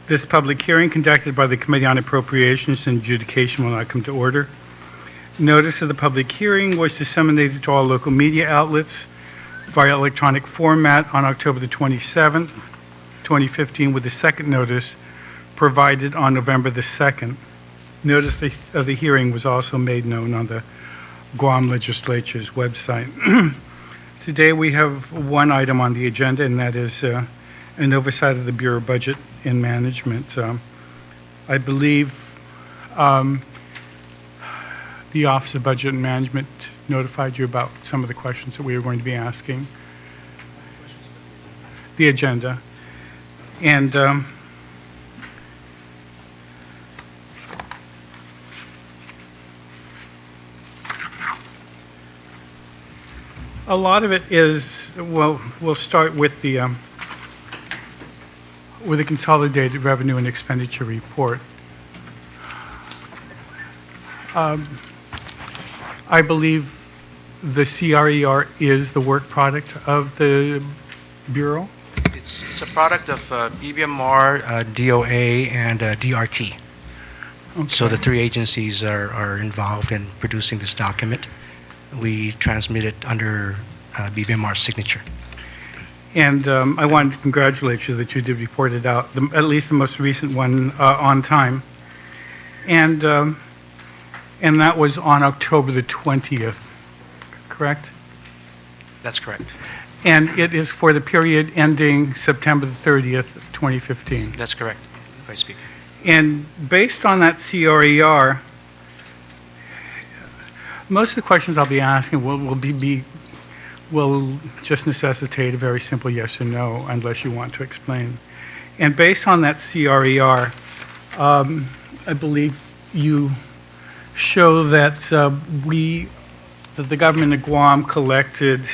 This public hearing conducted by the Committee on Appropriations and Adjudication will not come to order. Notice of the public hearing was disseminated to all local media outlets via electronic format on October the 27th, 2015, with the second notice provided on November the 2nd. Notice of the hearing was also made known on the Guam Legislature's website. Today we have one item on the agenda, and that is an oversight of the Bureau of Budget and Management. I believe the Office of Budget and Management notified you about some of the questions that we were going to be asking. The agenda. And a lot of it is, well, we'll start with the consolidated revenue and expenditure report. I believe the CRER is the work product of the Bureau? It's a product of BBMR, DOA, and DRT. Okay. So the three agencies are involved in producing this document. We transmit it under BBMR's signature. And I wanted to congratulate you that you did report it out, at least the most recent one, on time. And that was on October the 20th, correct? That's correct. And it is for the period ending September the 30th, 2015. That's correct, Vice Speaker. And based on that CRER, most of the questions I'll be asking will just necessitate a very simple yes or no, unless you want to explain. And based on that CRER, I believe you show that that the government of Guam collected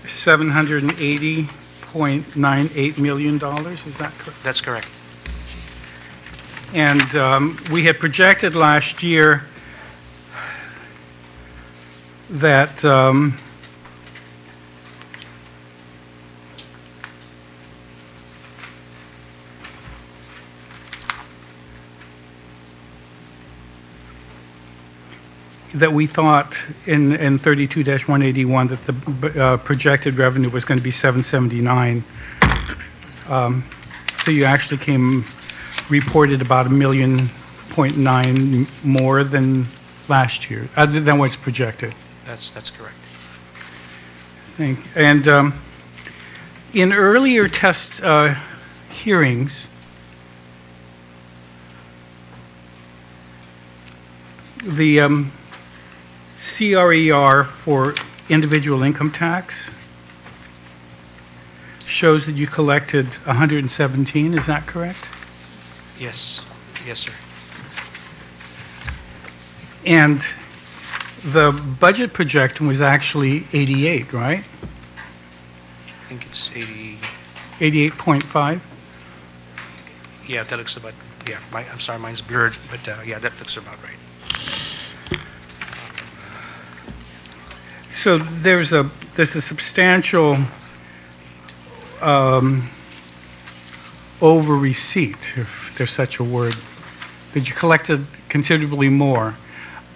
$780.98 million. Is that correct? That's correct. And we had projected last year that that we thought in 32-181 that the projected revenue was going to be 779. So you actually reported about $1.9 million more than last year, other than what's projected. That's correct. Thank you. And in earlier test hearings, the CRER for individual income tax shows that you collected 117. Is that correct? Yes, sir. And the budget projection was actually 88, right? I think it's 80. 88.5? Yeah, that looks about, yeah, I'm sorry, mine's blurred, but yeah, that looks about right. So there's a substantial over receipt, if there's such a word, that you collected considerably more.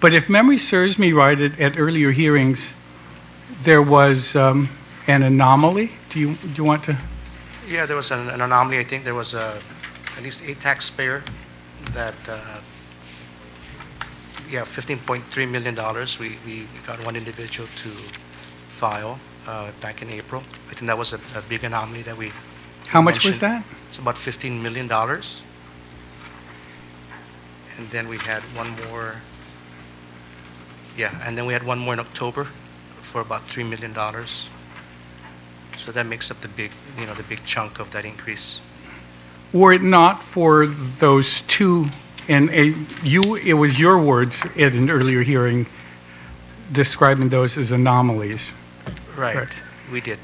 But if memory serves me right, at earlier hearings, there was an anomaly. Do you want to? Yeah, there was an anomaly. I think there was at least a taxpayer that, $15.3 million. We got one individual to file back in April. I think that was a big anomaly that we How much was that? It's about $15 million. And then we had one more. Yeah, and then we had one more in October for about $3 million. So that makes up the big chunk of that increase. Were it not for those two, and it was your words at an earlier hearing describing those as anomalies. Right. Correct. We did.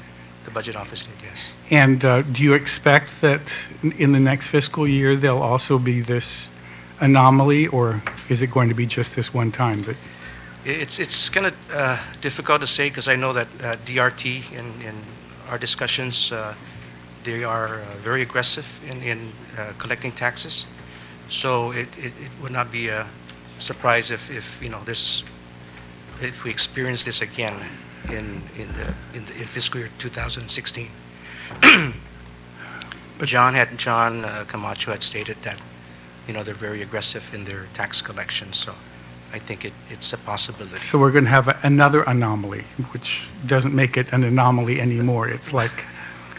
The budget office did, yes. And do you expect that in the next fiscal year there'll also be this anomaly, or is it going to be just this one time? It's kind of difficult to say because I know that DRT and our discussions, they are very aggressive in collecting taxes. So it would not be a surprise if if we experience this again in fiscal year 2016. John Camacho had stated that they're very aggressive in their tax collection. So I think it's a possibility. So we're going to have another anomaly, which doesn't make it an anomaly anymore. It's like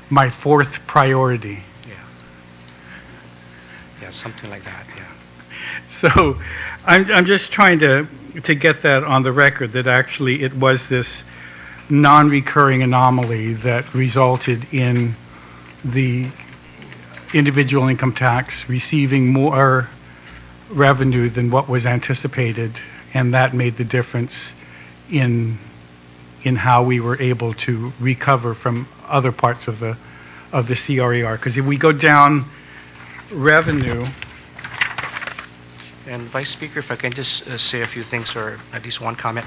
my fourth priority. Yeah, something like that. Yeah. So I'm just trying to get that on the record, that actually it was this non-recurring anomaly that resulted in the individual income tax receiving more revenue than what was anticipated, and that made the difference in how we were able to recover from other parts of the CRER. Because if we go down revenue. And Vice Speaker, if I can just say a few things, or at least one comment.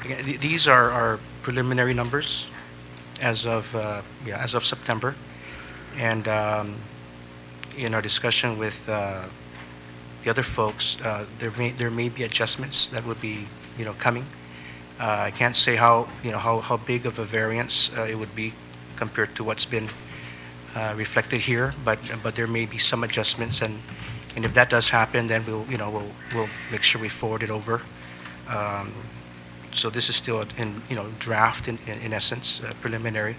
Again, these are our preliminary numbers as of September, and in our discussion with the other folks, there may be adjustments that would be coming. I can't say how big of a variance it would be compared to what's been reflected here, but there may be some adjustments, and if that does happen, then we'll make sure we forward it over. So this is still in draft in essence, preliminary,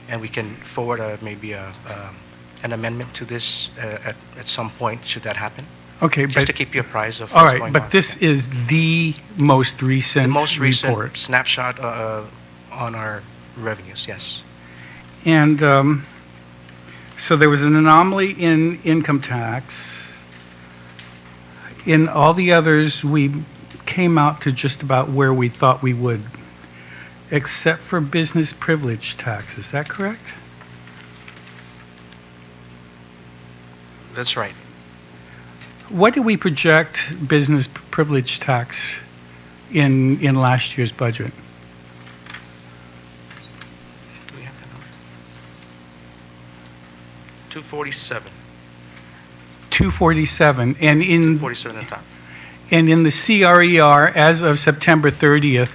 and we can forward maybe an amendment to this at some point should that happen. Okay, just to keep you apprised of all what's right, going but on. this is the most recent report. Snapshot on our revenues. Yes. And so there was an anomaly in income tax. In all the others, we came out to just about where we thought we would, except for business privilege tax. Is that correct? That's right. What do we project business privilege tax in last year's budget? Do we have that number? 247. 247, and in 47 at the top. And in the CRER, as of September 30th,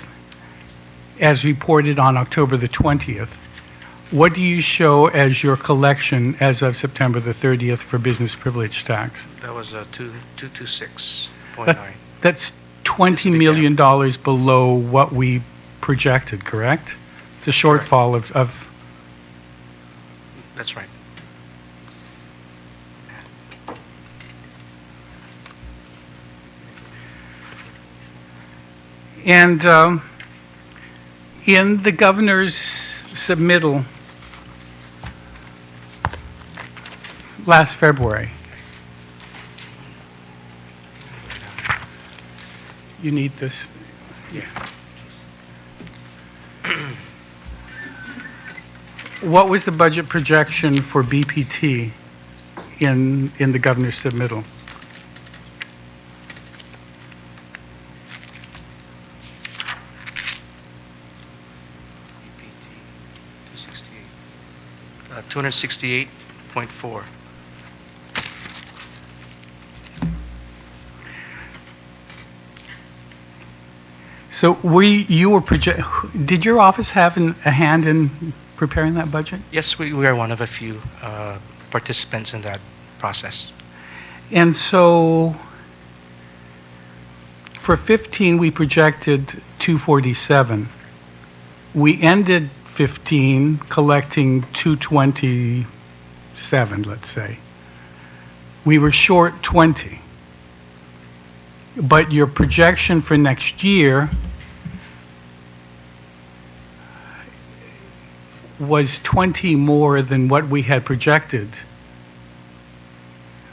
as reported on October the 20th, what do you show as your collection as of September the 30th for business privilege tax? That was 226.9. That's $20 million below what we projected, correct? The shortfall of... That's right. And in the governor's submittal last February, you need this. Yeah. What was the budget projection for BPT in the governor's submittal? BPT 268.4. So did your office have a hand in preparing that budget? Yes, we are one of a few participants in that process. And so for 15, we projected 247. We ended 15 collecting 227, let's say. We were short 20. But your projection for next year was 20 more than what we had projected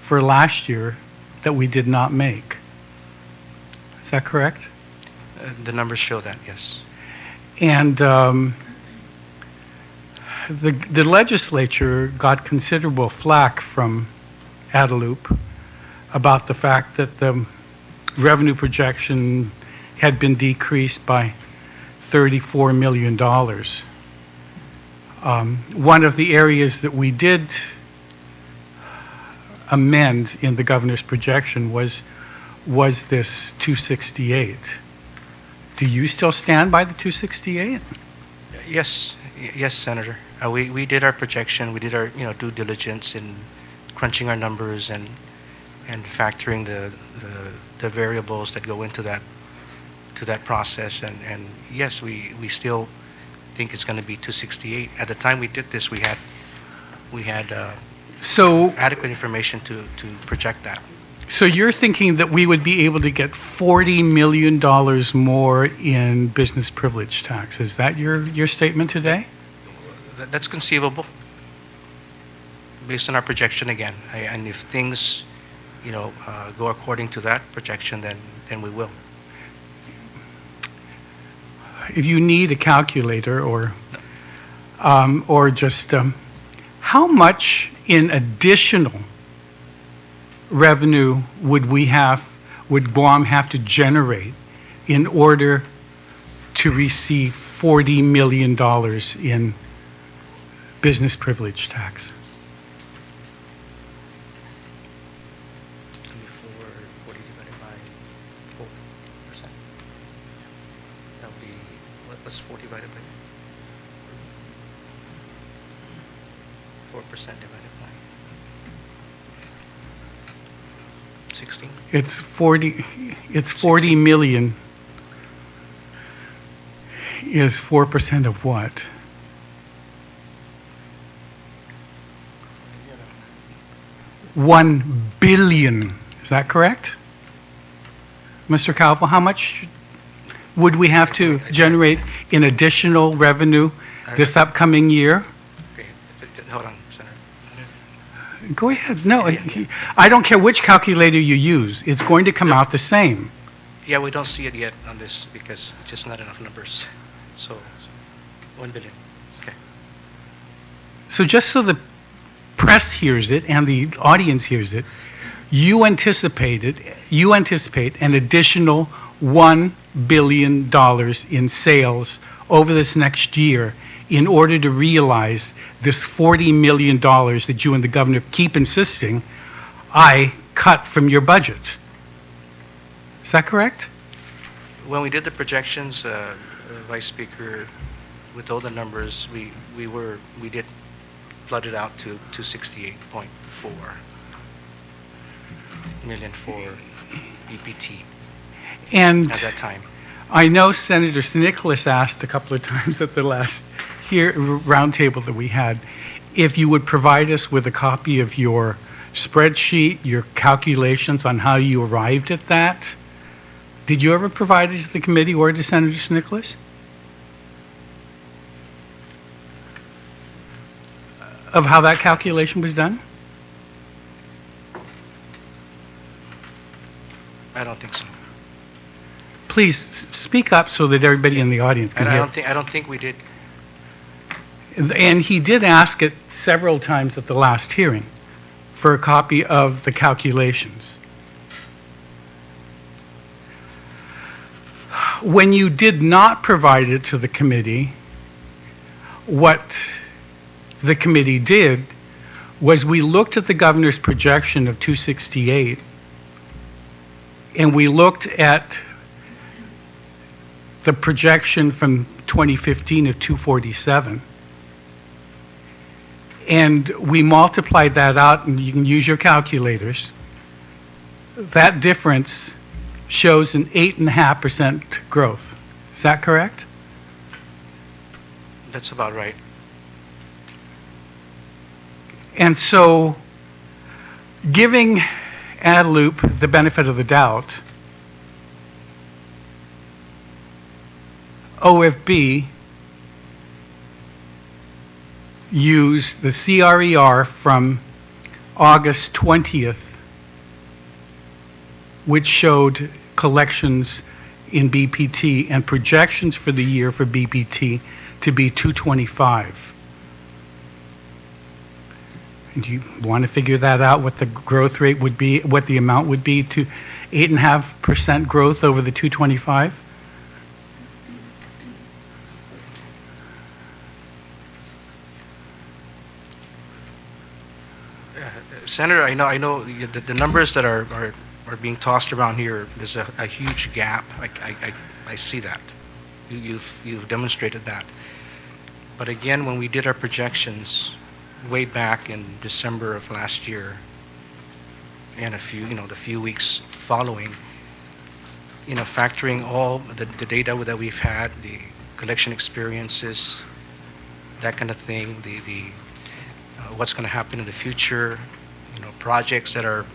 for last year that we did not make. Is that correct? The numbers show that, yes. And the legislature got considerable flack from Adelup about the fact that the revenue projection had been decreased by $34 million. One of the areas that we did amend in the governor's projection was this 268. Do you still stand by the 268? Yes, yes, Senator. We did our projection. We did our due diligence in crunching our numbers and factoring the variables that go into that process. And yes, we still think it's going to be 268. At the time we did this, we had So, adequate information to project that. so you're thinking that we would be able to get $40 million more in business privilege tax. Is that your statement today? That's conceivable, based on our projection again. And if things, go according to that projection, then we will. If you need a calculator or just how much in additional revenue would Guam have to generate in order to receive $40 million in business privilege tax? 40 divided by 4%. That'll be, what's 4 divided by 4% divided by 16? It's 40 million is 4% of what? $1 billion. Is that correct? Mr. Calvo, how much would we have to generate in additional revenue this upcoming year? Okay, hold on, Senator. Go ahead. No, I don't care which calculator you use. It's going to come out the same. Yeah, we don't see it yet on this because it's just not enough numbers. So, 1 billion. Okay. So just so the press hears it and the audience hears it, you anticipate an additional $1 billion in sales over this next year in order to realize this $40 million that you and the governor keep insisting I cut from your budget. Is that correct? When we did the projections, Vice Speaker, with all the numbers, we did flood it out to 268.4 million for EPT And at that time. I know Senator Nicholas asked a couple of times at the last roundtable that we had if you would provide us with a copy of your spreadsheet, your calculations on how you arrived at that. Did you ever provide it to the committee or to Senator Nicholas? Of how that calculation was done? I don't think so. Please speak up so that everybody in the audience can And hear. I don't think we did. And he did ask it several times at the last hearing for a copy of the calculations. When you did not provide it to the committee, what the committee did was we looked at the governor's projection of 268 and we looked at the projection from 2015 of 247 and we multiplied that out, and you can use your calculators. That difference shows an 8.5% growth. Is that correct? That's about right. And so, giving Adelup the benefit of the doubt, OFB used the CRER from August 20th, which showed collections in BPT and projections for the year for BPT to be 225. And you want to figure that out, what the growth rate would be, what the amount would be to 8.5% growth over the 225? Senator, I know the numbers that are being tossed around here. There's a huge gap. I see that. You've demonstrated that. But again, when we did our projections way back in December of last year, and the few weeks following, factoring all the data that we've had, the collection experiences, that kind of thing, the what's going to happen in the future, projects that are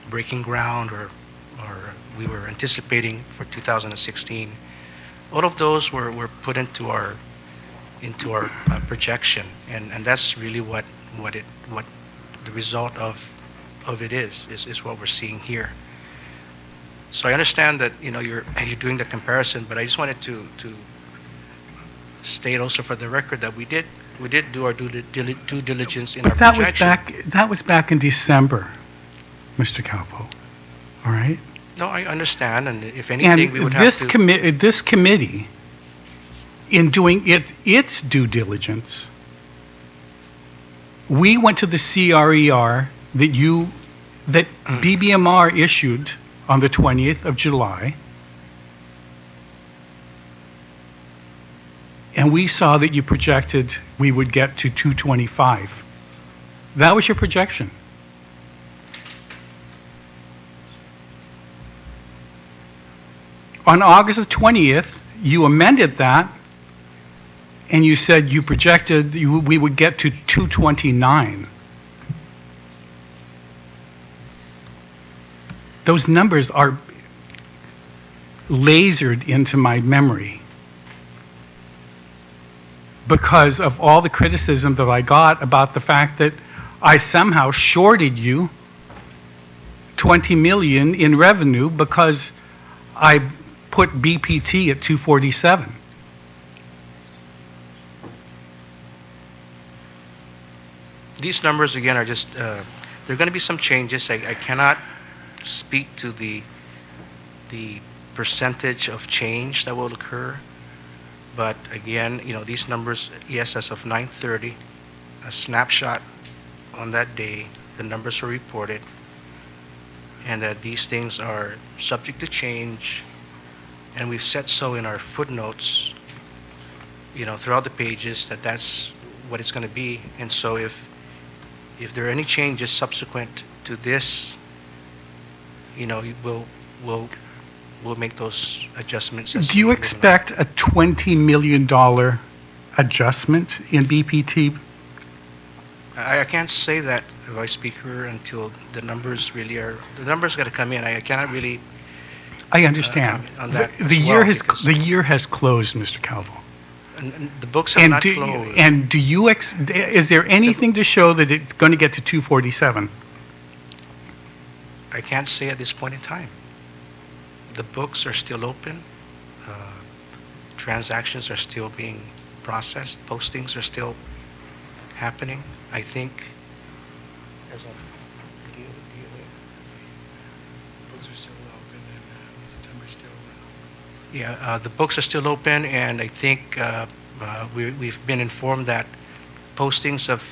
breaking ground or we were anticipating for 2016. All of those were put into our projection, and that's really what the result of it is what we're seeing here. So I understand that you're doing the comparison, but I just wanted to state also for the record that we did do our due diligence in our projection. That was back in December, Mr. Calpo. All right. No, I understand, and if anything, we would have this to. This committee, in doing its due diligence, we went to the CRER that BBMR issued on the 20th of July, and we saw that you projected we would get to 225. That was your projection. On August the 20th, you amended that, and you said you projected we would get to 229. Those numbers are lasered into my memory because of all the criticism that I got about the fact that I somehow shorted you $20 million in revenue because I put BPT at 247. These numbers, again, are just, there are going to be some changes. I cannot speak to the percentage of change that will occur. But again, these numbers, yes, as of 9:30, a snapshot on that day, the numbers are reported, and that these things are subject to change. And we've said so in our footnotes, throughout the pages, that's what it's going to be. And so if there are any changes subsequent to this, we'll make those adjustments. Do you expect a $20 million adjustment in BPT? I can't say that, Vice Speaker, until the numbers really are. The numbers got to come in. I cannot really. I understand. On that the year has closed, Mr. Calvo. And the books have not closed. And do you is there anything to show that it's going to get to 247? I can't say at this point in time. The books are still open. Transactions are still being processed. Postings are still happening. I think as of books are still open and September still. Yeah, the books are still open, and I think we've been informed that postings of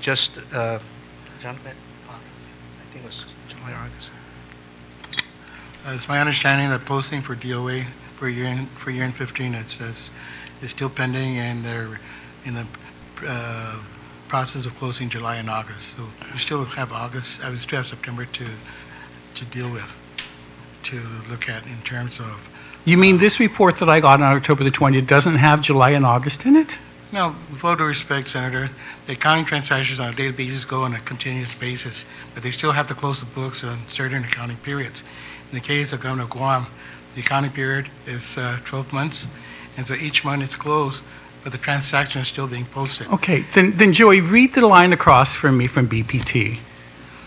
just Jonathan, I think it was July, August. It's my understanding that posting for DOA for year in 15 is still pending, and they're in the process of closing July and August. So we still have August. We still have September to deal with, to look at in terms of. You mean this report that I got on October the 20th doesn't have July and August in it? No, with all due respect, Senator, the accounting transactions on a daily basis go on a continuous basis, but they still have to close the books on certain accounting periods. In the case of Governor Guam, the accounting period is 12 months, and so each month it's closed, but the transaction is still being posted. Okay, then Joey, read the line across from me from BPT.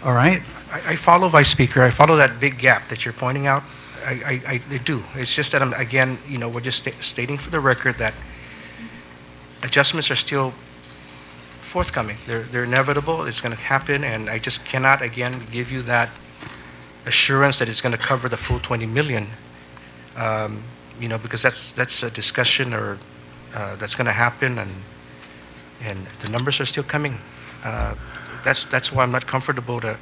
All right? I follow, Vice Speaker. I follow that big gap that you're pointing out. I do. It's just that, again, we're just stating for the record that adjustments are still forthcoming. They're inevitable. It's going to happen, and I just cannot, again, give you that assurance that it's going to cover the full 20 million. Because that's a discussion or that's going to happen, and and the numbers are still coming. That's why I'm not comfortable to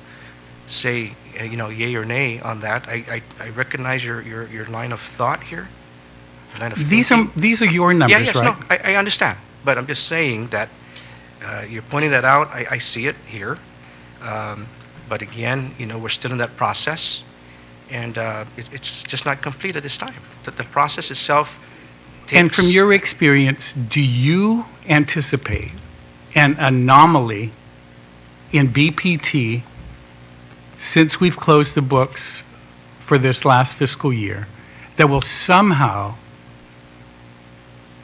say, yay or nay on that. I recognize your line of thought here. Your line of thinking. These are your numbers, yes, right? no, I understand, but I'm just saying that you're pointing that out. I see it here, but again, we're still in that process, and it's just not complete at this time. The process itself takes. And from your experience, do you anticipate an anomaly in BPT since we've closed the books for this last fiscal year that will somehow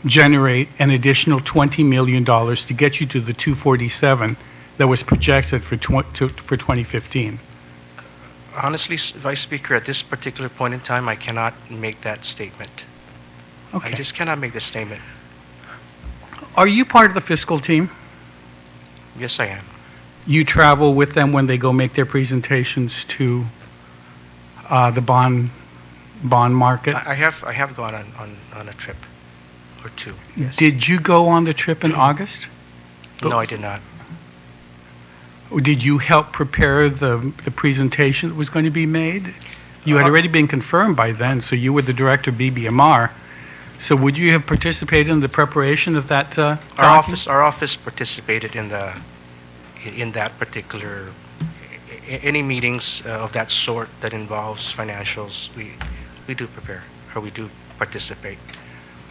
generate an additional $20 million to get you to the 247 that was projected for 2015? Honestly, Vice Speaker, at this particular point in time, I cannot make that statement. Okay. I just cannot make this statement. Are you part of the fiscal team? Yes, I am. You travel with them when they go make their presentations to the bond market? I have gone on a trip or two. Yes. Did you go on the trip in August? No, I did not. Did you help prepare the presentation that was going to be made? You had already been confirmed by then, so you were the director of BBMR. So would you have participated in the preparation of that document? Our office participated in that particular any meetings of that sort that involves financials. We do prepare, or we do participate.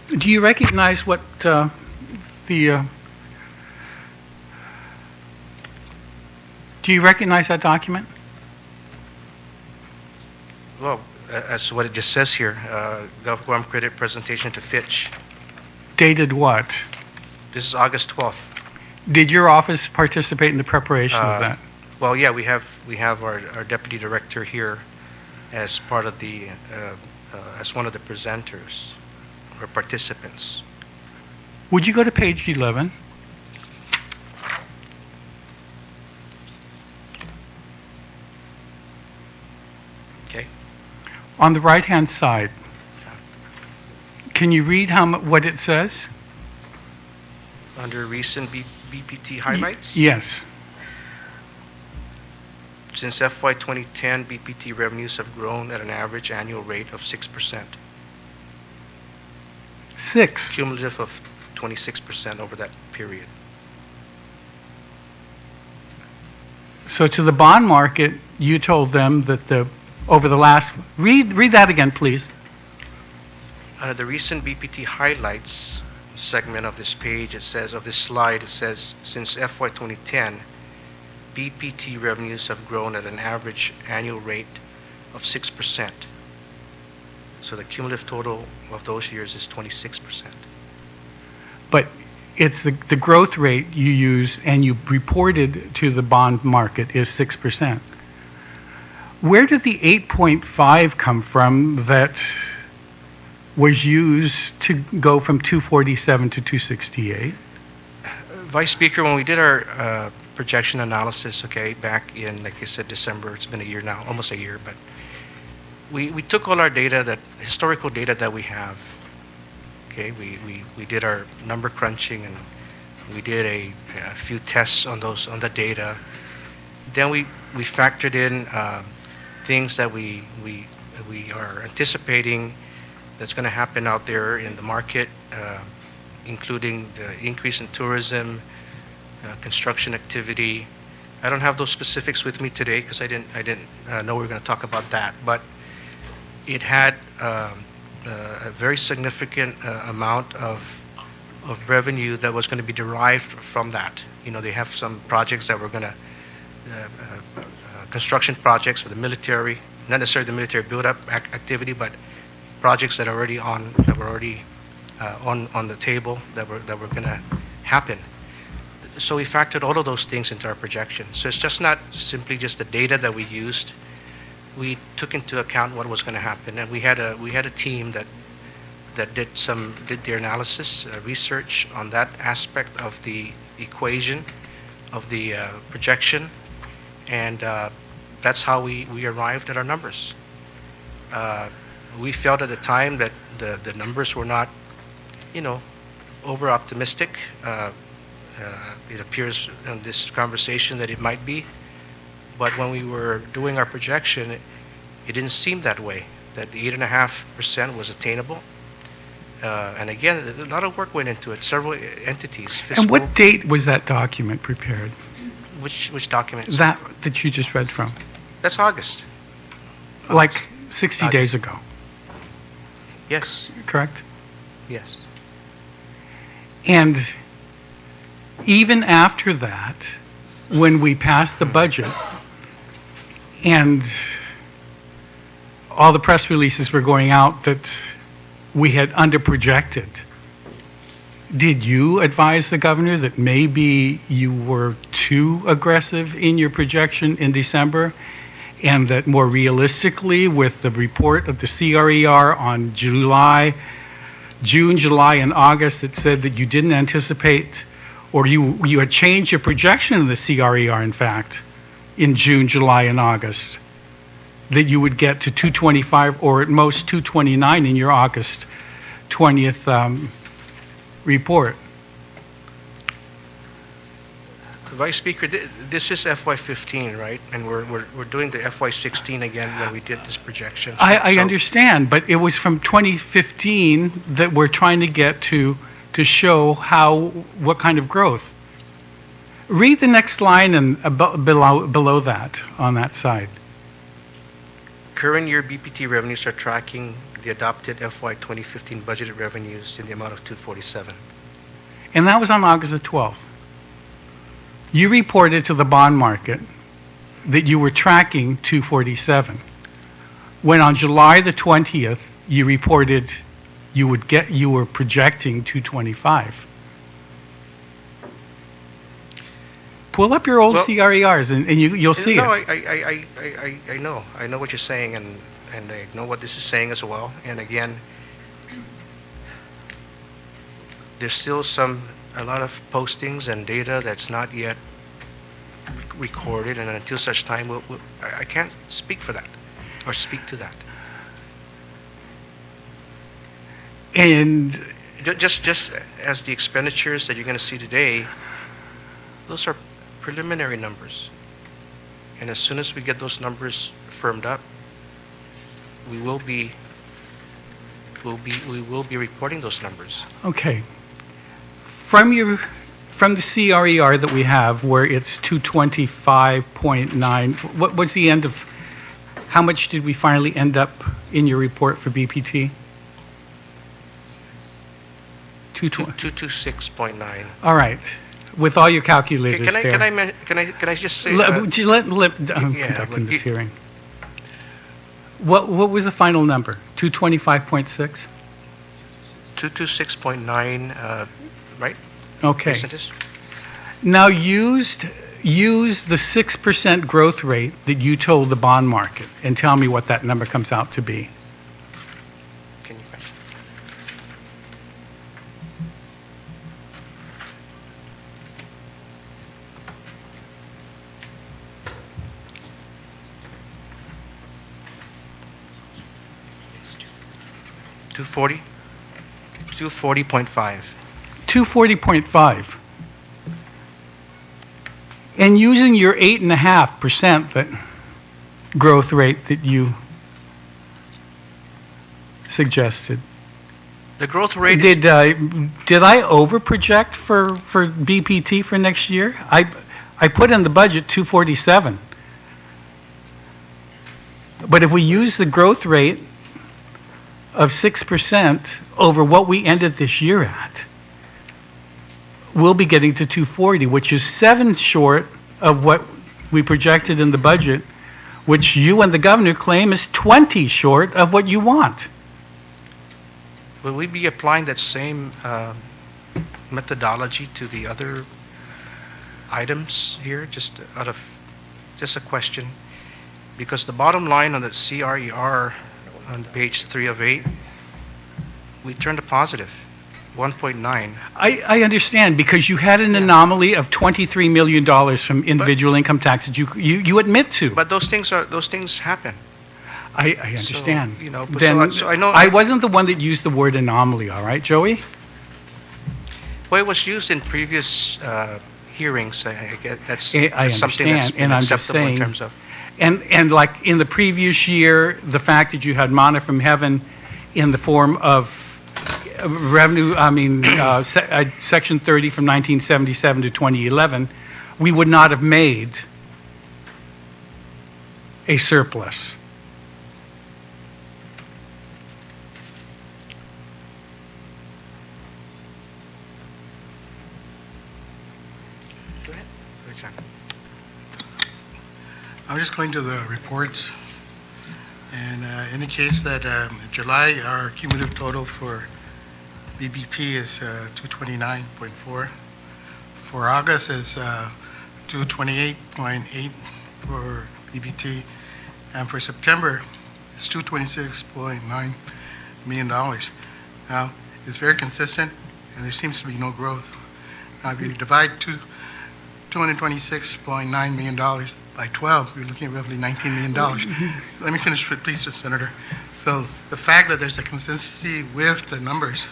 Do you recognize what do you recognize that document? Well, as what it just says here, Gulf Guam credit presentation to Fitch. Dated what? This is August 12th. Did your office participate in the preparation of that? Well, yeah, we have our deputy director here as part of the as one of the presenters or participants. Would you go to page 11? Okay. On the right-hand side, can you read what it says? Under recent BPT highlights? Yes. Since FY 2010, BPT revenues have grown at an average annual rate of 6%. 6. Cumulative of 26% over that period. So to the bond market, you told them that over the last... Read that again, please. Under the recent BPT highlights segment of this page, of this slide, it says, since FY 2010, BPT revenues have grown at an average annual rate of 6%. So the cumulative total of those years is 26%. But it's the growth rate you used and you reported to the bond market is 6%. Where did the 8.5 come from that was used to go from 247 to 268? Vice Speaker, when we did our projection analysis, back in, like I said, December, it's been a year now, almost a year, but we took all our data, historical data that we have. We did our number crunching and we did a few tests on the data. Then we factored in things that we are anticipating that's going to happen out there in the market, including the increase in tourism, construction activity. I don't have those specifics with me today because I didn't know we were going to talk about that. But it had a very significant amount of revenue that was going to be derived from that. They have some projects that were going to construction projects for the military, not necessarily the military build-up activity, but projects that are already on the table that were going to happen. So we factored all of those things into our projection. So it's just not simply just the data that we used. We took into account what was going to happen, and we had a team that did their analysis, research on that aspect of the equation, of the projection, and that's how we arrived at our numbers. We felt at the time that the numbers were not, over optimistic. It appears in this conversation that it might be, but when we were doing our projection, it didn't seem that way, that the 8.5% was attainable. And again, a lot of work went into it, several entities. And what date was that document prepared? Which documents? That you just read from? That's August. Like 60 days ago, Yes, correct? yes. And even after that, when we passed the budget and all the press releases were going out that we had underprojected, did you advise the governor that maybe you were too aggressive in your projection in December, and that more realistically, with the report of the CRER on June, July, and August that said that you didn't anticipate, or you had changed your projection in the CRER, in fact, in June, July, and August, that you would get to 225 or at most 229 in your August 20th report? Vice Speaker, this is FY15, right? And we're doing the FY16 again when we did this projection. I So- understand, but it was from 2015 that we're trying to get to show what kind of growth. Read the next line and below that on that side. Current year BPT revenues are tracking the adopted FY 2015 budgeted revenues in the amount of 247. And that was on August the 12th. You reported to the bond market that you were tracking 247. When on July the 20th, you reported you were projecting 225. Pull up your old Well, CRERs and you'll see No, it. I know. I know what you're saying, and I know what this is saying as well. And again, there's still a lot of postings and data that's not yet recorded, and until such time, I can't speak for that or speak to that. And Just as the expenditures that you're going to see today, those are preliminary numbers. And as soon as we get those numbers firmed up, we will be reporting those numbers. okay, from the CRER that we have, where it's 225.9, what was the end of? How much did we finally end up in your report for BPT? 226.9. All right, with all your calculators Can there. I just say? I'm conducting this hearing. What was the final number? 225.6? 226.9, right? Okay. Isn't this? Now use the 6% growth rate that you told the bond market and tell me what that number comes out to be. Can you find? $240? 240.5. 240.5. And using your 8.5% growth rate that you suggested. The growth rate is Did I overproject for BPT for next year? I put in the budget 247. But if we use the growth rate of 6% over what we ended this year at, we'll be getting to 240, which is 7 short of what we projected in the budget, which you and the governor claim is 20 short of what you want. Will we be applying that same methodology to the other items here? Just a question, because the bottom line on the CRER on page 3 of 8, we turned a positive, 1.9. I understand, because you had an anomaly of $23 million from individual income taxes. You admit to. But those things happen. I understand. So, but Then so I know. I wasn't the one that used the word anomaly, all right, Joey? Well, it was used in previous hearings. I get that's I something that's understand, been and I'm just acceptable in saying- terms of. And like in the previous year, the fact that you had manna from heaven in the form of revenue, Section 30 from 1977 to 2011, we would not have made a surplus. Go ahead. John. I'm just going to the reports, and indicates that in July, our cumulative total for BBT is 229.4. For August is 228.8 for BBT, and for September, it's $226.9 million. Now, it's very consistent, and there seems to be no growth. Now, if you divide $226.9 million by 12, you're looking at roughly $19 million. Let me finish, please, Senator. So the fact that there's a consistency with the numbers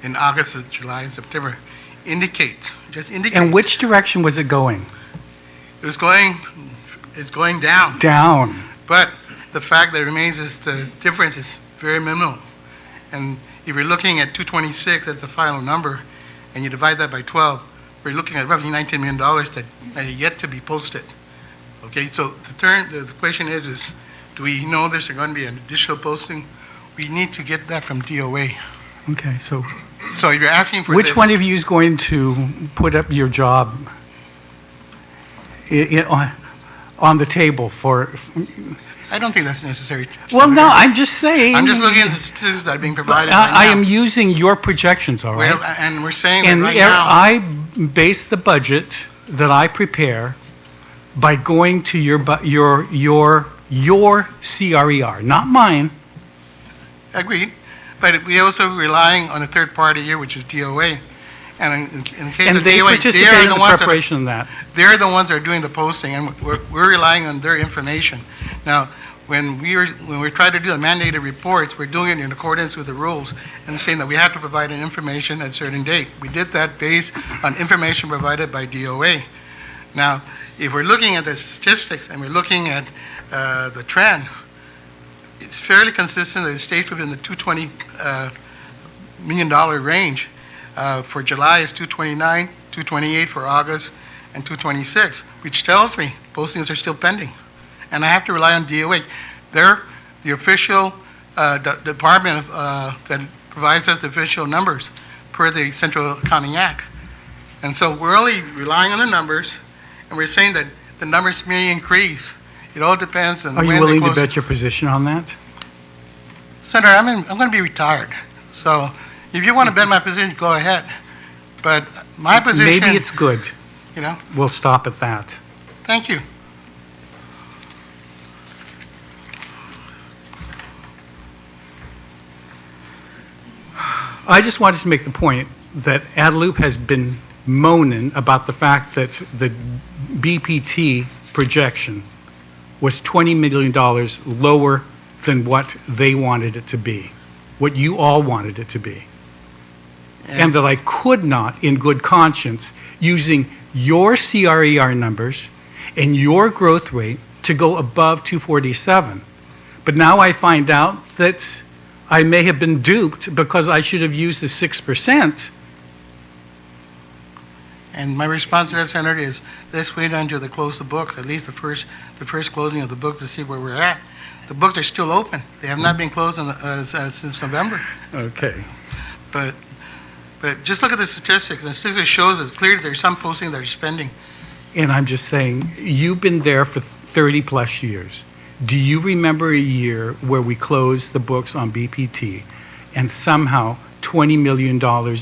in August, July, and September indicates. And which direction was it going? It's going down. Down. But the fact that remains is the difference is very minimal. And if you're looking at 226 as the final number, and you divide that by 12, we're looking at roughly $19 million that are yet to be posted. Okay, so the question is do we know there's going to be an additional posting? We need to get that from DOA. Okay, so So if you're asking for which this, one of you is going to put up your job on the table for? I don't think that's necessary. Well, no, Senator. I'm just saying. I'm just looking at the statistics that are being provided right I now. am using your projections, all right? Well, and we're saying And that right now. I base the budget that I prepare by going to your CRER, not mine. Agreed. But we also relying on a third party here, which is DOA. And in the case And of they DOA, participate in the preparation of that. they're the ones that are doing the posting, and we're relying on their information. Now, when we try to do the mandated reports, we're doing it in accordance with the rules and saying that we have to provide an information at a certain date. We did that based on information provided by DOA. Now, if we're looking at the statistics and we're looking at the trend, it's fairly consistent that it stays within the $220 million range. For July is 229, 228 for August, and 226, which tells me postings are still pending. And I have to rely on DOA. They're the official department that provides us the official numbers per the Central Accounting Act. And so we're only relying on the numbers, and we're saying that the numbers may increase. It all depends on Are when you they willing to close. bet your position on that? Senator, I'm going to be retired. So if you want to bet my position, go ahead. But my position... Maybe it's good. You know, We'll stop at that. thank you. I just wanted to make the point that Adelup has been moaning about the fact that the BPT projection was $20 million lower than what they wanted it to be, what you all wanted it to be. And that I could not, in good conscience, using your CRER numbers and your growth rate to go above 247. But now I find out that I may have been duped because I should have used the 6%. And my response to that, Senator, is let's wait until they close the books, at least the first closing of the books to see where we're at. The books are still open. They have not been closed since November. Okay. But just look at the statistics. The statistics shows it's clear there's some posting that are spending. And I'm just saying, you've been there for 30 plus years. Do you remember a year where we closed the books on BPT and somehow $20 million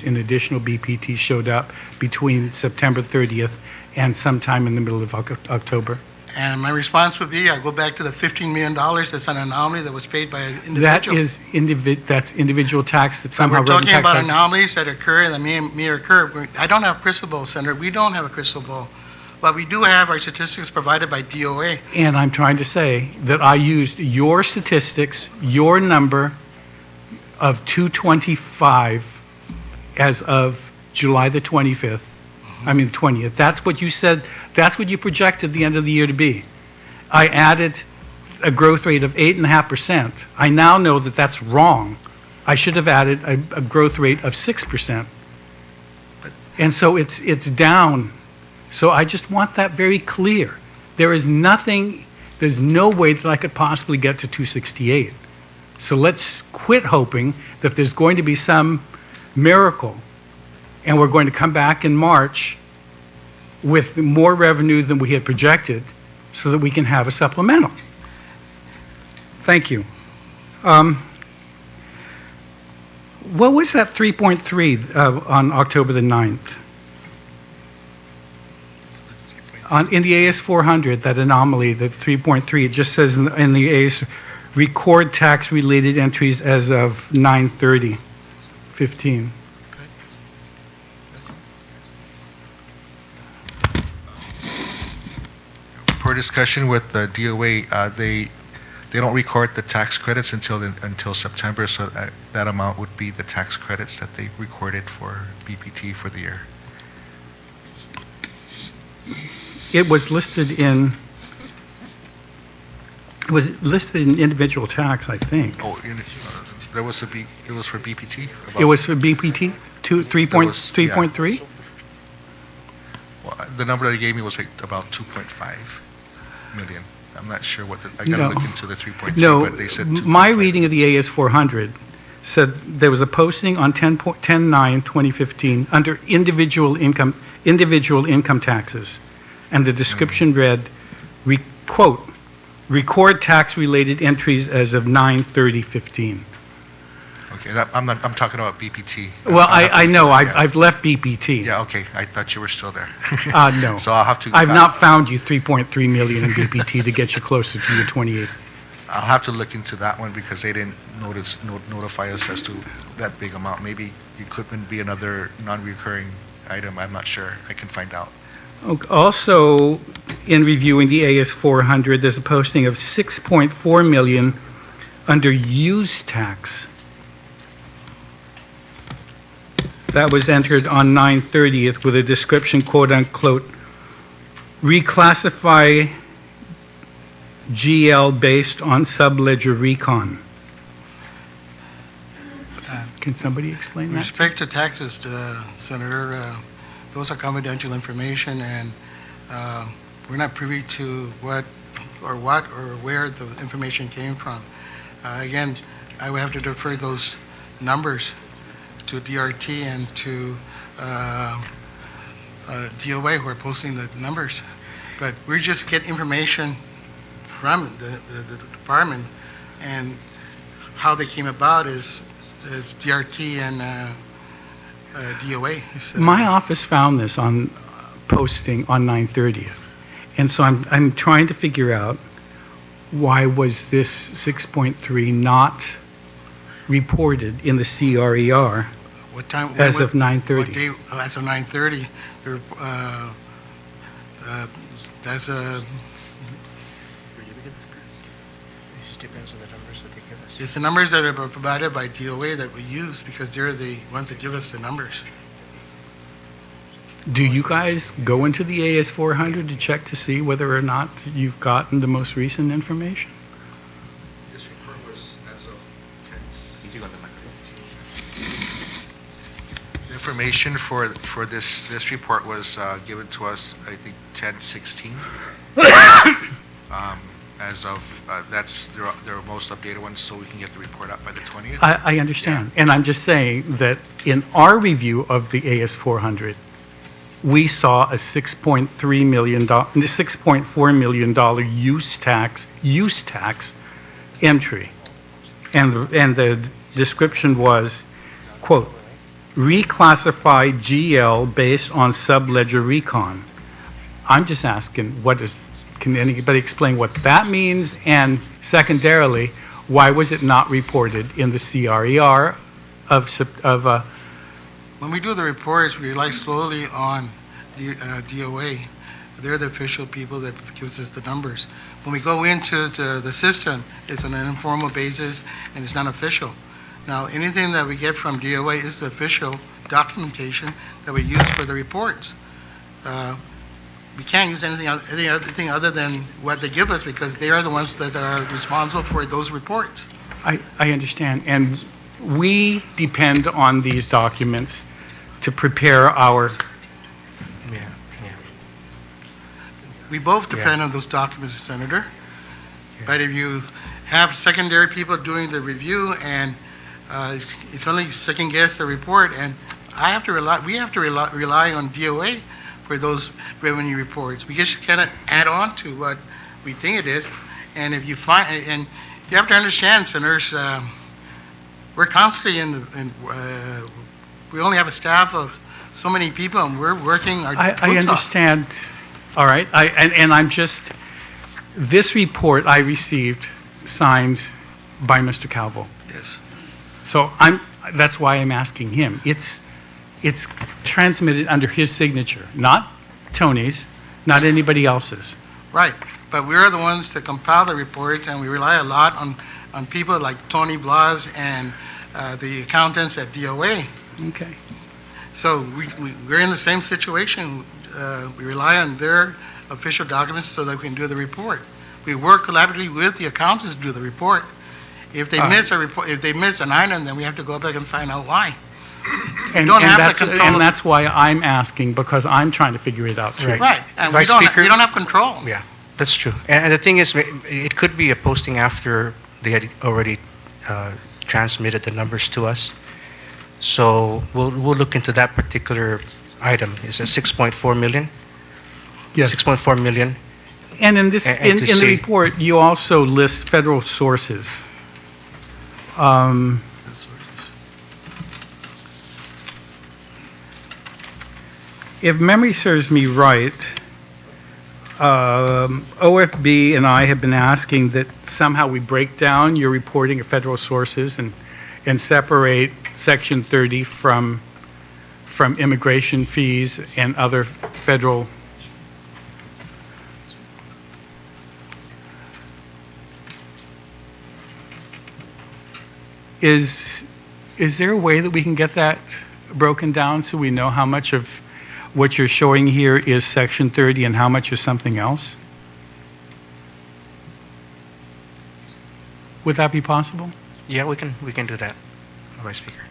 in additional BPT showed up between September 30th and sometime in the middle of October? And my response would be, I go back to the $15 million that's an anomaly that was paid by an individual. That is that's individual tax that But somehow we're talking revenue about tax- anomalies that occur and that may occur. I don't have a crystal ball, Senator. We don't have a crystal ball. But we do have our statistics provided by DOA. And I'm trying to say that I used your statistics, your number of 225 as of July the 25th, I mean 20th. That's what you said, that's what you projected the end of the year to be. I added a growth rate of 8.5%. I now know that that's wrong. I should have added a growth rate of 6%. And so it's down. So I just want that very clear. There's no way that I could possibly get to 268. So let's quit hoping that there's going to be some miracle and we're going to come back in March with more revenue than we had projected so that we can have a supplemental. Thank you. What was that 3.3 on October the 9th? In the AS 400, that anomaly, the 3.3, it just says in the AS, record tax-related entries as of 9/30/15. Per discussion with the DOA, they don't record the tax credits until September, so that amount would be the tax credits that they recorded for BPT for the year. It was listed in individual tax, I think. Oh, it was for BPT? It was for BPT, 3.3? Well, the number they gave me was like about 2.5 million. I'm not sure what I got to look into the 3.3, but they said 2.5. My reading of the AS 400 said there was a posting on 10/9/2015 under individual income taxes, and the description read, quote, record tax-related entries as of 9/30/15. Okay, I'm talking about BPT. Well, I know. I've left BPT. Yeah, okay. I thought you were still there. No. So I'll have to. I've not found you 3.3 million in BPT to get you closer to your 28. I'll have to look into that one because they didn't notify us as to that big amount. Maybe it could be another non-recurring item. I'm not sure. I can find out. Also, in reviewing the AS 400, there's a posting of 6.4 million under use tax. That was entered on 9/30th with a description, quote unquote, reclassify GL based on subledger recon. Can somebody explain With that? respect to taxes, Senator, those are confidential information, and we're not privy to what or where the information came from. Again, I would have to defer those numbers to DRT and to DOA who are posting the numbers. But we just get information from the department, and how they came about is DRT and DOA. My office found this on posting on 9/30th, and so I'm trying to figure out why was this 6.3 not reported in the CRER What time? as of 9/30. What day? As of 9:30. That's a. It just depends on the numbers that they give us. It's the numbers that are provided by DOA that we use because they're the ones that give us the numbers. Do you guys go into the AS 400 to check to see whether or not you've gotten the most recent information? This report was as of 10/15. The information for this report was given to us, I think, 10/16. As of that's their most updated one, so we can get the report out by the 20th. I understand. And I'm just saying that in our review of the AS 400, we saw a $6.4 million use tax entry. And the description was, quote, reclassify GL based on subledger recon. I'm just asking, can anybody explain what that means? And secondarily, why was it not reported in the CRER of When we do the reports, we rely slowly on DOA. They're the official people that gives us the numbers. When we go into the system, it's on an informal basis and it's not official. Now, anything that we get from DOA is the official documentation that we use for the reports. We can't use anything other than what they give us because they are the ones that are responsible for those reports. I understand, and we depend on these documents to prepare our, Yeah, yeah. We both depend on those documents, Senator. But if you have secondary people doing the review and it's only second guess the report, and we have to rely on DOA for those revenue reports. We just cannot add on to what we think it is. And if you find, and you have to understand, Senators, we're constantly we only have a staff of so many people, and we're working our I boots off. understand, all right, and I'm just, this report I received signed by Mr. Calvo. Yes. So that's why I'm asking him. It's transmitted under his signature, not Tony's, not anybody else's. Right, but we're the ones that compile the reports, and we rely a lot on people like Tony Blas and the accountants at DOA. Okay. So we're in the same situation. We rely on their official documents so that we can do the report. We work collaboratively with the accountants to do the report. If they miss a report, if they miss an item, then we have to go back and find out why. And that's why I'm asking, because I'm trying to figure it out too. Right, and we Vice don't Speaker? have control. Yeah, that's true. And the thing is, it could be a posting after they had already transmitted the numbers to us. So we'll look into that particular item. It's a 6.4 million. Yes. 6.4 million. And in this, And in to the see- report, you also list federal sources. If memory serves me right, OFB and I have been asking that somehow we break down your reporting of federal sources and separate Section 30 from immigration fees and other federal. Is there a way that we can get that broken down so we know how much of what you're showing here is Section 30 and how much is something else? Would that be possible? Yeah, we can do that, Vice Speaker.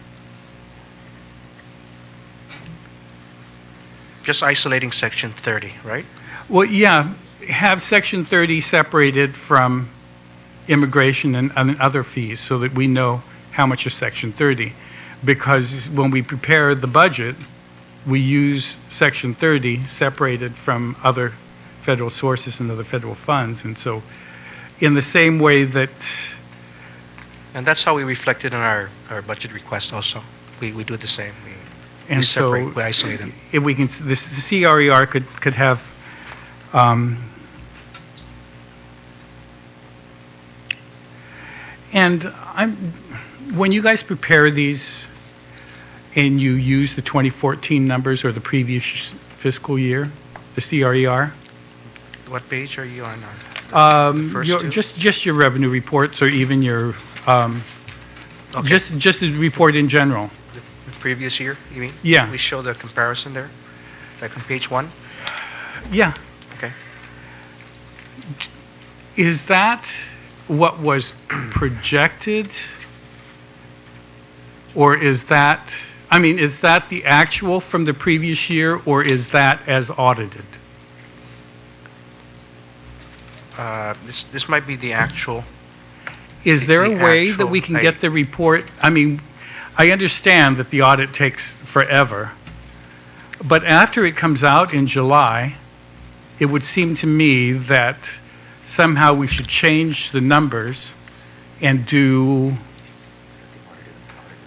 Just isolating Section 30, right? Well, yeah, have Section 30 separated from immigration and other fees so that we know how much is Section 30. Because when we prepare the budget, we use Section 30 separated from other federal sources and other federal funds. And so in the same way that... And that's how we reflect it in our budget request also. We do the same. We And so, separate, we isolate them. if we can, the CRER could have, and when you guys prepare these and you use the 2014 numbers or the previous fiscal year, the CRER, What page are you on? First two? just your revenue reports or even your, Okay. just the report in general. The previous year, you mean? Yeah. We show the comparison there, like on page 1? Yeah. Okay. Is that what was projected? Or is that, is that the actual from the previous year, or is that as audited? This might be the actual. Is there a The way that actual we can height. get the report? I understand that the audit takes forever, but after it comes out in July, it would seem to me that somehow we should change the numbers and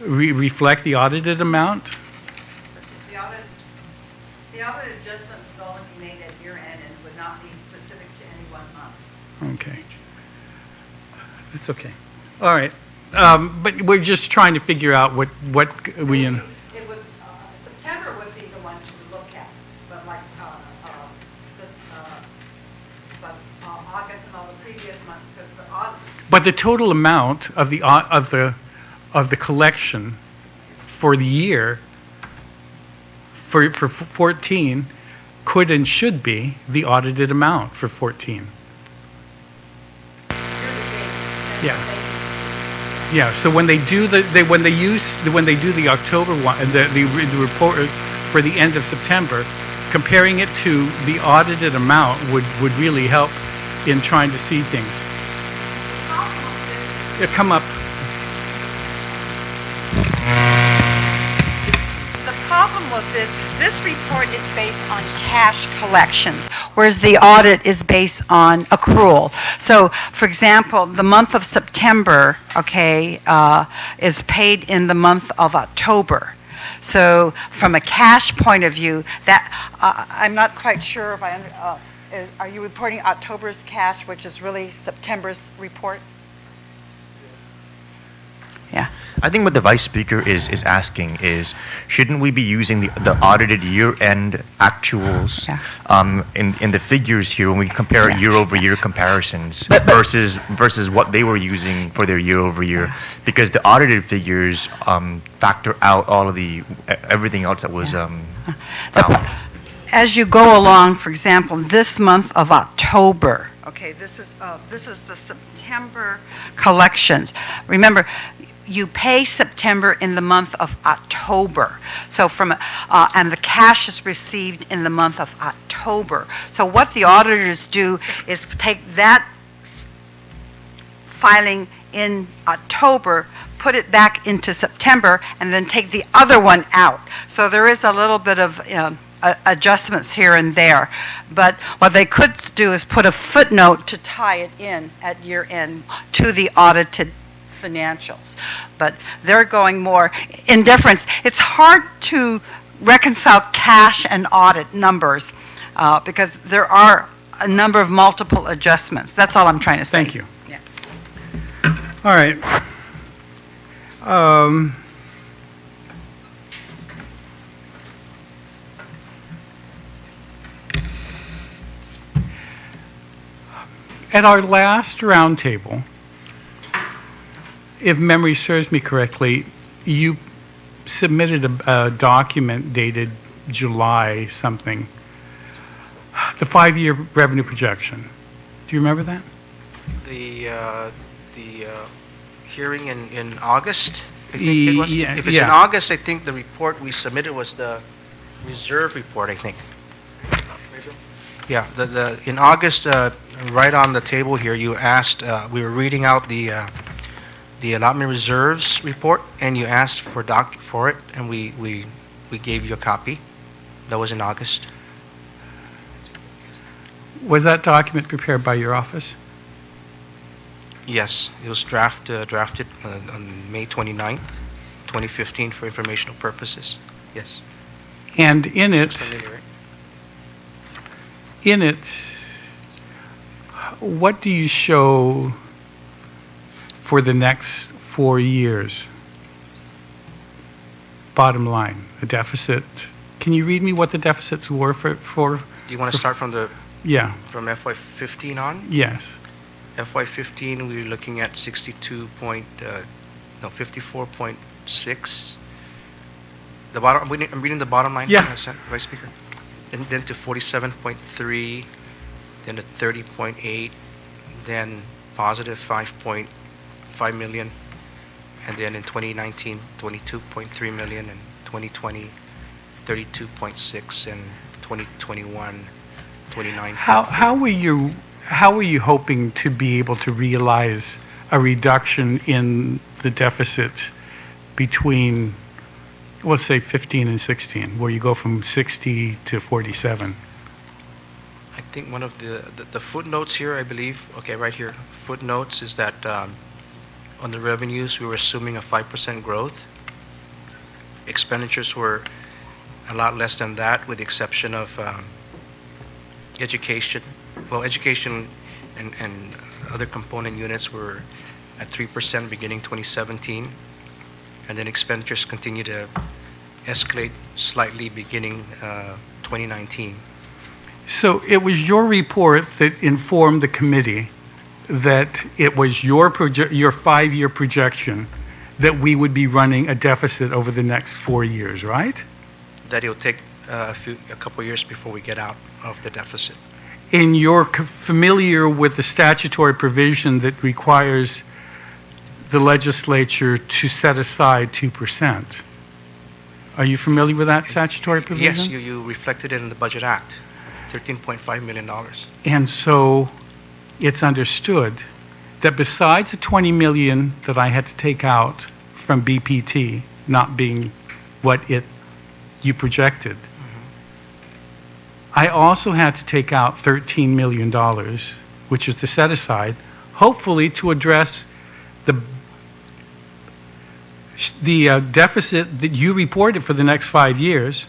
reflect the audited amount? The audit adjustment would only be made at year end and would not be specific to any one month. Okay. That's okay. All right. But we're just trying to figure out what we... It would, September would be the one to look at, but like, August and all the previous months, because the audit, But the total amount of the collection for the year for 14 could and should be the audited amount for 14. Yeah. Yeah, so when they do the October one, the report for the end of September, comparing it to the audited amount would really help in trying to see things. Yeah, come up. The problem with this report is based on cash collections, whereas the audit is based on accrual. So, for example, the month of September, is paid in the month of October. So, from a cash point of view, that I'm not quite sure if are you reporting October's cash, which is really September's report? Yeah. I think what the Vice Speaker is asking is, shouldn't we be using the audited year-end actuals in the figures here when we compare year-over-year comparisons versus what they were using for their year-over-year? Because the audited figures factor out all of everything else that was found. As you go along, for example, this month of October, this is the September collections. Remember, you pay September in the month of October. So and the cash is received in the month of October. So what the auditors do is take that filing in October, put it back into September, and then take the other one out. So there is a little bit of adjustments here and there. But what they could do is put a footnote to tie it in at year end to the audited financials. But they're going more in difference. It's hard to reconcile cash and audit numbers because there are a number of multiple adjustments. That's all I'm trying to say. Thank you. Yeah. All right. At our last roundtable, if memory serves me correctly, you submitted a document dated July something, the 5-year revenue projection. Do you remember that? The hearing in August, I think it was? Yeah, If it's in August, I think the report we submitted was the reserve report, I think. Yeah, in August, right on the table here, you asked, we were reading out the allotment reserves report, and you asked for it, and we gave you a copy. That was in August. Was that document prepared by your office? Yes, it was drafted on May 29th, 2015 for informational purposes. Yes. And in it, what do you show for the next 4 years? Bottom line, a deficit. Can you read me what the deficits were for? Do you want to start from from FY15 on? Yes. FY15, we were looking at 54.6. The bottom. I'm reading the bottom line. Yeah. Vice Speaker. And then to 47.3, then to 30.8, then positive 5.5 million, and then in 2019, 22.3 million, and 2020, 32.6, and 2021, 29. How were you hoping to be able to realize a reduction in the deficit between, let's say, 15 and 16, where you go from 60 to 47? I think one of the footnotes here, I believe, right here, footnotes is that on the revenues, we were assuming a 5% growth. Expenditures were a lot less than that, with the exception of education. Well, education and other component units were at 3% beginning 2017, and then expenditures continue to escalate slightly beginning 2019. So it was your report that informed the committee that it was your 5-year projection that we would be running a deficit over the next 4 years, right? That it will take a couple years before we get out of the deficit. And you're familiar with the statutory provision that requires the legislature to set aside 2%. Are you familiar with that statutory provision? Yes, you reflected it in the Budget Act, $13.5 million. And so it's understood that besides the 20 million that I had to take out from BPT not being what you projected, I also had to take out $13 million, which is the set aside, hopefully to address the deficit that you reported for the next 5 years,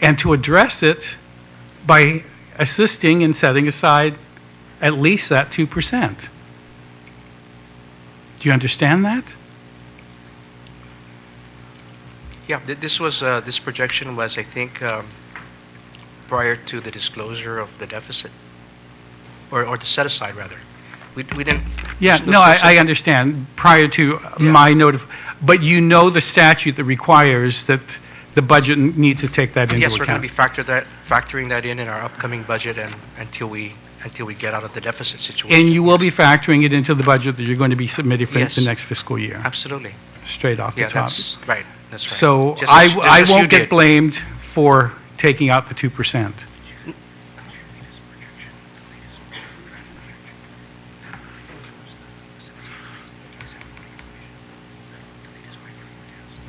and to address it by assisting in setting aside at least that 2%. Do you understand that? Yeah, this projection was, I think, prior to the disclosure of the deficit, or the set aside rather. We didn't. Yeah, there's no, such I a- understand. Prior to my but you know the statute that requires that the budget needs to take that into Yes, we're going account. to be factoring that in our upcoming budget, and until we get out of the deficit situation. And you will be factoring it into the budget that you're going to be submitting for Yes. the next fiscal year, Absolutely. straight off the Yeah, top. that's right. That's right. So Just as I you won't get did. blamed for taking out the 2%.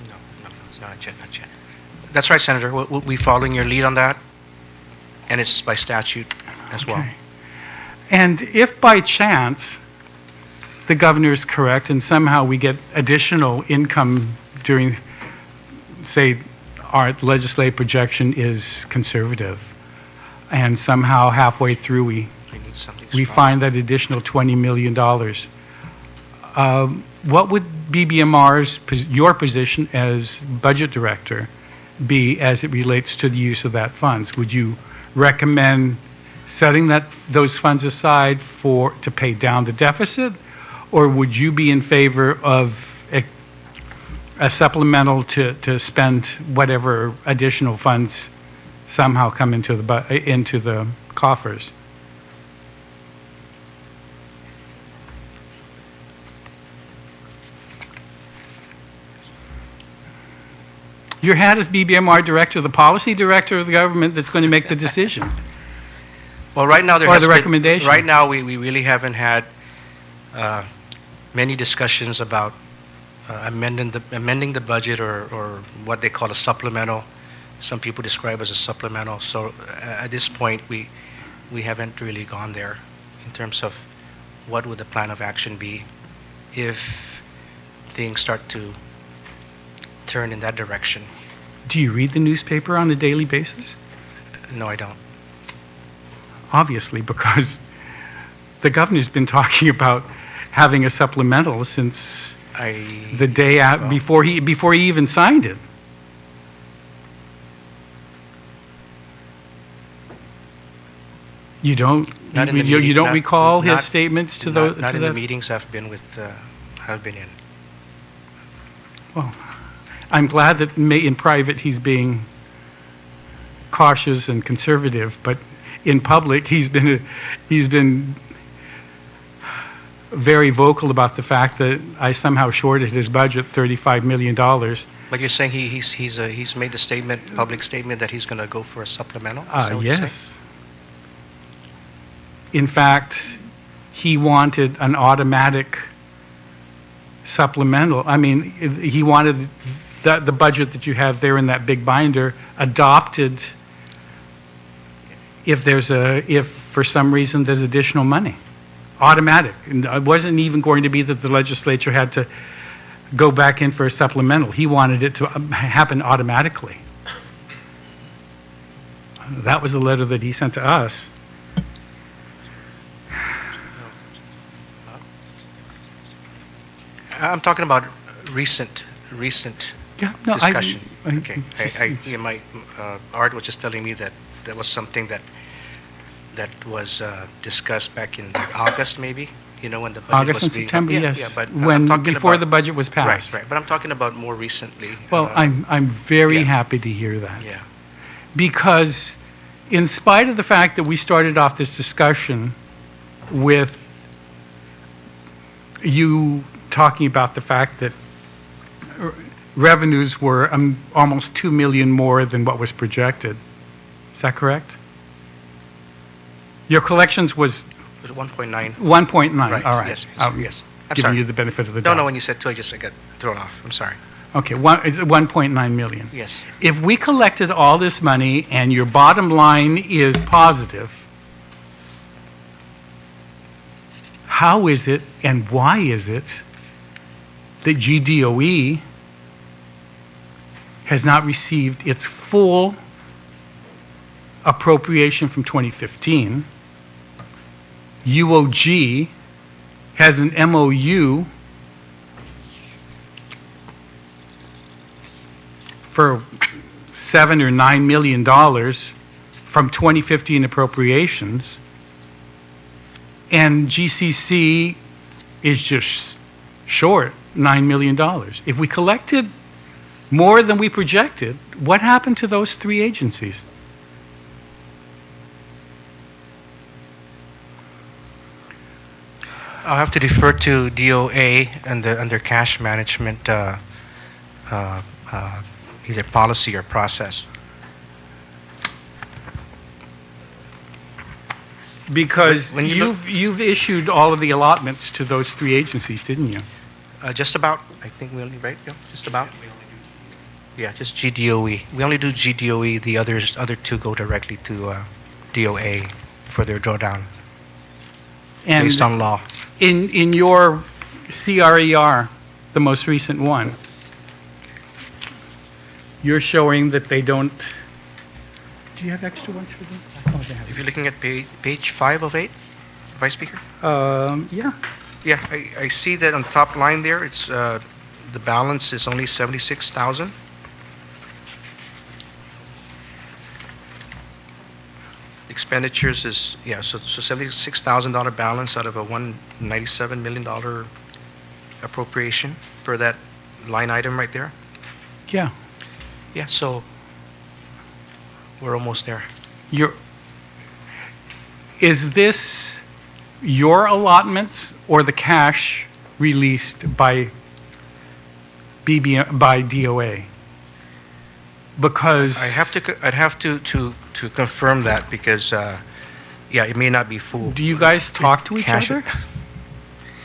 No, it's not yet, not yet. That's right, Senator. We'll be following your lead on that, and it's by statute as well. Okay. And if by chance the governor is correct and somehow we get additional income during, say, our legislative projection is conservative, and somehow halfway through we need something we strong. find that additional $20 million, what would BBMR's, your position as budget director be as it relates to the use of that funds? Would you recommend setting those funds aside to pay down the deficit, or would you be in favor of a supplemental to spend whatever additional funds somehow come into the coffers? Your hat as BBMR director, the policy director of the government that's going to make the decision. Well, right now there Or has the been- recommendation. Right now, we really haven't had many discussions about amending the budget or what they call a supplemental. Some people describe as a supplemental. So at this point, we haven't really gone there in terms of what would the plan of action be if things start to turn in that direction. Do you read the newspaper on a daily basis? No, I don't. Obviously, because the governor's been talking about having a supplemental since the day out well, before he even signed it. You don't Not in the you meeting- don't not- recall his not- statements to not, the not to in the the meetings I've been in. Well, I'm glad that in private he's being cautious and conservative, but in public he's been very vocal about the fact that I somehow shorted his budget $35 million. But you're saying he's made the public statement that he's going to go for a supplemental? Is that what you're saying? Yes. In fact, he wanted an automatic supplemental. I mean, he wanted the budget that you have there in that big binder adopted if for some reason there's additional money. Automatic. And it wasn't even going to be that the legislature had to go back in for a supplemental. He wanted it to happen automatically. That was the letter that he sent to us. I'm talking about recent Yeah, no, discussion. I- Okay. My Art was just telling me that that was something that was discussed back in August, maybe. When the budget August was and being September, yeah, yes, Yeah, but when I'm talking before about, the budget was passed. Right. But I'm talking about more recently. Well, I'm very yeah. happy to hear that. Yeah. Because in spite of the fact that we started off this discussion with you talking about the fact that revenues were almost 2 million more than what was projected. Is that correct? Your collections was It was 1.9. 1.9. Right. All right. Yes. I'm Yes. I'm giving sorry. you the benefit of the doubt. No, when you said 2, I got thrown off. I'm sorry. Okay, it's 1.9 million. Yes. If we collected all this money and your bottom line is positive, how is it and why is it that GDOE has not received its full appropriation from 2015? UOG has an MOU for $7 or $9 million from 2015 appropriations, and GCC is just short $9 million. If we collected more than we projected, what happened to those three agencies? I'll have to defer to DOA and under cash management, either policy or process. Because When you you've issued all of the allotments to those three agencies, didn't you? Just about. I think we only, right? Yeah, just about. Yeah, just GDOE. We only do GDOE. The other two go directly to DOA for their drawdown And based on law. in your CRER, the most recent one, you're showing that they don't. Do you have extra ones for them? Oh, they have. If you're looking at page 5 of 8, Vice Speaker. Yeah. Yeah, I see that on the top line there. It's the balance is only 76,000. Expenditures is so $76,000 balance out of a $197 million appropriation for that line item right there. Yeah. Yeah, so we're almost there. Is this your allotments or the cash released by DOA? Because I'd have to confirm that because it may not be full. do you guys talk to each Cash other?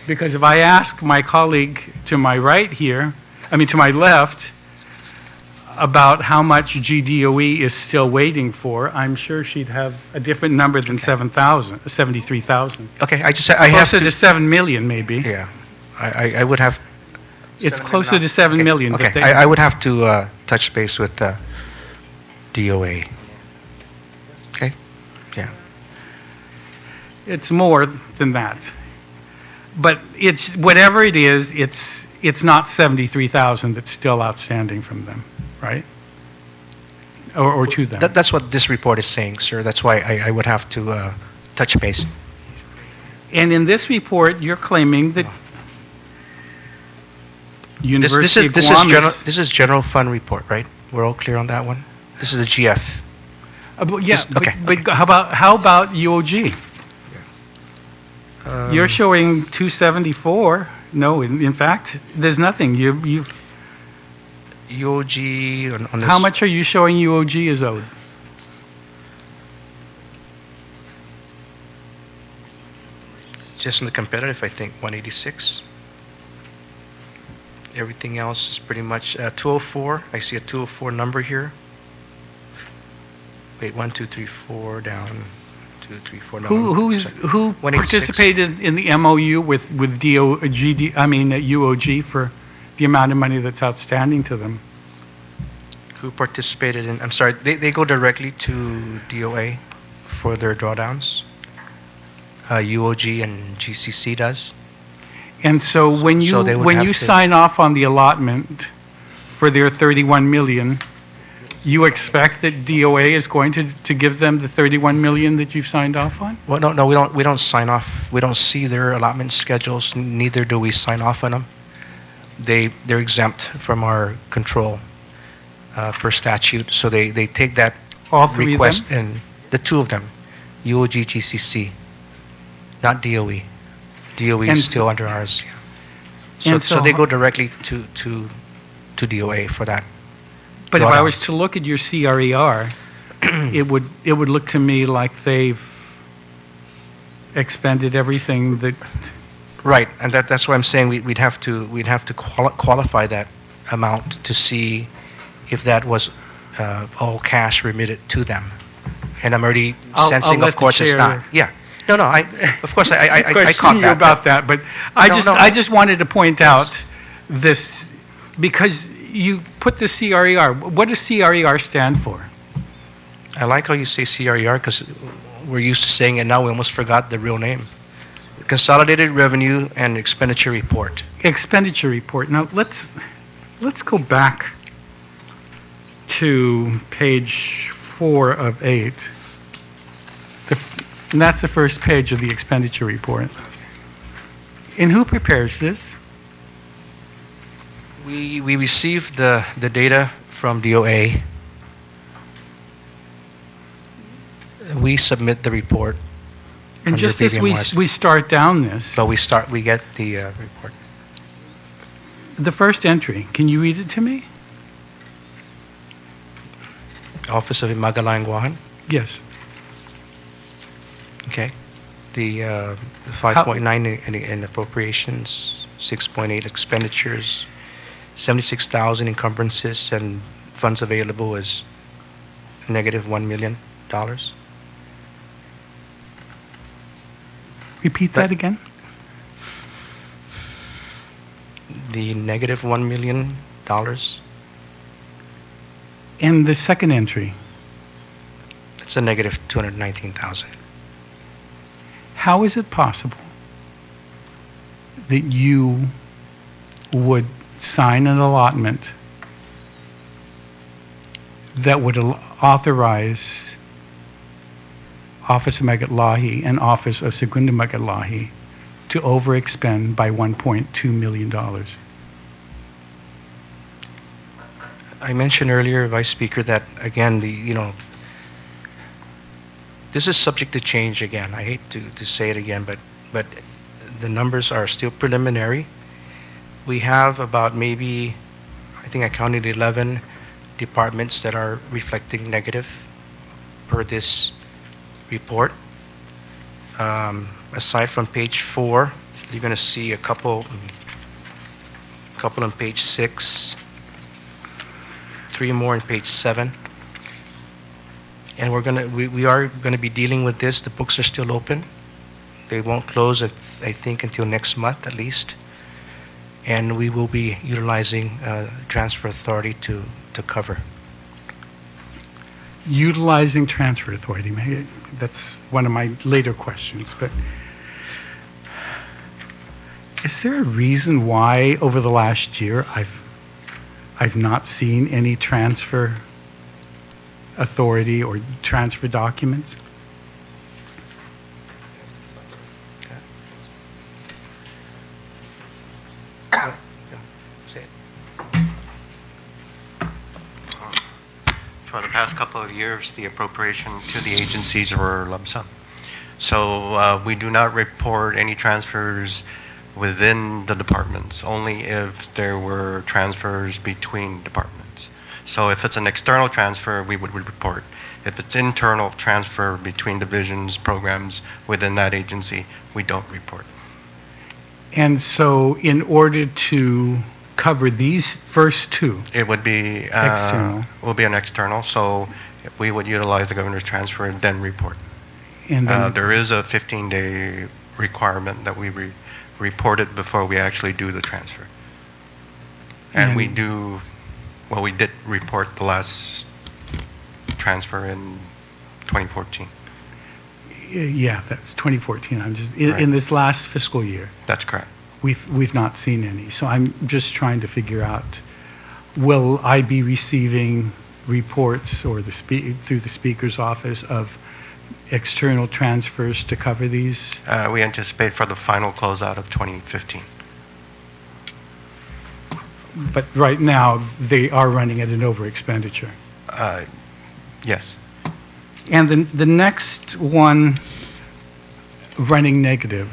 Because if I ask my colleague to my right here, to my left, about how much GDOE is still waiting for, I'm sure she'd have a different number than 73,000. Okay, I have Closer to. to 7 million, maybe. Yeah, I would have. It's 7 closer million to 7 okay. million. Okay, but they- I would have to touch base with DOA. Okay, yeah. It's more than that. But it's whatever it is, it's not 73,000 that's still outstanding from them, right? Or to them. That's what this report is saying, sir. That's why I would have to touch base. And in this report, you're claiming that University of Guam This is general fund report, right? We're all clear on that one. This is a GF. but how about UOG? You're showing 274. No, in fact, there's nothing. You've UOG on this. how much are you showing UOG is owed? Just in the competitive, I think 186. Everything else is pretty much 204. I see a 204 number here. Wait, 1, 2, 3, 4 down. 2, 3, 4. No, Who 186. participated in the MOU with UOG for the amount of money that's outstanding to them? Who participated in? I'm sorry, they go directly to DOA for their drawdowns. UOG and GCC does. And so when So they would when have you to- sign off on the allotment for their 31 million, you expect that DOA is going to give them the 31 million that you've signed off on? Well, no, we don't sign off. We don't see their allotment schedules. Neither do we sign off on them. They're exempt from our control per statute. So they take that All three request, of them? and the two of them, UOG, GCC, not DOE. DOE And is still so- under ours. And So so they ho- go directly to DOA for that. But if I drawdown. was to look at your CRER, it would look to me like they've expended everything that, Right, and that's why I'm saying we'd have to qualify that amount to see if that was all cash remitted to them. And I'm already I'll sensing, let of the course, it's chair- not. Yeah. No, of course, I question caught you that. about that, but I No, just, no. I just wanted to point out this, because you put the CRER, what does CRER stand for? I like how you say CRER because we're used to saying it now. We almost forgot the real name. Consolidated Revenue and Expenditure Report. Expenditure report. Now, let's go back to page 4 of 8. And that's the first page of the expenditure report. And who prepares this? We received the data from DOA. We submit the report. And Under just as BBMRs. we start down this, So we get the report. the first entry, can you read it to me? Office of Imagalang-Guahan. Yes. Okay. The 5.9 in appropriations, 6.8 expenditures, 76,000 encumbrances, and funds available is negative $1 million. Repeat that again? The negative $1 million. And the second entry, It's a negative 219,000. how is it possible that you would sign an allotment that would authorize Office of Magatlahi and Office of Segunda Magatlahi to overexpend by $1.2 million? I mentioned earlier, Vice Speaker, that again, this is subject to change again. I hate to say it again, but the numbers are still preliminary. We have about maybe, I think I counted 11 departments that are reflecting negative per this report. Aside from page 4, you're going to see a couple on page 6, 3 more on page 7. And we are gonna be dealing with this. The books are still open. They won't close, I think, until next month at least. And we will be utilizing transfer authority to cover. Utilizing transfer authority, that's one of my later questions, but is there a reason why over the last year I've not seen any transfer authority or transfer documents? For the past couple of years, the appropriation to the agencies were lump sum. So we do not report any transfers within the departments, only if there were transfers between departments. So if it's an external transfer, we would report. If it's internal transfer between divisions, programs within that agency, we don't report. And so in order to cover these first two, It would be External. Will be an external. So we would utilize the governor's transfer and then report. and then There is a 15-day requirement that we report it before we actually do the transfer. And we And- do, well, we did report the last transfer in 2014. yeah, that's 2014. I'm just in Right. this last fiscal year. That's correct. We've not seen any. So I'm just trying to figure out, will I be receiving reports or through the Speaker's office of external transfers to cover these? We anticipate for the final closeout of 2015. But right now, they are running at an over expenditure. Yes. And the next one, running negative.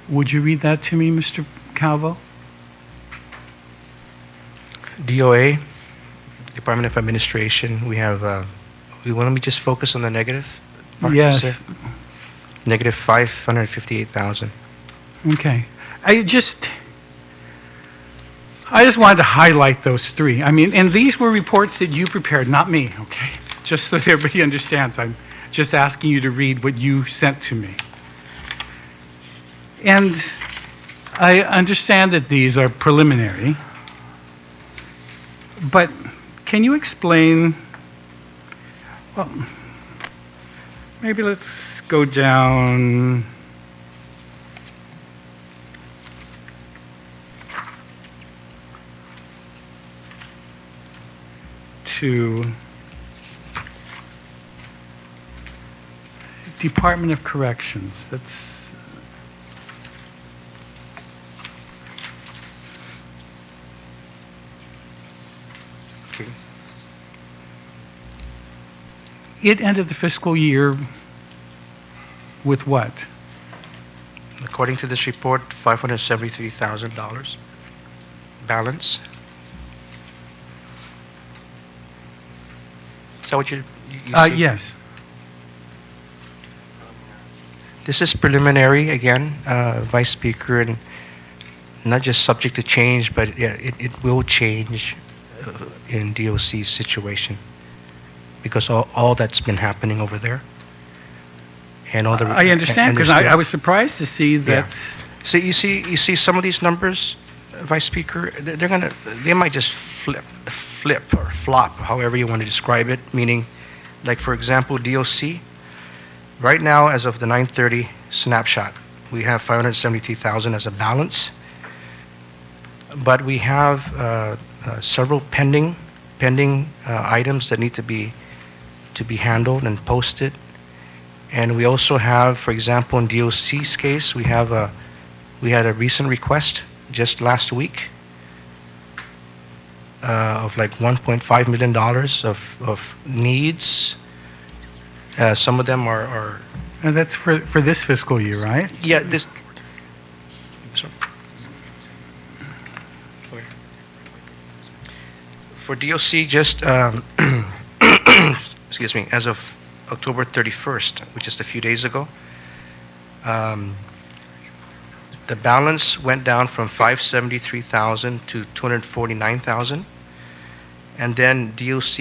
Would you read that to me, Mr. Calvo? DOA, Department of Administration, we have, let me just focus on the negative part, Yes. sir? Negative 558,000. Okay. I just wanted to highlight those three. I mean, and these were reports that you prepared, not me, okay? Just so that everybody understands. I'm just asking you to read what you sent to me. And I understand that these are preliminary, but can you explain, well, maybe let's go down to Department of Corrections. That's Okay. it ended the fiscal year with what? According to this report, $573,000 balance. Is that what you see? Yes. This is preliminary, again, Vice Speaker, and not just subject to change, but yeah, it will change in DOC's situation because all that's been happening over there. And all the I understand, and because there's I was surprised to see that. So you see some of these numbers, Vice Speaker, they might just flip or flop, however you want to describe it, meaning, like for example, DOC, right now as of the 9:30 snapshot, we have 573,000 as a balance, but we have several pending items that need to be handled and posted. And we also have, for example, in DOC's case, we had a recent request just last week of like $1.5 million of needs. Some of them are And that's for this fiscal year, right? yeah, this. Sorry. For DOC, just excuse me, as of October 31st, which is a few days ago, the balance went down from 573,000 to 249,000, and then DOC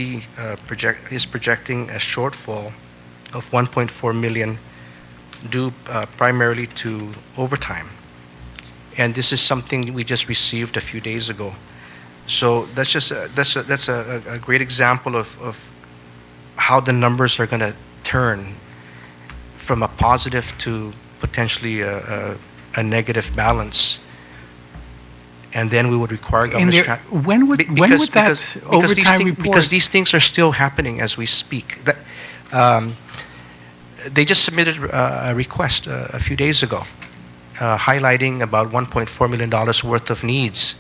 is projecting a shortfall of 1.4 million due primarily to overtime. And this is something we just received a few days ago. So that's just that's a great example of how the numbers are going to turn from a positive to potentially a negative balance. And then we would require government when would that overtime report? Because these things are still happening as we speak. They just submitted a request a few days ago, highlighting about $1.4 million worth of needs.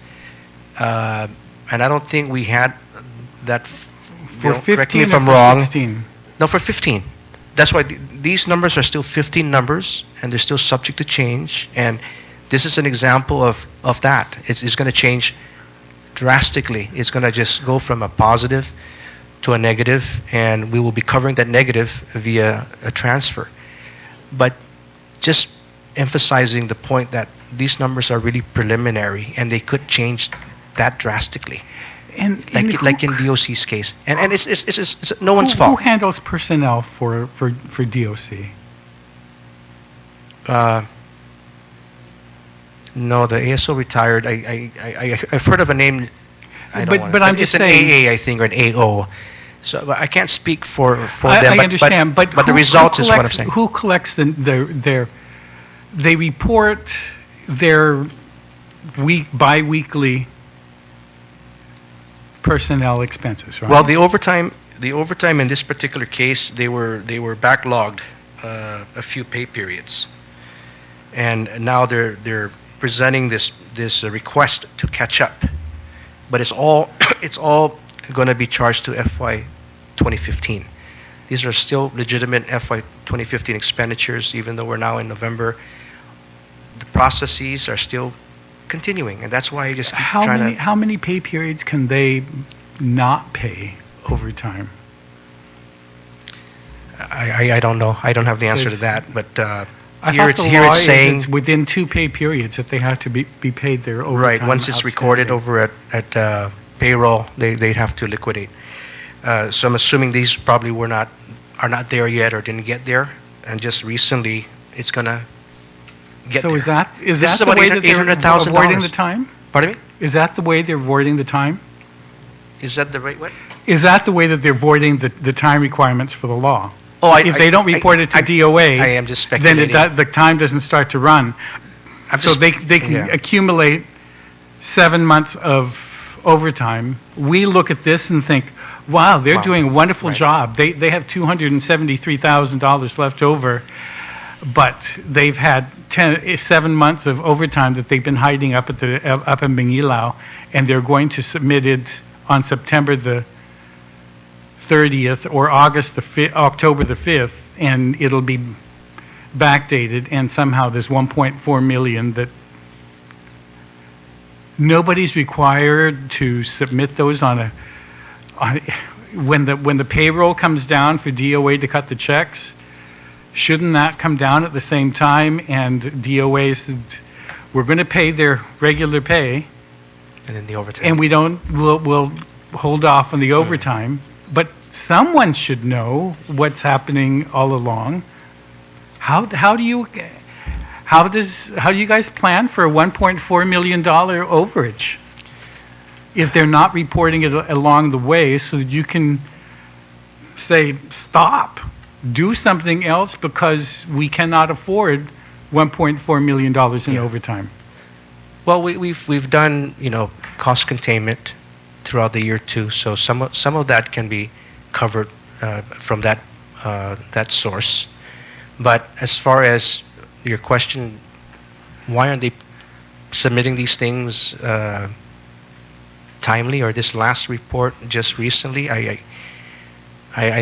And I don't think we had that. For Correct me 15 if or I'm for wrong. 16? No, for 15. That's why these numbers are still 15 numbers, and they're still subject to change. And this is an example of that. It's going to change drastically. It's going to just go from a positive to a negative, and we will be covering that negative via a transfer. But just emphasizing the point that these numbers are really preliminary, and they could change that drastically. And Like in DOC's case, and it's no one's who fault. handles personnel for DOC? No, the ASO retired. I've heard of a name. But I'm just saying, it's an AA, I think, or an AO. So but I can't speak for them. I understand, but the who result is what I'm collects- saying. Who collects they report their bi-weekly personnel expenses, right? Well, the overtime in this particular case, they were backlogged a few pay periods, and now they're presenting this request to catch up, but it's all going to be charged to FY 2015. These are still legitimate FY 2015 expenditures, even though we're now in November. The processes are still continuing, and that's why I just keep trying to... How many pay periods can they not pay overtime? I don't know. I don't have the answer to that, but I here thought the here law it's is saying... it's within 2 pay periods that they have to be paid their overtime. Right, once it's recorded outstanding. over at payroll, they'd have to liquidate. So I'm assuming these probably are not there yet or didn't get there, and just recently it's going to get So there. is that This is the about way that they're $800,000. avoiding the time? Pardon me? Is that the way they're avoiding the time? Is that the right what? Is that the way that they're avoiding the time requirements for the law? Oh, If they don't report it to DOA, I am just then speculating. the time doesn't start to run. I'm So just- they can yeah. accumulate 7 months of overtime. We look at this and think, wow, they're Wow. doing a wonderful Right. job. They have $273,000 left over, but they've had 7 months of overtime that they've been hiding up in Bangilao, and they're going to submit it on September the 30th or October the 5th, and it'll be backdated, and somehow there's 1.4 million that nobody's required to submit those when the payroll comes down for DOA to cut the checks. Shouldn't that come down at the same time? And DOA said, we're going to pay their regular pay, And then the overtime. and we'll hold off on the overtime. But someone should know what's happening all along. How do you guys plan for a $1.4 million overage if they're not reporting it along the way, so that you can say, stop, do something else, because we cannot afford $1.4 million in overtime? Well, we've done, cost containment throughout the year too, so some of that can be covered from that source. But as far as your question, why aren't they submitting these things timely, or this last report just recently? I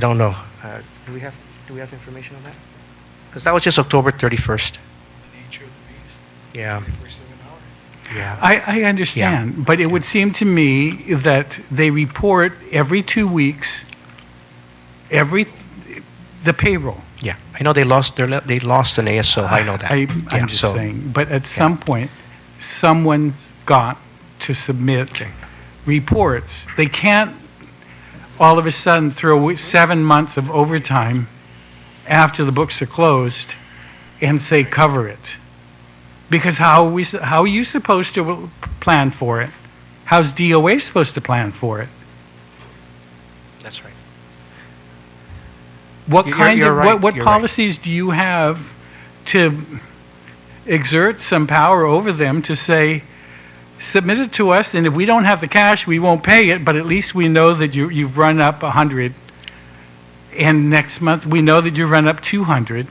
don't know. Do we have information on that? Because that was just October 31st. The nature of the beast. Yeah. 24/7 hour. Yeah. I understand, but it would seem to me that they report every 2 weeks, the payroll. Yeah. I know they lost an ASO. I know that. I'm Yeah, just so- saying, but at some point, someone's got to submit Okay. reports. They can't all of a sudden throw 7 months of overtime after the books are closed and say cover it. Because how are you supposed to plan for it? How's DOA supposed to plan for it? That's right. What You're right, what you're right. policies do you have to exert some power over them to say, submit it to us, and if we don't have the cash, we won't pay it, but at least we know that you've run up 100, and next month we know that you run up 200,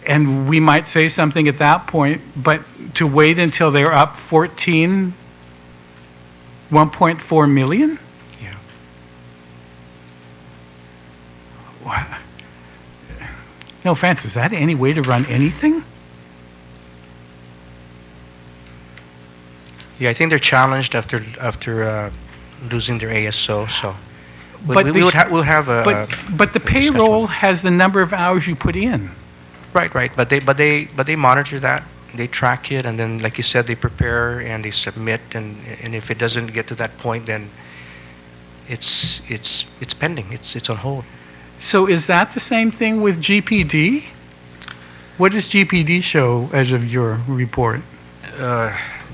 and we might say something at that point, but to wait until they're up 1.4 million? Yeah. No offense, is that any way to run anything? Yeah, I think they're challenged after losing their ASO. So But they we'll sh- have a But the a discussion. payroll has the number of hours you put in. Right. But they monitor that. They track it, and then, like you said, they prepare and they submit. And if it doesn't get to that point, then it's pending. It's on hold. So is that the same thing with GPD? What does GPD show as of your report?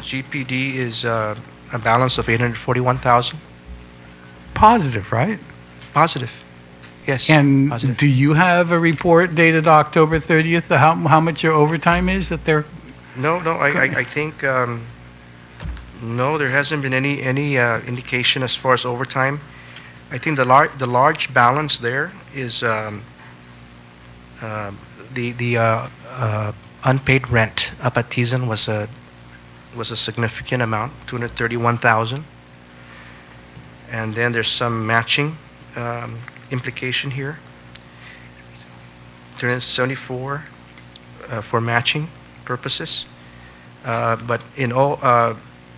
GPD is a balance of 841,000. Positive, right? Positive. Yes. And positive. do you have a report dated October 30th, how much your overtime is that they're... No. I think no. There hasn't been any indication as far as overtime. I think the large balance there is the unpaid rent up at Tizan was a significant amount, 231,000. And then there's some matching implication here. 374 for matching purposes, but in all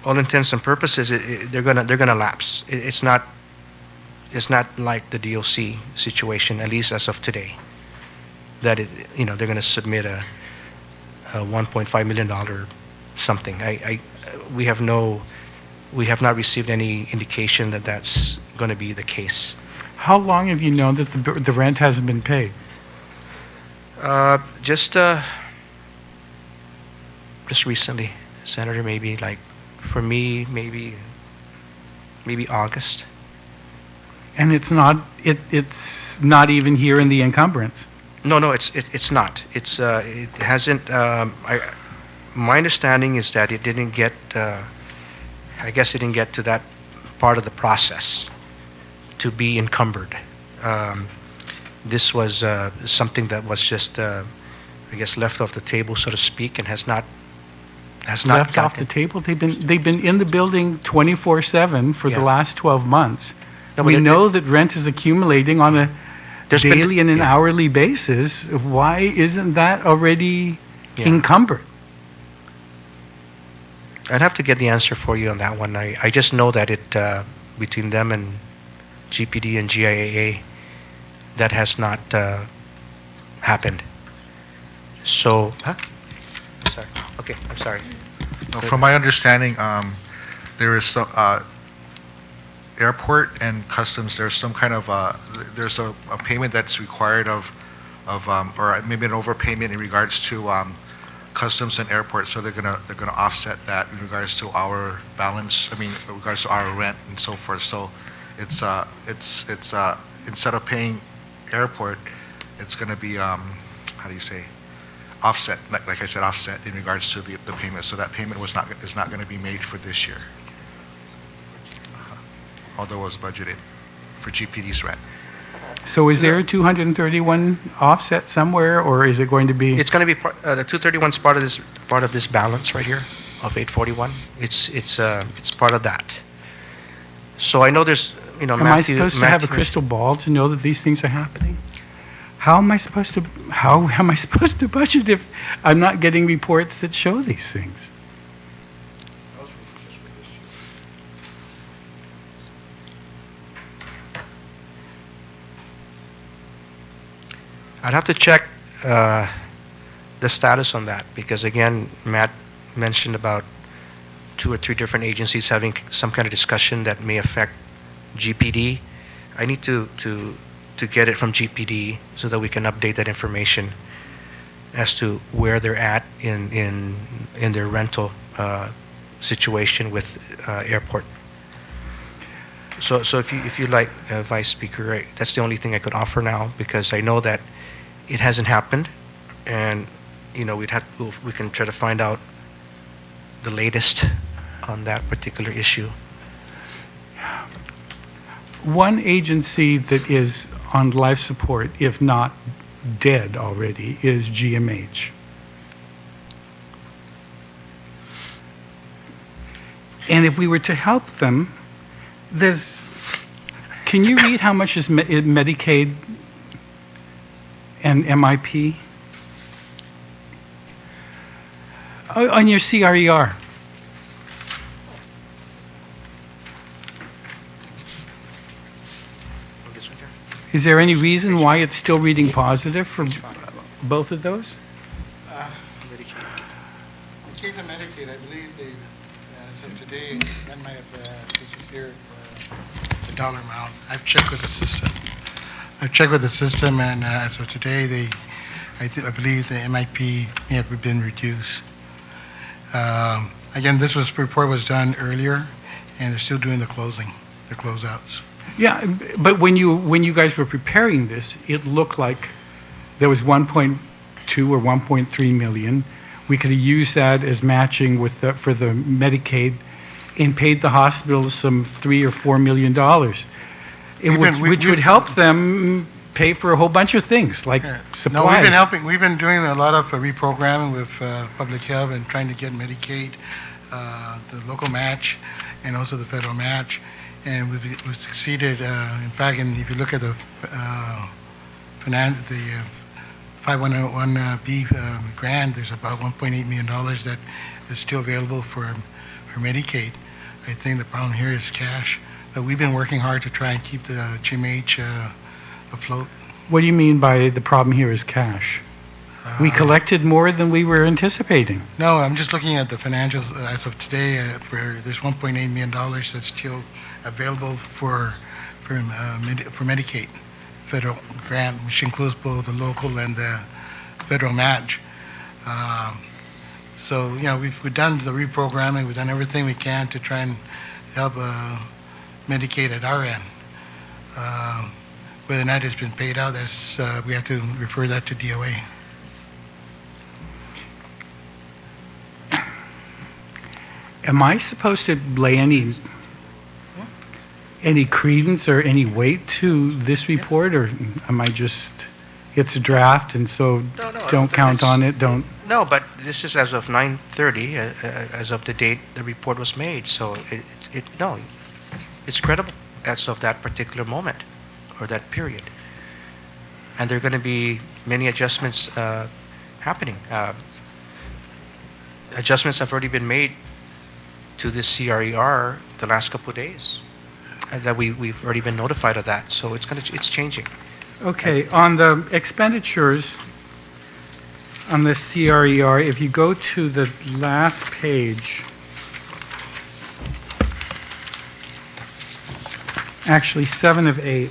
intents and purposes, they're gonna lapse. It's not like the DOC situation, at least as of today, that they're gonna submit a $1.5 million something. We have not received any indication that that's going to be the case. How long have you known that the rent hasn't been paid? Just recently, Senator. Maybe like for me, maybe August. And it's not even here in the encumbrance. No, it's not. It hasn't. My understanding is that it didn't get. I guess it didn't get to that part of the process to be encumbered. This was something that was just, I guess, left off the table, so to speak, and has not Left off the table. They've been in the building 24/7 for the last 12 months. No, we know that rent is accumulating on a daily and an yeah. hourly basis. Why isn't that already encumbered? I'd have to get the answer for you on that one. I just know that it between them and GPD and GIAA, that has not happened. So, I'm sorry. Okay, I'm sorry. No, from my understanding, there is some airport and customs. There's some kind of there's a payment that's required of or maybe an overpayment in regards to customs and airport. So they're gonna offset that in regards to our balance. I mean, in regards to our rent and so forth. So it's instead of paying airport, it's gonna be how do you say? Offset, like I said, offset in regards to the payment. So that payment is not going to be made for this year, although it was budgeted for GPD's rent. So is there a 231 offset somewhere, or is it going to be? It's going to be the 231 is part of this balance right here of 841. It's part of that. So I know there's Am I supposed to have a crystal ball to know that these things are happening? How am I supposed to budget if I'm not getting reports that show these things? I'd have to check the status on that because again, Matt mentioned about 2 or 3 different agencies having some kind of discussion that may affect GPD. I need to get it from GPD so that we can update that information as to where they're at in their rental situation with airport. So if you like, Vice Speaker, that's the only thing I could offer now because I know that it hasn't happened, and we can try to find out the latest on that particular issue. One agency that is on life support, if not dead already, is GMH. And if we were to help them, can you read how much is Medicaid and MIP? On your CRER. Is there any reason why it's still reading positive for both of those? In case of Medicaid, I believe as of today, that might have disappeared the dollar amount. I've checked with the system. And as of today, I believe the MIP may have been reduced. Again, this report was done earlier, and they're still doing the closeouts. Yeah, but when you guys were preparing this, it looked like there was 1.2 or 1.3 million. We could have used that as matching for the Medicaid and paid the hospitals some $3 or $4 million, which would help them pay for a whole bunch of things like supplies. No, we've been helping. We've been doing a lot of reprogramming with public health and trying to get Medicaid, the local match, and also the federal match. and we've succeeded. In fact, if you look at the 5101B grant, there's about $1.8 million that is still available for Medicaid. I think the problem here is cash. But we've been working hard to try and keep the GMH afloat. What do you mean by the problem here is cash? We collected more than we were anticipating. No, I'm just looking at the financials as of today. There's $1.8 million that's still available for Medicaid federal grant, which includes both the local and the federal match. So, we've done the reprogramming. We've done everything we can to try and help Medicaid at our end. Whether or not it's been paid out, we have to refer that to DOA. Am I supposed to lay any credence or any weight to this report, or am I just, it's a draft, and so No, don't count on it, don't? No, but this is as of 9:30, as of the date the report was made. So it's credible as of that particular moment or that period. And there are going to be many adjustments happening. Adjustments have already been made to this CRER the last couple of days. That we've already been notified of that. So it's changing. Okay, on the expenditures on the CRER, if you go to the last page, actually 7 of 8,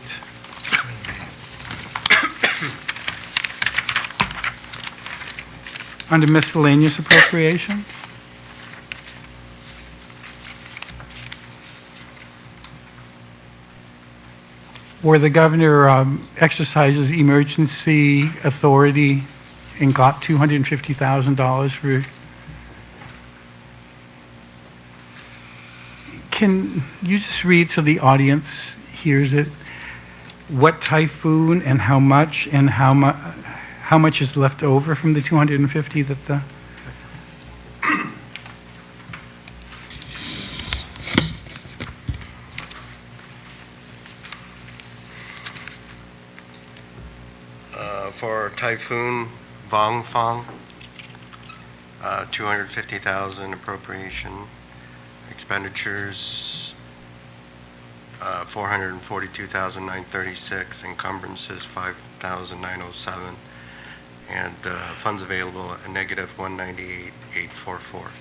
under miscellaneous appropriations, where the governor exercises emergency authority and got $250,000 for. Can you just read so the audience hears it? What typhoon and how much is left over from the 250 that the. For Typhoon Vong Fong, 250,000 appropriation. Expenditures, 442,936. Encumbrances, 5,907. And funds available, a negative 198,844.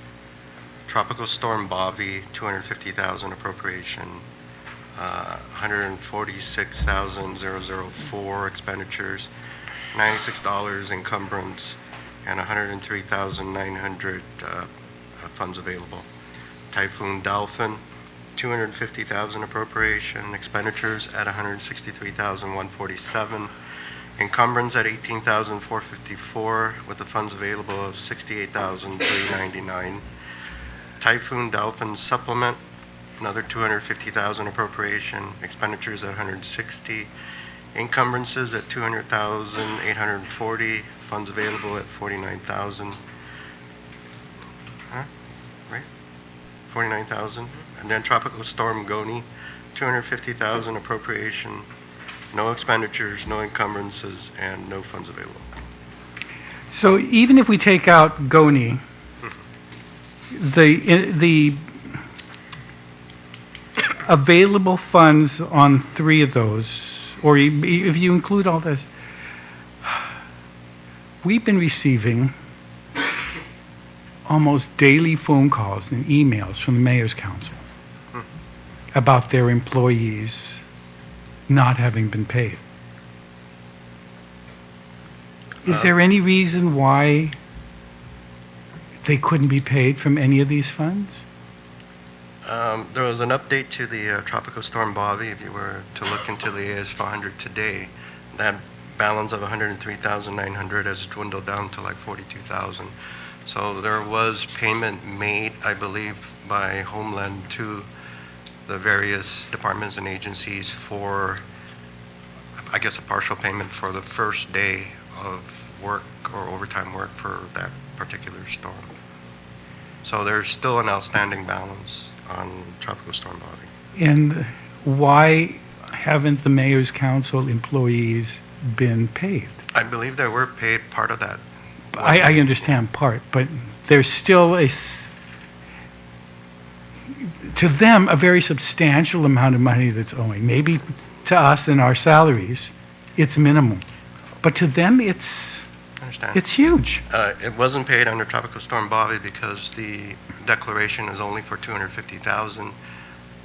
Tropical Storm Bobby, 250,000 appropriation. 146,004 expenditures. $96 encumbrance, and 103,900 funds available. Typhoon Dolphin, 250,000 appropriation, expenditures at 163,147, encumbrance at 18,454, with the funds available of 68,399. Typhoon Dolphin Supplement, another 250,000 appropriation, expenditures at 160. Encumbrances at 200,840, funds available at 49,000. Right? 49,000. And then Tropical Storm Goni, 250,000 appropriation, no expenditures, no encumbrances, and no funds available. So even if we take out Goni, the available funds on 3 of those, or if you include all this, we've been receiving almost daily phone calls and emails from the Mayor's Council about their employees not having been paid. Is there any reason why they couldn't be paid from any of these funds? There was an update to the Tropical Storm Bobby. If you were to look into the AS400 today, that balance of 103,900 has dwindled down to like 42,000. So there was payment made, I believe, by Homeland to the various departments and agencies for, I guess, a partial payment for the first day of work or overtime work for that particular storm. So there's still an outstanding balance on Tropical Storm Bobby. And why haven't the mayor's council employees been paid? I believe they were paid part of that. I understand part, but there's still to them, a very substantial amount of money that's owing. Maybe to us and our salaries, it's minimal. But to them, it's Understand. huge. It wasn't paid under Tropical Storm Bobby because the declaration is only for 250,000.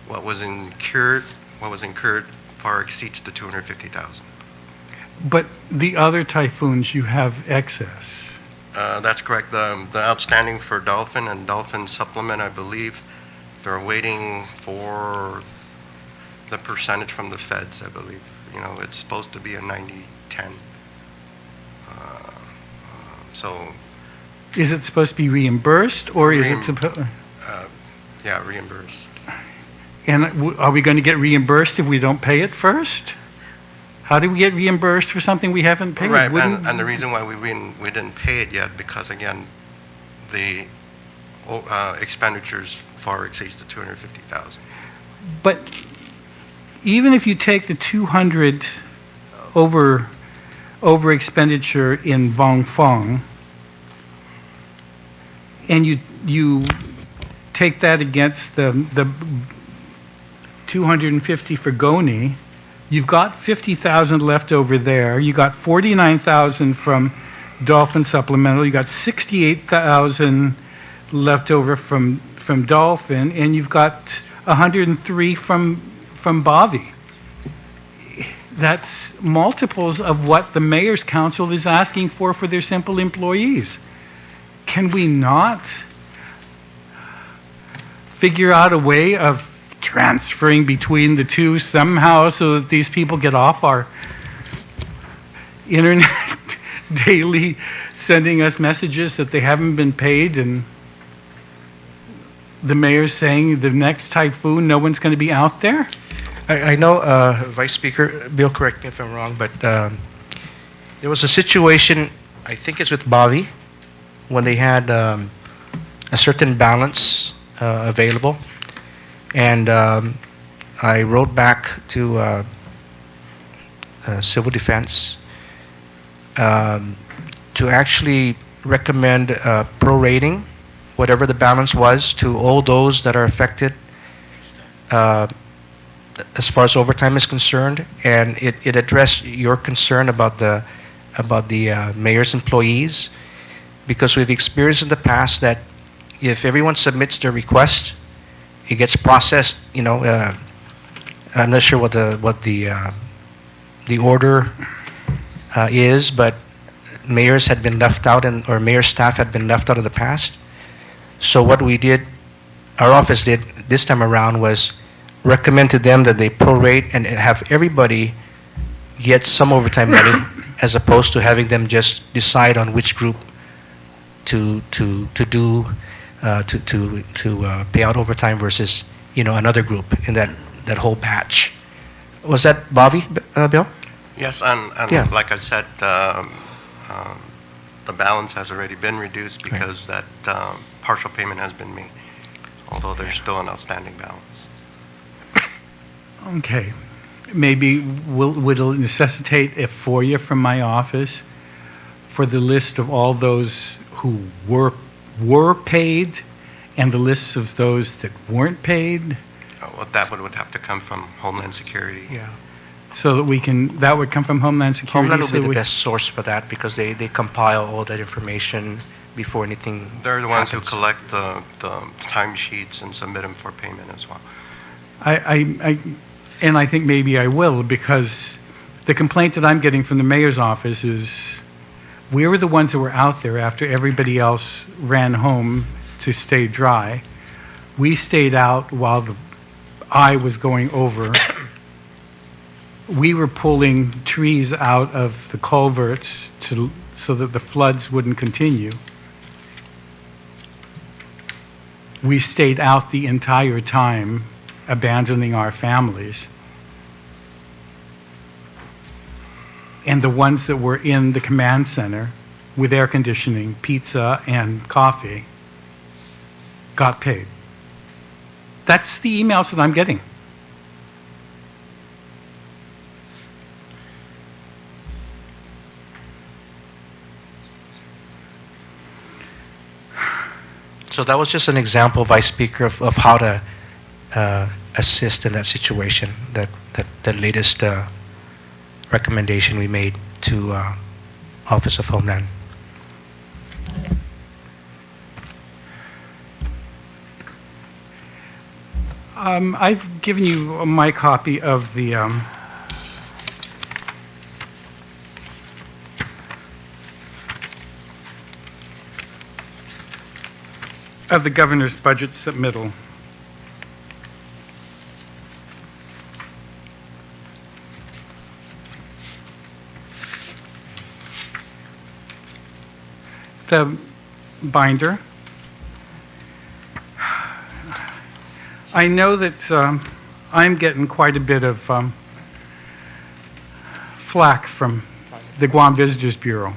What was incurred far exceeds the 250,000. But the other typhoons, you have excess. That's correct. The outstanding for Dolphin and Dolphin Supplement, I believe, they're waiting for the percentage from the feds, I believe. It's supposed to be a 90-10. So, Is it supposed to be reimbursed, or is it supposed... yeah, reimbursed. And are we going to get reimbursed if we don't pay it first? How do we get reimbursed for something we haven't paid? Right, and the reason why we didn't pay it yet, because again, the expenditures far exceeds the 250,000. But even if you take the 200 over expenditure in Vong Fong, and you take that against the 250 for Goni, you've got 50,000 left over there. You got 49,000 from Dolphin Supplemental. You got 68,000 left over from Dolphin, and you've got 103 from Bobby. That's multiples of what the mayor's council is asking for their simple employees. Can we not figure out a way of transferring between the two somehow so that these people get off our internet daily, sending us messages that they haven't been paid, and the mayor's saying the next typhoon no one's going to be out there? I know, Vice Speaker, Bill, correct me if I'm wrong, but there was a situation, I think it's with Bobby, when they had a certain balance available. And I wrote back to Civil Defense to actually recommend prorating whatever the balance was to all those that are affected as far as overtime is concerned. And it addressed your concern about the mayor's employees, because we've experienced in the past that if everyone submits their request, it gets processed. I'm not sure what the order is, but mayors had been left out, or mayor staff had been left out of the past. So what we did, our office did this time around, was recommend to them that they prorate and have everybody get some overtime money, as opposed to having them just decide on which group to pay out overtime versus another group in that whole batch. Was that Bobby, Bill? Yes, and Yeah. like I said, the balance has already been reduced because that partial payment has been made, although there's still an outstanding balance. Okay. Maybe would it necessitate a FOIA from my office for the list of all those who were paid and the lists of those that weren't paid? Well, that would have to come from Homeland Security. Yeah. So that would come from Homeland Security? Homeland will so be the best source for that, because they compile all that information before anything They're the ones happens. who collect the timesheets and submit them for payment as well. And I think maybe I will, because the complaint that I'm getting from the mayor's office is we were the ones that were out there after everybody else ran home to stay dry. We stayed out while the eye was going over. We were pulling trees out of the culverts so that the floods wouldn't continue. We stayed out the entire time, abandoning our families. And the ones that were in the command center with air conditioning, pizza, and coffee got paid. That's the emails that I'm getting. So that was just an example, Vice Speaker, of how to assist in that situation, that latest recommendation we made to Office of Homeland. I've given you my copy of the governor's budget submittal. The binder. I know that I'm getting quite a bit of flack from the Guam Visitors Bureau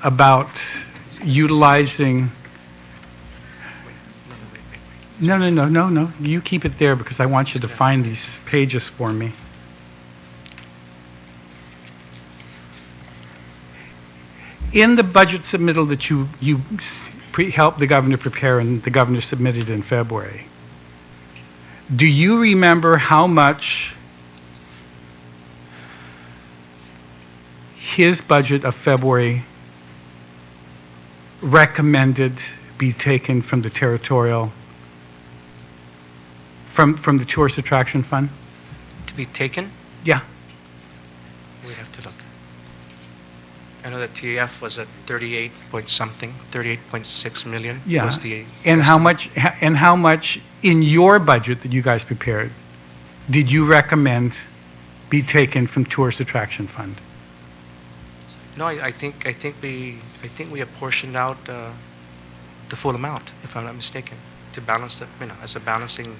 about utilizing. No. You keep it there because I want you to find these pages for me. In the budget submittal that you helped the governor prepare and the governor submitted in February, do you remember how much his budget of February recommended be taken from the territorial, from the tourist attraction fund? To be taken? Yeah. We have to look. I know that TAF was at 38 point something, 38.6 million. Yeah. Was the And estimate. how much in your budget that you guys prepared did you recommend be taken from tourist attraction fund? No, I think we apportioned out the full amount, if I'm not mistaken, to balance the, as a balancing.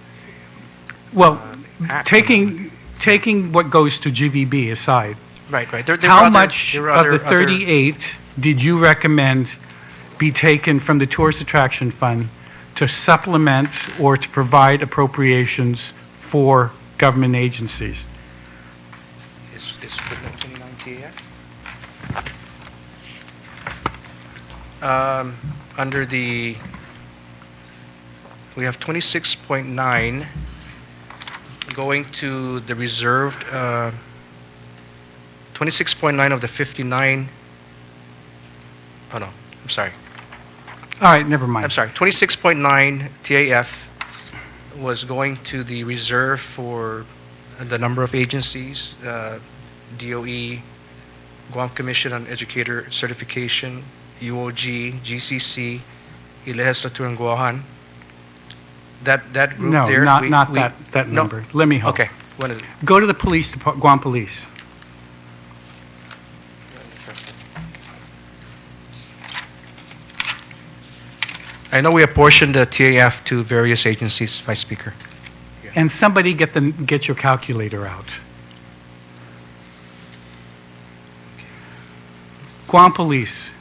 Well, act. taking what goes to GVB aside, Right. how much of the 38 did you recommend be taken from the tourist attraction fund to supplement or to provide appropriations for government agencies? Is footnote 29 TAF? Under the, we have 26.9 going to the reserved, 26.9 of the 59, oh no, I'm sorry. All right, never mind. I'm sorry, 26.9 TAF was going to the reserve for the number of agencies, DOE, Guam Commission on Educator Certification, UOG, GCC, Legislature and Guahan. That group No, there. not we- that no. number. Let me help. Okay. What is it? Go to the police department, Guam Police. I know we apportioned the TAF to various agencies, Vice Speaker. And somebody get your calculator out. Guam Police.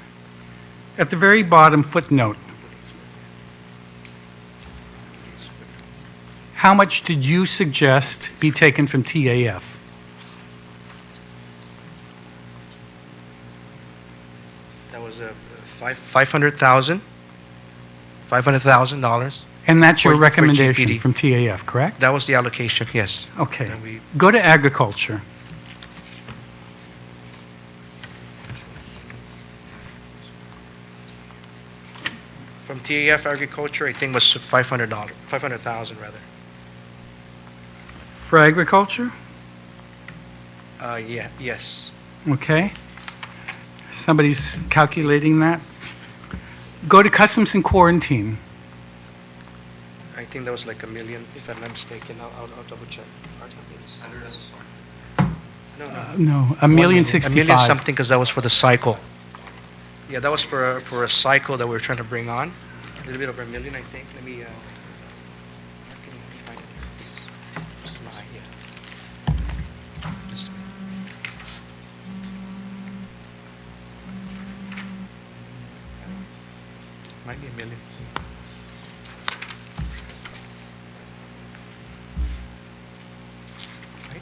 At the very bottom footnote. How much did you suggest be taken from TAF? That was $500,000. $500,000. And that's your For recommendation GPD. from TAF, correct? That was the allocation, yes. Okay. And we- Go to agriculture. From TAF Agriculture, I think was $500, 500,000 rather. For agriculture? Yeah, yes. Okay. Somebody's calculating that. Go to customs and quarantine. I think that was like $1 million, if I'm not mistaken. I'll double check. No, No, $1.065 million. $1 million something, because that was for the cycle. Yeah, that was for a cycle that we were trying to bring on. A little bit over $1 million, I think. Let me, find it. Just my, yeah. Just a minute. Might be $1 million. Right?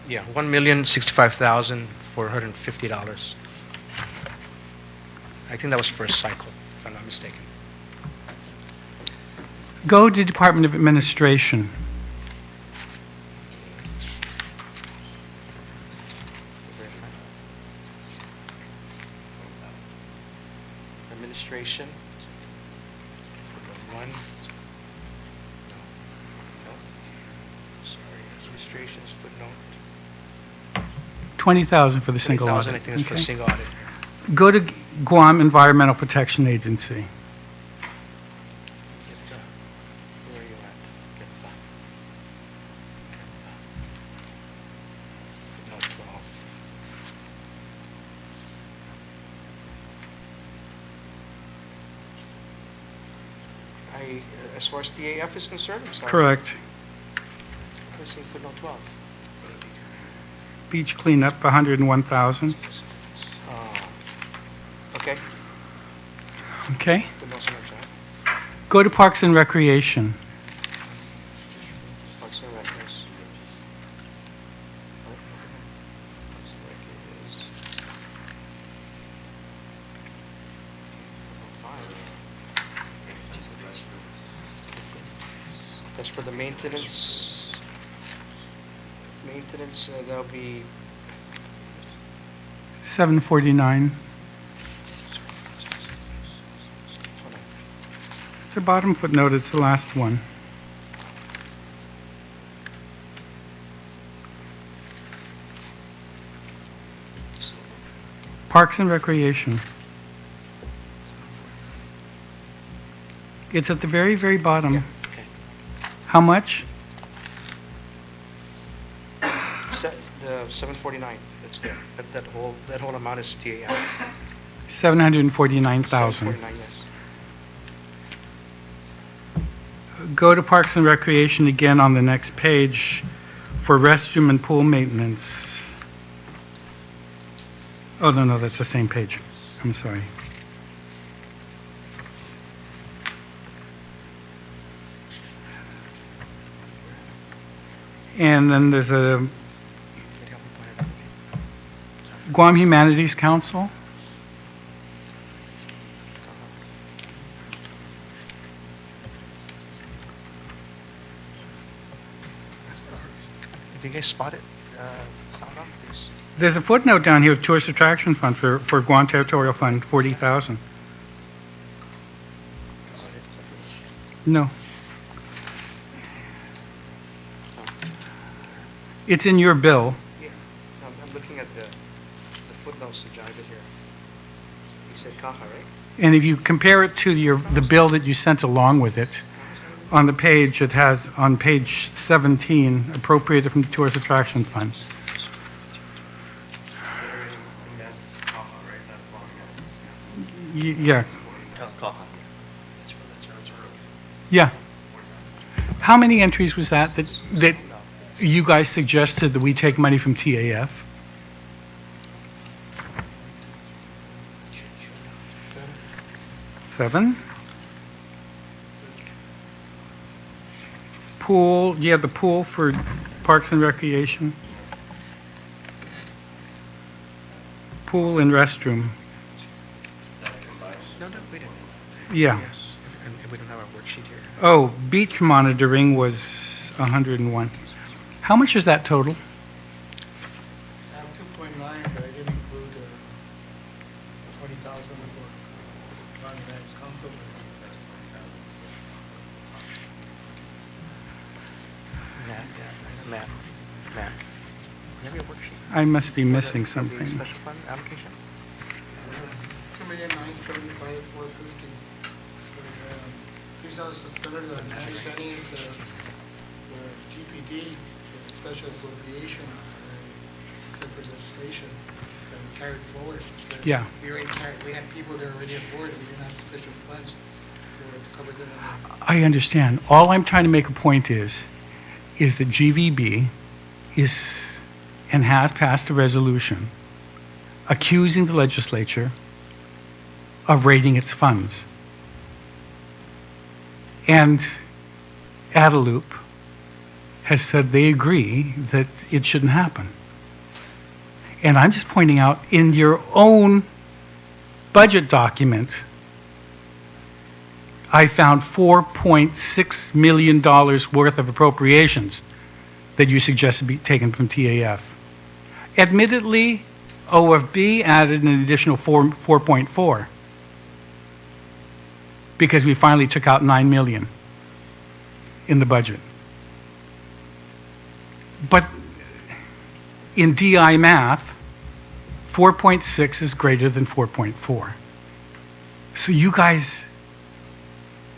Yeah, $1,065,450. I think that was first cycle, if I'm not mistaken. Go to Department of Administration. Administration. One. No. Sorry, administration is footnote. 20,000 for the single 20,000, audit. I think it's for a Okay. single audit. Go to Guam Environmental Protection Agency. Where are you at? Footnote 12. As far as TAF is concerned, I'm sorry. Correct. I'm seeing footnote 12. Beach cleanup, 101,000. Okay. Okay. Footnotes on that. Go to Parks and Recreation. Parks and Rec is. Parks and Rec is. That's for the maintenance. Maintenance, that'll be 749. It's the bottom footnote, it's the last one. Parks and Recreation. It's at the very, very bottom. okay. How much? The 749. That's there. That whole amount is TAF. 749,000. 749, yes. Go to Parks and Recreation again on the next page for restroom and pool maintenance. Oh, no, that's the same page. I'm sorry. And then there's a Guam Humanities Council. If you guys spot it, sound off, please. There's a footnote down here, Tourist Attraction Fund for Guam Territorial Fund, 40,000. No. It's in your bill. Yeah, I'm looking at the footnotes to jive it here. You said Kaha, right? And if you compare it to the bill that you sent along with it, on the page, it has, on page 17, appropriated from the Tourist Attraction Fund. Yeah. Yeah. How many entries was that you guys suggested that we take money from TAF? Seven. Pool, the pool for Parks and Recreation. Pool and restroom. No, we didn't. Yeah. Yes, and we don't have our worksheet here. Oh, beach monitoring was 101. How much is that total? I have 2.9, but I didn't include the 20,000 for County Lands Council. Matt. You have your worksheet? I must be missing For the something. special fund allocation? 2,975,450. Please note, Senator, that my understanding is the GPD is a special appropriation, separate legislation that we carried forward. because Yeah. We had people that were already aboard, and we didn't have sufficient funds to cover them. I understand. All I'm trying to make a point is that GVB is and has passed a resolution accusing the legislature of raiding its funds. And Adeloop has said they agree that it shouldn't happen. And I'm just pointing out, in your own budget document, I found $4.6 million worth of appropriations that you suggest to be taken from TAF. Admittedly, OFB added an additional 4.4 because we finally took out $9 million in the budget. But in DI math, 4.6 is greater than 4.4. So you guys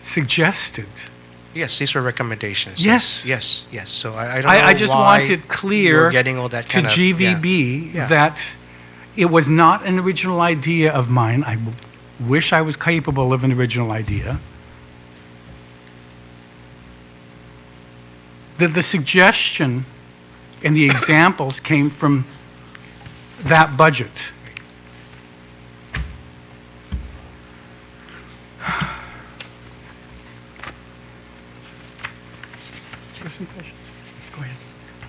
suggested. Yes, these are recommendations. Yes. Yes. So I don't know I just why want it clear you're getting all that to kind of, GVB Yeah. that it was not an original idea of mine. I wish I was capable of an original idea. That the suggestion and the examples came from that budget. Go ahead.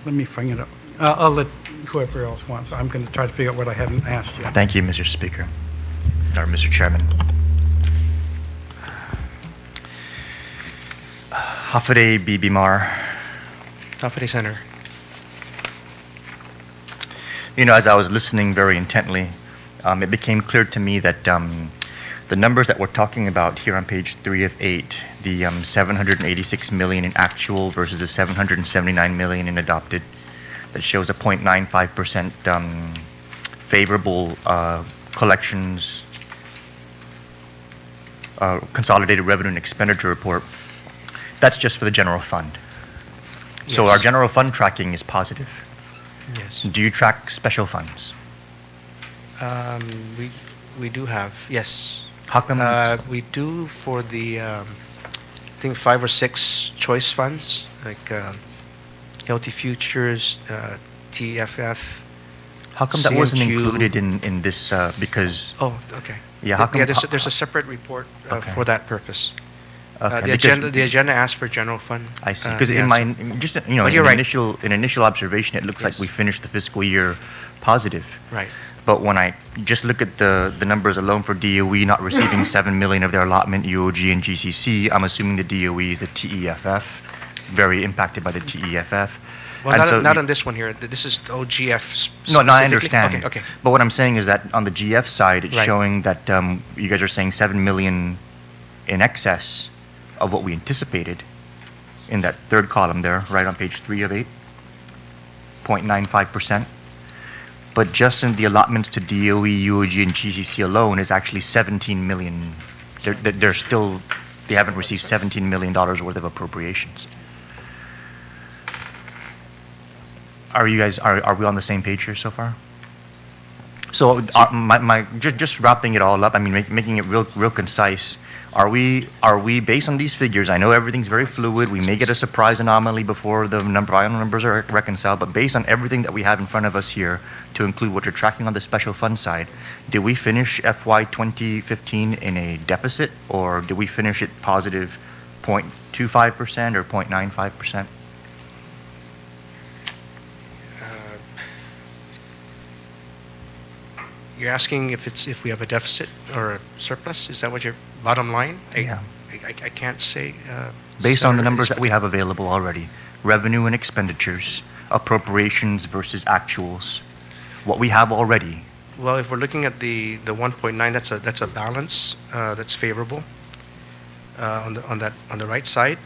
Let me bring it up. I'll let whoever else wants. I'm going to try to figure out what I haven't asked yet. Thank you, Mr. Speaker, or Mr. Chairman. Hafide Bibimar. Tafari Center. You know, as I was listening very intently, it became clear to me that the numbers that we're talking about here on page 3 of 8, the 786 million in actual versus the 779 million in adopted, that shows a 0.95% favorable collections consolidated revenue and expenditure report. That's just for the general fund. So Yes. our general fund tracking is positive. Yes. Do you track special funds? We do have, yes. How come? We do for the, I think 5 or 6 choice funds, like Healthy Futures, TFF. How come that wasn't CNQ. included in this? Because Oh, okay. Yeah, how come- there's a separate report Okay. for that purpose. okay, The agenda asks for general fund. I see. Because yeah, in my just But you're right. initial observation, it looks like Yes. we finished the fiscal year positive. Right. But when I just look at the numbers alone for DOE not receiving 7 million of their allotment, UOG and GCC, I'm assuming the DOE is the TEFF, very impacted by the TEFF. Well, And not on this one here. This is OGF. No, I specifically. understand. Okay. But what I'm saying is that on the GF side, it's Right. showing that you guys are saying 7 million in excess of what we anticipated in that third column there, right on page 3 of 8, 0.95%. But just in the allotments to DOE, UOG, and GCC alone is actually 17 million. They haven't received $17 million worth of appropriations. Are you guys, are we on the same page here so far? So just wrapping it all up, I mean, making it real concise, are we based on these figures? I know everything's very fluid. We may get a surprise anomaly before the final numbers are reconciled, but based on everything that we have in front of us here, to include what you're tracking on the special fund side, did we finish FY 2015 in a deficit, or did we finish it positive 0.25% or 0.95%? You're asking if we have a deficit or a surplus? Is that what your bottom line? Yeah. I can't say. Based on the Senator, numbers is- that we have available already, revenue and expenditures, appropriations versus actuals, what we have already. Well, if we're looking at the 1.9, that's a balance that's favorable on the right side.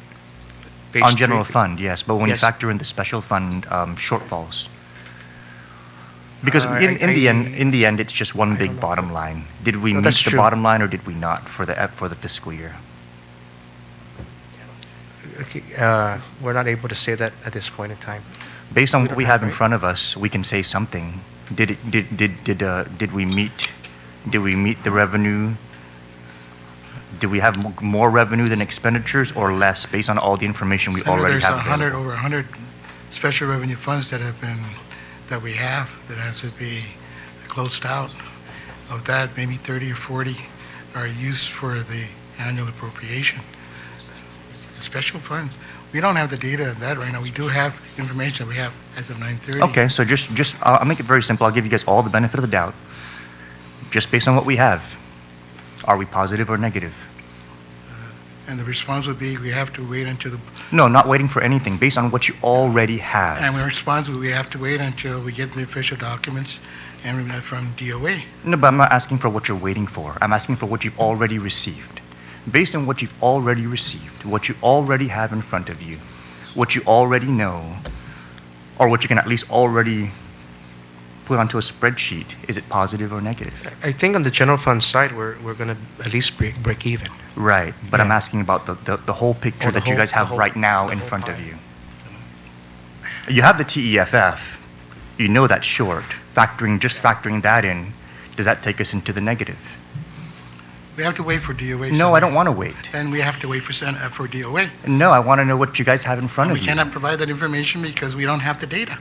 Page On general 3. fund, yes, but when you Yes. factor in the special fund shortfalls. Because I- in the end, it's just one I big don't know. bottom line. Did we No, meet that's the true. bottom line or did we not for the fiscal year? Okay, we're not able to say that at this point in time. Based on We what don't we have, have in right? front of us, we can say something. Did we meet the revenue? Did we have more revenue than expenditures or less based on all the information we Senator, already have There's available? over 100 special revenue funds that we have that has to be closed out. Of that, maybe 30 or 40 are used for the annual appropriation. The special funds, We don't have the data on that right now. We do have information we have as of 9:30. Okay, so just I'll make it very simple. I'll give you guys all the benefit of the doubt. Just based on what we have, are we positive or negative? And the response would be, we have to wait until the, No, not waiting for anything. Based on what you already have. and the response would, we have to wait until we get the official documents and from DOA. No, but I'm not asking for what you're waiting for. I'm asking for what you've already received. Based on what you've already received, what you already have in front of you, what you already know, or what you can at least already put onto a spreadsheet, is it positive or negative? I think on the general fund side, we're going to at least break even. Right, but I'm Yeah. asking about the whole picture Oh, the that you whole- guys have the whole- right now the in whole front of pie. you. You have the TEFF. You know that's short. Just factoring that in, does that take us into the negative? We have to wait for DOA. No, I don't want to wait. Then we have to wait for DOA. No, I want to know what you guys have in front We of you. cannot provide that information because we don't have the data.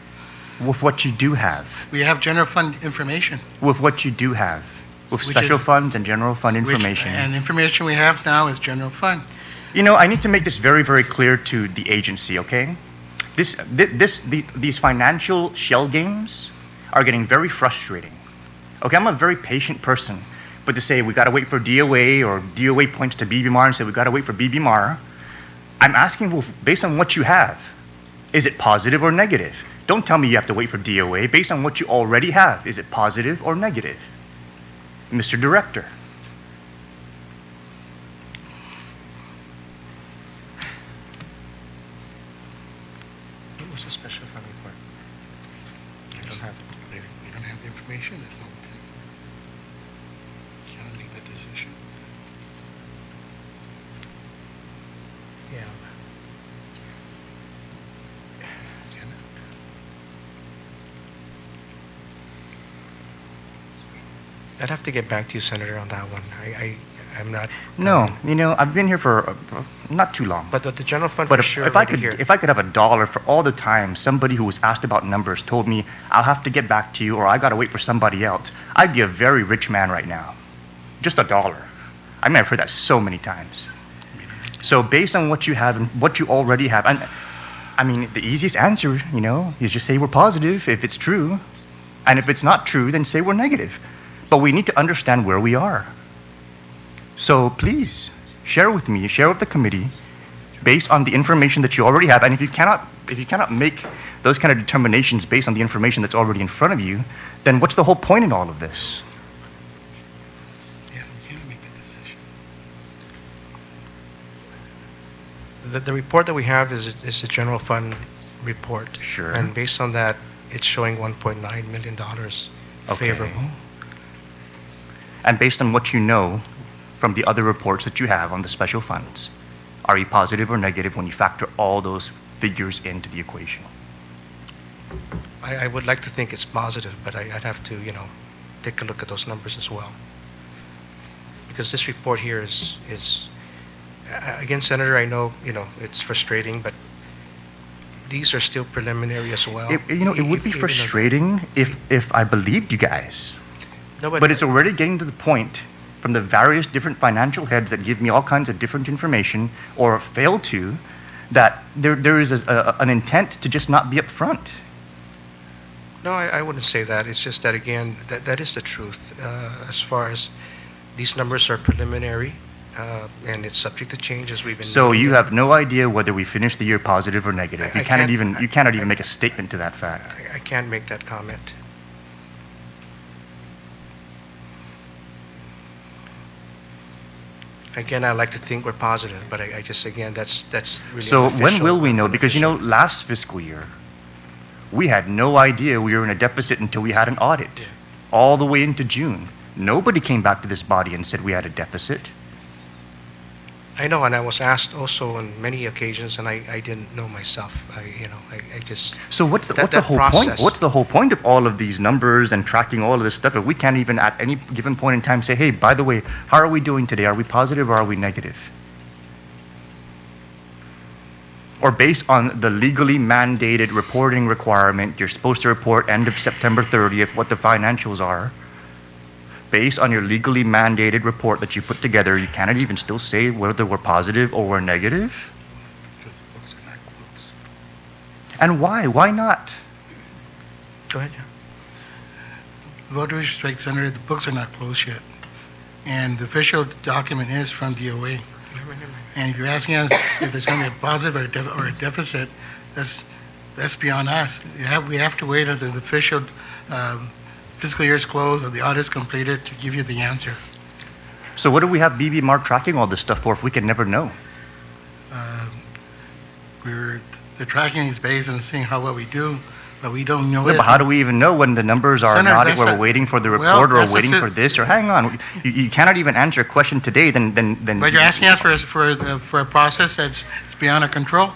With what you do have. We have general fund information. With what you do have. With Which special is- funds and general fund which- information. And information we have now is general fund. You know, I need to make this very, very clear to the agency, okay? These financial shell games are getting very frustrating. Okay, I'm a very patient person, but to say we got to wait for DOA or DOA points to BBMAR and say we got to wait for BBMAR, I'm asking, well, based on what you have, is it positive or negative? Don't tell me you have to wait for DOA. Based on what you already have, is it positive or negative? Mr. Director. What was the special fund report? I don't have it. We don't have the information, that's the whole thing. Cannot make that decision. Yeah. Cannot. I'd have to get back to you, Senator, on that one. I'm not. No, you know, I've been here for not too long. But the general fund But for if, sure. if I right could, here. if I could have $1 for all the time somebody who was asked about numbers told me I'll have to get back to you or I got to wait for somebody else, I'd be a very rich man right now. Just $1. I mean, I've heard that so many times. So based on what you have and what you already have, and I mean, the easiest answer, you know, is just say we're positive if it's true, and if it's not true, then say we're negative. But we need to understand where we are. So please, share with me, share with the committee, based on the information that you already have. And if you cannot make those kind of determinations based on the information that's already in front of you, then what's the whole point in all of this? Yeah, we cannot make that decision. The report that we have is a general fund report. Sure. And based on that, it's showing $1.9 million favorable. And based on what you know from the other reports that you have on the special funds, are you positive or negative when you factor all those figures into the equation? I would like to think it's positive, but I'd have to, take a look at those numbers as well. Because this report here is again, Senator, I know, it's frustrating, but these are still preliminary as well. It would be Even though- frustrating if I believed you guys. No, But it's already getting to the point from the various different financial heads that give me all kinds of different information or fail to, that there is an intent to just not be upfront. No, I wouldn't say that. It's just that, again, that is the truth. As far as these numbers are preliminary, and it's subject to change as we've been. So noting you it. have no idea whether we finish the year positive or negative. I You cannot can't- even make a statement to that fact. I can't make that comment. Again, I like to think we're positive, but I just, again, that's really So when unofficial- will we know? Because unofficial. last fiscal year, we had no idea we were in a deficit until we had an audit, all the way into June. Nobody came back to this body and said we had a deficit. I know, and I was asked also on many occasions, and I didn't know myself. I just. So what's the That whole point? process. What's the whole point of all of these numbers and tracking all of this stuff if we can't even at any given point in time say, hey, by the way, how are we doing today? Are we positive or are we negative? Or based on the legally mandated reporting requirement, you're supposed to report end of September 30th what the financials are. Based on your legally mandated report that you put together, you cannot even still say whether we're positive or we're negative? Because the books are not And why? Why not? Go ahead. With all due respect, Senator, the books are not closed yet. And the official document is from DOA. And if you're asking us if there's going to be a positive or a deficit, that's beyond us. We have to wait until the official fiscal year is closed or the audit is completed to give you the answer. So what do we have BBMR tracking all this stuff for if we can never know? The tracking is based on seeing how well we do, but we don't know Yeah, it. but how do we even know when the numbers are Senator, not, that's we're a- waiting for the well, report or that's waiting a- for this, or hang on, you cannot even answer a question today, then But you're asking us for a process that's beyond our control.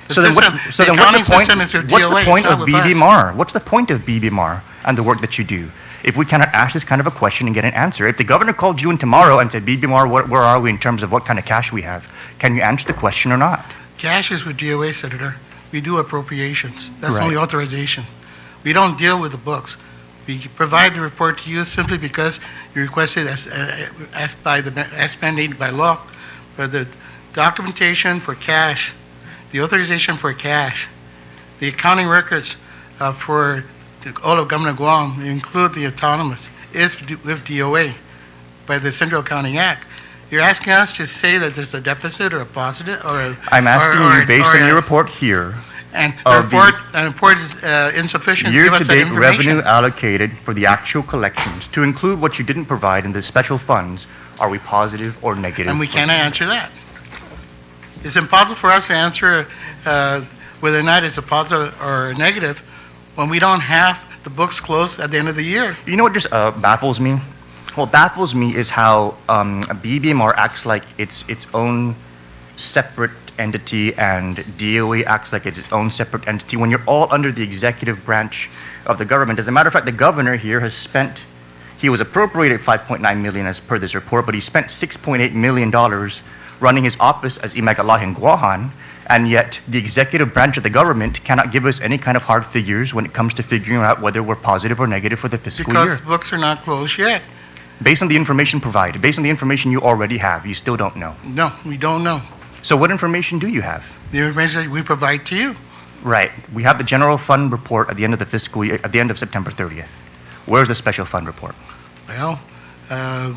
The So then what's system- so the then what's the accounting point? system is through What's DOA, the point it's of not with us. BBMR? What's the point of BBMR and the work that you do? If we cannot ask this kind of a question and get an answer, if the governor called you in tomorrow and said, BBMR, where are we in terms of what kind of cash we have? Can you answer the question or not? Cash is with DOA, Senator. We do appropriations. That's Right. only authorization. We don't deal with the books. We provide the report to you simply because you requested as mandated by law. But the documentation for cash, the authorization for cash, the accounting records for all of Government of Guam, include the autonomous, is with DOA by the Central Accounting Act. You're asking us to say that there's a deficit or a positive or a... I'm asking or- you, based or on a- your report here, And the of the report is insufficient. Give us that year-to-date revenue information. allocated for the actual collections, to include what you didn't provide in the special funds, are we positive or negative? And we cannot answer that. It's impossible for us to answer whether or not it's a positive or a negative when we don't have the books closed at the end of the year. You know what just baffles me? What baffles me is how BBMR acts like it's its own separate entity and DOE acts like it's its own separate entity when you're all under the executive branch of the government. As a matter of fact, the governor here has spent, he was appropriated $5.9 million as per this report, but he spent $6.8 million running his office as Imagalahin Guahan, and yet the executive branch of the government cannot give us any kind of hard figures when it comes to figuring out whether we're positive or negative for the fiscal year. Because books are not closed yet. Based on the information provided, based on the information you already have, you still don't know. No, we don't know. So what information do you have? The information that we provide to you. Right. We have the general fund report at the end of the fiscal year, at the end of September 30th. Where's the special fund report? Well, that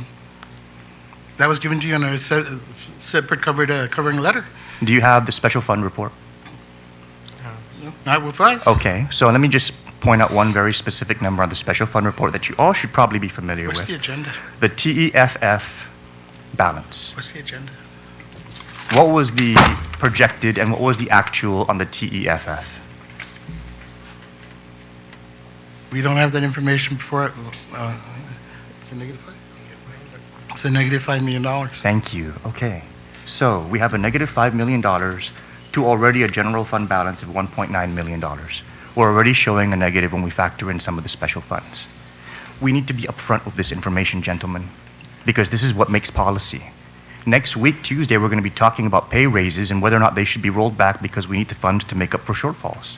was given to you on a separate covering letter. Do you have the special fund report? Not with us. Okay. So let me just point out one very specific number on the special fund report that you all should probably be familiar What's with. the agenda? The TEFF balance. What's the agenda? What was the projected and what was the actual on the TEFF? We don't have that information before. It's a negative five. It's a negative $5 million. Thank you. Okay. So we have a negative $5 million to already a general fund balance of $1.9 million. We're already showing a negative when we factor in some of the special funds. We need to be upfront with this information, gentlemen, because this is what makes policy. Next week, Tuesday, we're going to be talking about pay raises and whether or not they should be rolled back because we need the funds to make up for shortfalls.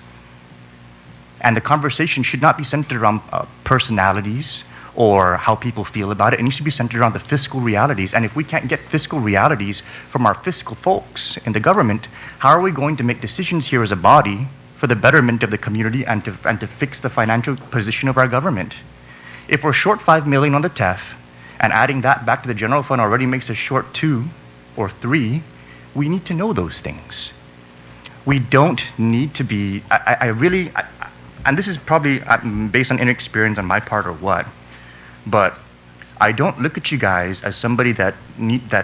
And the conversation should not be centered around personalities or how people feel about it. It needs to be centered around the fiscal realities. And if we can't get fiscal realities from our fiscal folks in the government, how are we going to make decisions here as a body for the betterment of the community and to fix the financial position of our government? If we're short $5 million on the TEF, and adding that back to the general fund already makes us short 2 or 3, we need to know those things. We don't need to be, and this is probably based on inexperience on my part or what, but I don't look at you guys as somebody that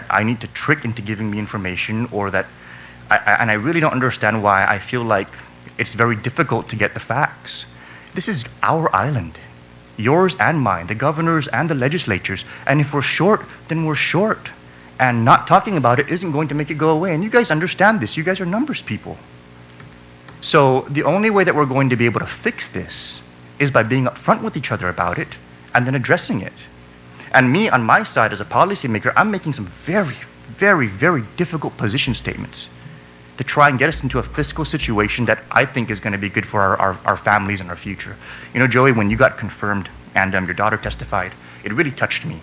I need to trick into giving me information, or that, and I really don't understand why I feel like it's very difficult to get the facts. This is our island. Yours and mine, the governors and the legislatures. And if we're short, then we're short. And not talking about it isn't going to make it go away. And you guys understand this. You guys are numbers people. So the only way that we're going to be able to fix this is by being upfront with each other about it and then addressing it. And me, on my side as a policymaker, I'm making some very, very, very difficult position statements to try and get us into a fiscal situation that I think is going to be good for our families and our future. You know, Joey, when you got confirmed and your daughter testified, it really touched me.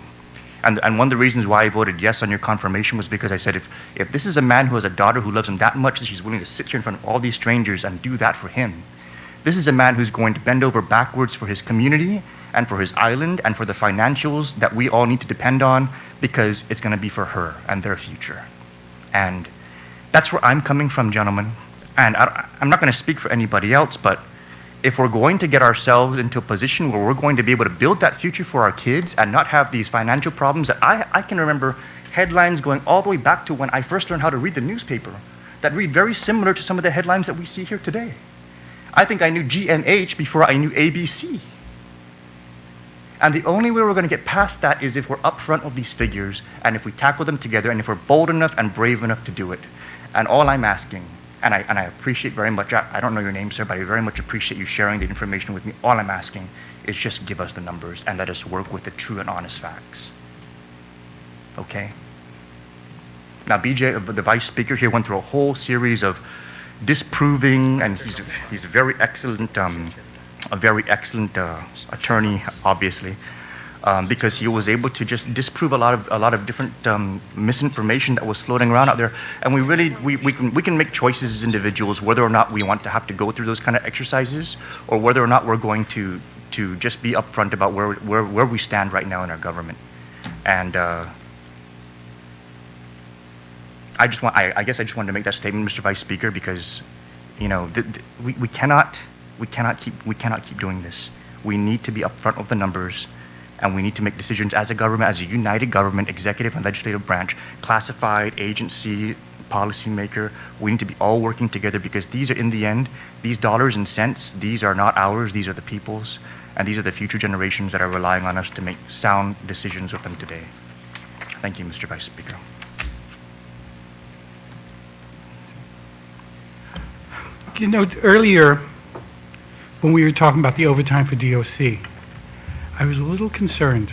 And one of the reasons why I voted yes on your confirmation was because I said, if this is a man who has a daughter who loves him that much that she's willing to sit here in front of all these strangers and do that for him, this is a man who's going to bend over backwards for his community and for his island and for the financials that we all need to depend on, because it's going to be for her and their future. And that's where I'm coming from, gentlemen. And I'm not going to speak for anybody else, but if we're going to get ourselves into a position where we're going to be able to build that future for our kids and not have these financial problems that I can remember headlines going all the way back to when I first learned how to read the newspaper that read very similar to some of the headlines that we see here today. I think I knew GNH before I knew ABC. And the only way we're going to get past that is if we're upfront of these figures and if we tackle them together and if we're bold enough and brave enough to do it. And all I'm asking, and I appreciate very much, I don't know your name, sir, but I very much appreciate you sharing the information with me. All I'm asking is just give us the numbers and let us work with the true and honest facts. Okay? Now, BJ, the Vice Speaker here, went through a whole series of disproving, and he's a very excellent attorney, obviously, because he was able to just disprove a lot of different misinformation that was floating around out there. And we can make choices as individuals whether or not we want to have to go through those kind of exercises, or whether or not we're going to just be upfront about where we stand right now in our government. And I guess I just wanted to make that statement, Mr. Vice Speaker, because we cannot keep doing this. We need to be upfront of the numbers, and we need to make decisions as a government, as a united government, executive and legislative branch, classified, agency, policymaker. We need to be all working together, because these are, in the end, these dollars and cents, these are not ours, these are the people's, and these are the future generations that are relying on us to make sound decisions with them today. Thank you, Mr. Vice Speaker. Earlier, when we were talking about the overtime for DOC, I was a little concerned.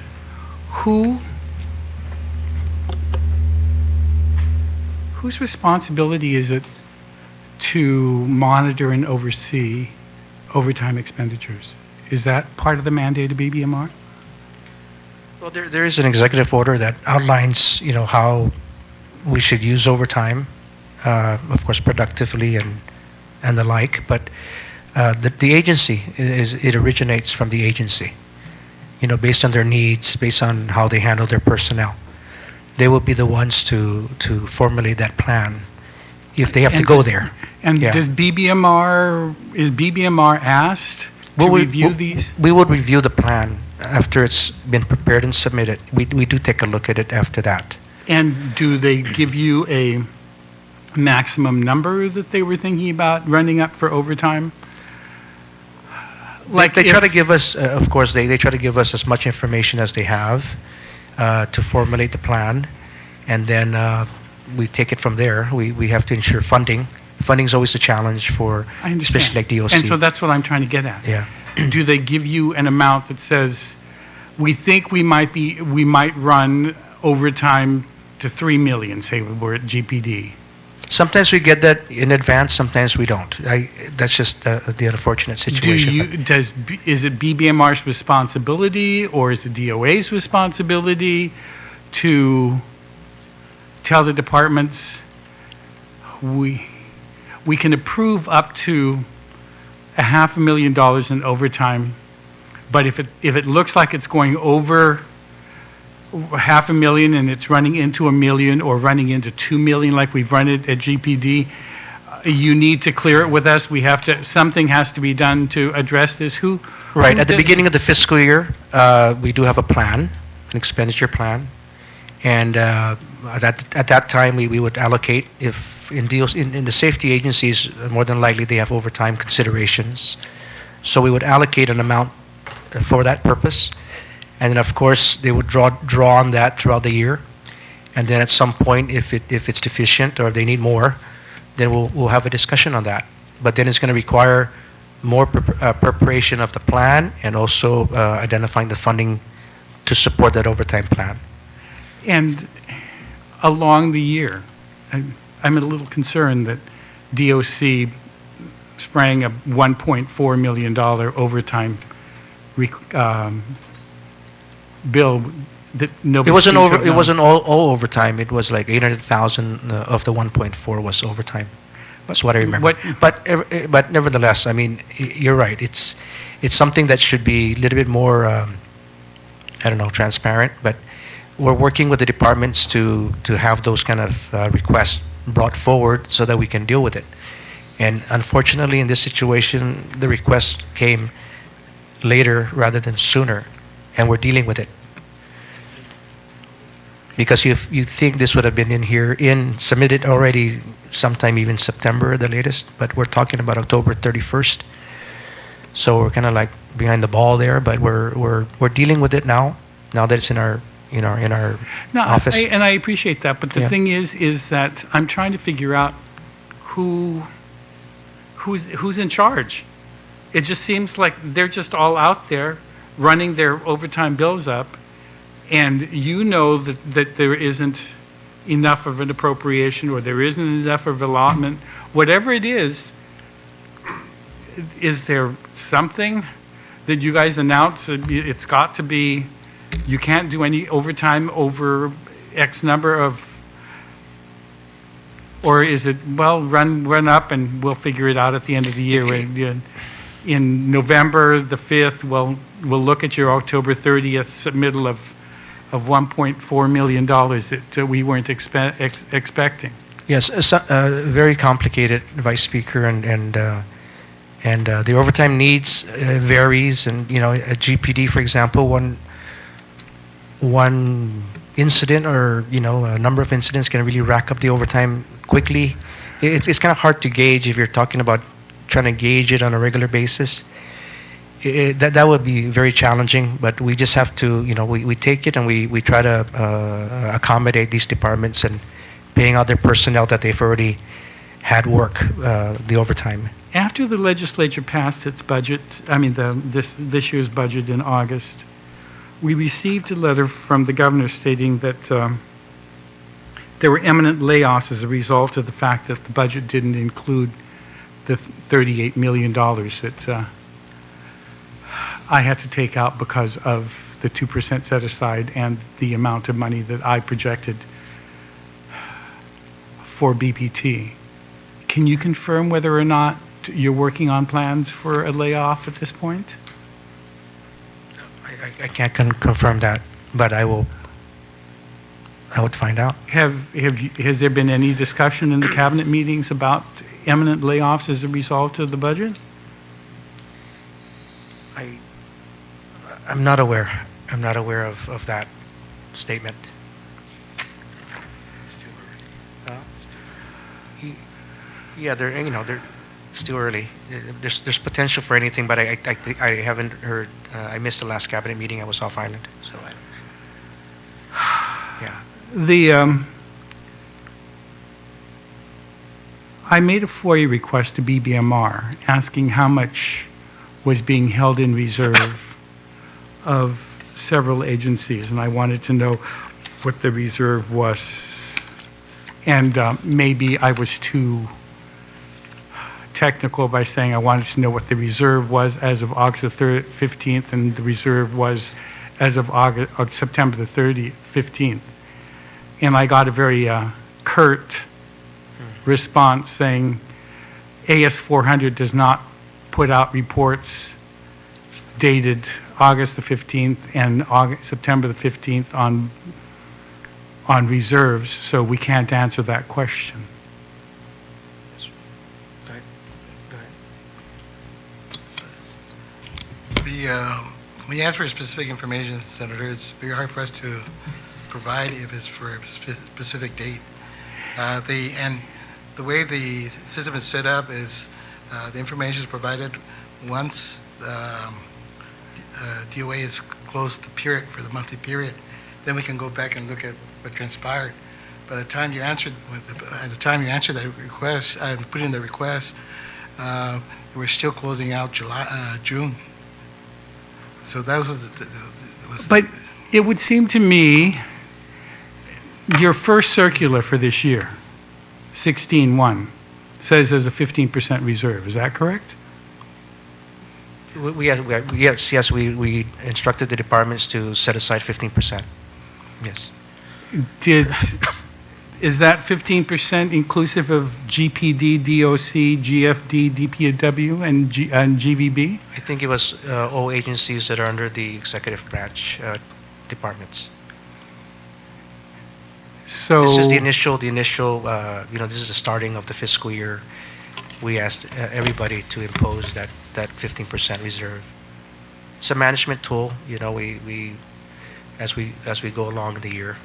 Whose responsibility is it to monitor and oversee overtime expenditures? Is that part of the mandate of BBMR? Well, there is an executive order that outlines, how we should use overtime, of course, productively and the like. But the agency it originates from the agency. Based on their needs, based on how they handle their personnel, they will be the ones to formulate that plan if they have to go there. And is BBMR asked to review these? We would review the plan after it's been prepared and submitted. We do take a look at it after that. And do they give you a maximum number that they were thinking about running up for overtime? Like they try to give us, of course, they try to give us as much information as they have to formulate the plan, and then we take it from there. We have to ensure funding. Funding is always a challenge for, especially like DOC. And so that's what I'm trying to get at. Yeah. Do they give you an amount that says, we think we might run overtime to $3 million, say we're at GPD? Sometimes we get that in advance, sometimes we don't. That's just the unfortunate situation. Is it BBMR's responsibility, or is it DOA's responsibility to tell the departments we can approve up to $500,000 in overtime, but if it looks like it's going over $500,000 and it's running into $1 million or running into $2 million like we've run it at GPD, you need to clear it with us. Something has to be done to address this. Right. At the beginning of the fiscal year, we do have a plan, an expenditure plan, and at that time we would allocate, if in the safety agencies, more than likely they have overtime considerations, so we would allocate an amount for that purpose. And then, of course, they would draw on that throughout the year. And then at some point, if it's deficient or if they need more, then we'll have a discussion on that. But then it's going to require more preparation of the plan and also identifying the funding to support that overtime plan. And along the year, I'm a little concerned that DOC sprang a $1.4 million overtime bill that nobody It wasn't seemed to over. have It known? wasn't all overtime. It was like 800,000 of the 1.4 was overtime. That's what I remember. But nevertheless, I mean, you're right. It's something that should be a little bit more, I don't know, transparent. But we're working with the departments to have those kind of requests brought forward so that we can deal with it. And unfortunately, in this situation, the request came later rather than sooner, and we're dealing with it. Because if you think this would have been submitted already sometime even September at the latest, but we're talking about October 31st. So we're kind of like behind the ball there, but we're dealing with it now that it's in our No, office. and I appreciate that, but the Yeah. thing is that I'm trying to figure out who's in charge. It just seems like they're just all out there running their overtime bills up, and you know that there isn't enough of an appropriation or there isn't enough of allotment. Whatever it is there something that you guys announce? It's got to be, you can't do any overtime over X number of, or is it, well, run up and we'll figure it out at the end of the year? In November the 5th, we'll look at your October 30th submittal of $1.4 million that we weren't expecting. Yes, very complicated, Vice Speaker, and the overtime needs varies. And at GPD, for example, one incident or a number of incidents can really rack up the overtime quickly. It's kind of hard to gauge if you're talking about trying to gauge it on a regular basis. That would be very challenging, but we just have to, we take it and we try to accommodate these departments and paying out their personnel that they've already had work, the overtime. After the legislature passed its budget, this year's budget in August, we received a letter from the governor stating that there were imminent layoffs as a result of the fact that the budget didn't include the $38 million that I had to take out because of the 2% set aside and the amount of money that I projected for BPT. Can you confirm whether or not you're working on plans for a layoff at this point? I can't confirm that, but I would find out. Has there been any discussion in the cabinet meetings about imminent layoffs as a result of the budget? I'm not aware. I'm not aware of that statement. Yeah, it's too early. There's potential for anything, but I haven't heard. I missed the last cabinet meeting. I was off island, so yeah. I made a FOIA request to BBMR asking how much was being held in reserve of several agencies, and I wanted to know what the reserve was. And maybe I was too technical by saying I wanted to know what the reserve was as of August the 15th, and the reserve was as of September the 15th. And I got a very curt response saying AS 400 does not put out reports dated August the 15th and September the 15th on reserves, so we can't answer that question. When you ask for specific information, Senator, it's very hard for us to provide if it's for a specific date. And the way the system is set up is the information is provided once DOA has closed the period for the monthly period. Then we can go back and look at what transpired. By the time you answered, that request, put in the request, we're still closing out June. So that was. But it would seem to me your first circular for this year, 16-1, says there's a 15% reserve. Is that correct? We instructed the departments to set aside 15%. Yes. Is that 15% inclusive of GPD, DOC, GFD, DPW, and GVB? I think it was all agencies that are under the executive branch departments. So This is the initial, this is the starting of the fiscal year. We asked everybody to impose that 15% reserve. It's a management tool, we as we go along in the year,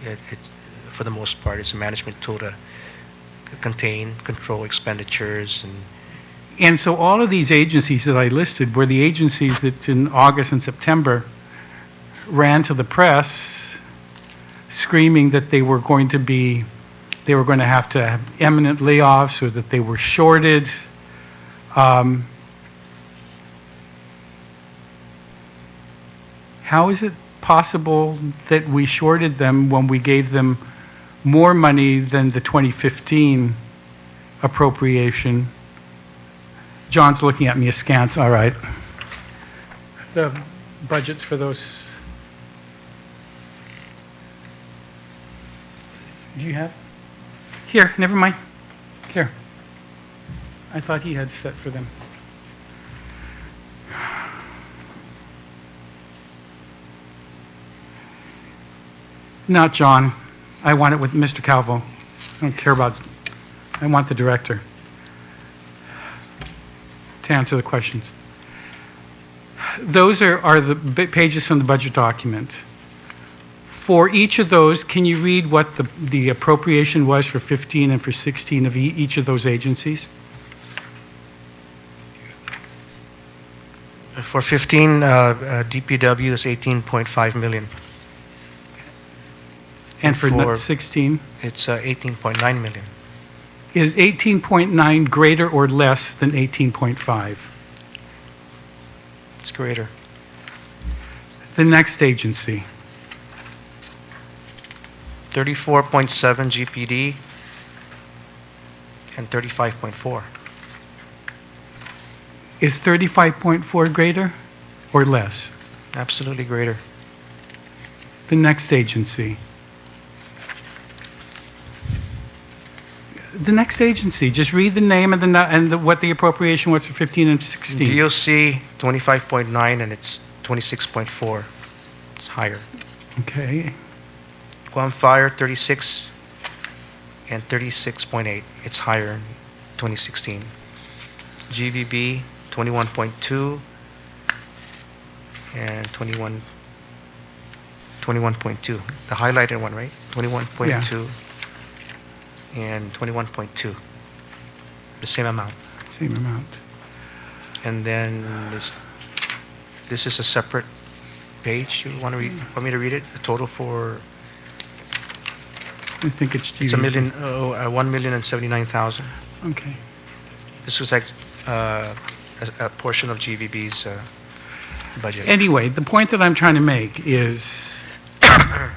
it for the most part, it's a management tool to control expenditures. And so all of these agencies that I listed were the agencies that in August and September ran to the press screaming that they were going to have to have imminent layoffs or that they were shorted. How is it possible that we shorted them when we gave them more money than the 2015 appropriation? John's looking at me askance. All right. The budgets for those. Do you have? Here, never mind. Here. I thought he had set for them. Not John. I want it with Mr. Calvo. I don't care about, I want the director to answer the questions. Those are the pages from the budget document. For each of those, can you read what the appropriation was for 15 and for 16 of each of those agencies? For 15, DPW is 18.5 million. And for For- 16? It's 18.9 million. Is 18.9 greater or less than 18.5? It's greater. The next agency. 34.7 GPD and 35.4. Is 35.4 greater or less? Absolutely greater. The next agency. The next agency. Just read the name and what the appropriation was for 15 and 16. DOC 25.9 and it's 26.4. It's higher. Okay. Guam Fire 36 and 36.8. It's higher in 2016. GVB 21.2 and 21.2. The highlighted one, right? 21.2 and 21.2. The same amount. Same amount. And then this is a separate page. You want me to read it? The total for I think it's it's 1,079,000. Okay. This was like a portion of GVB's budget. Anyway, the point that I'm trying to make is the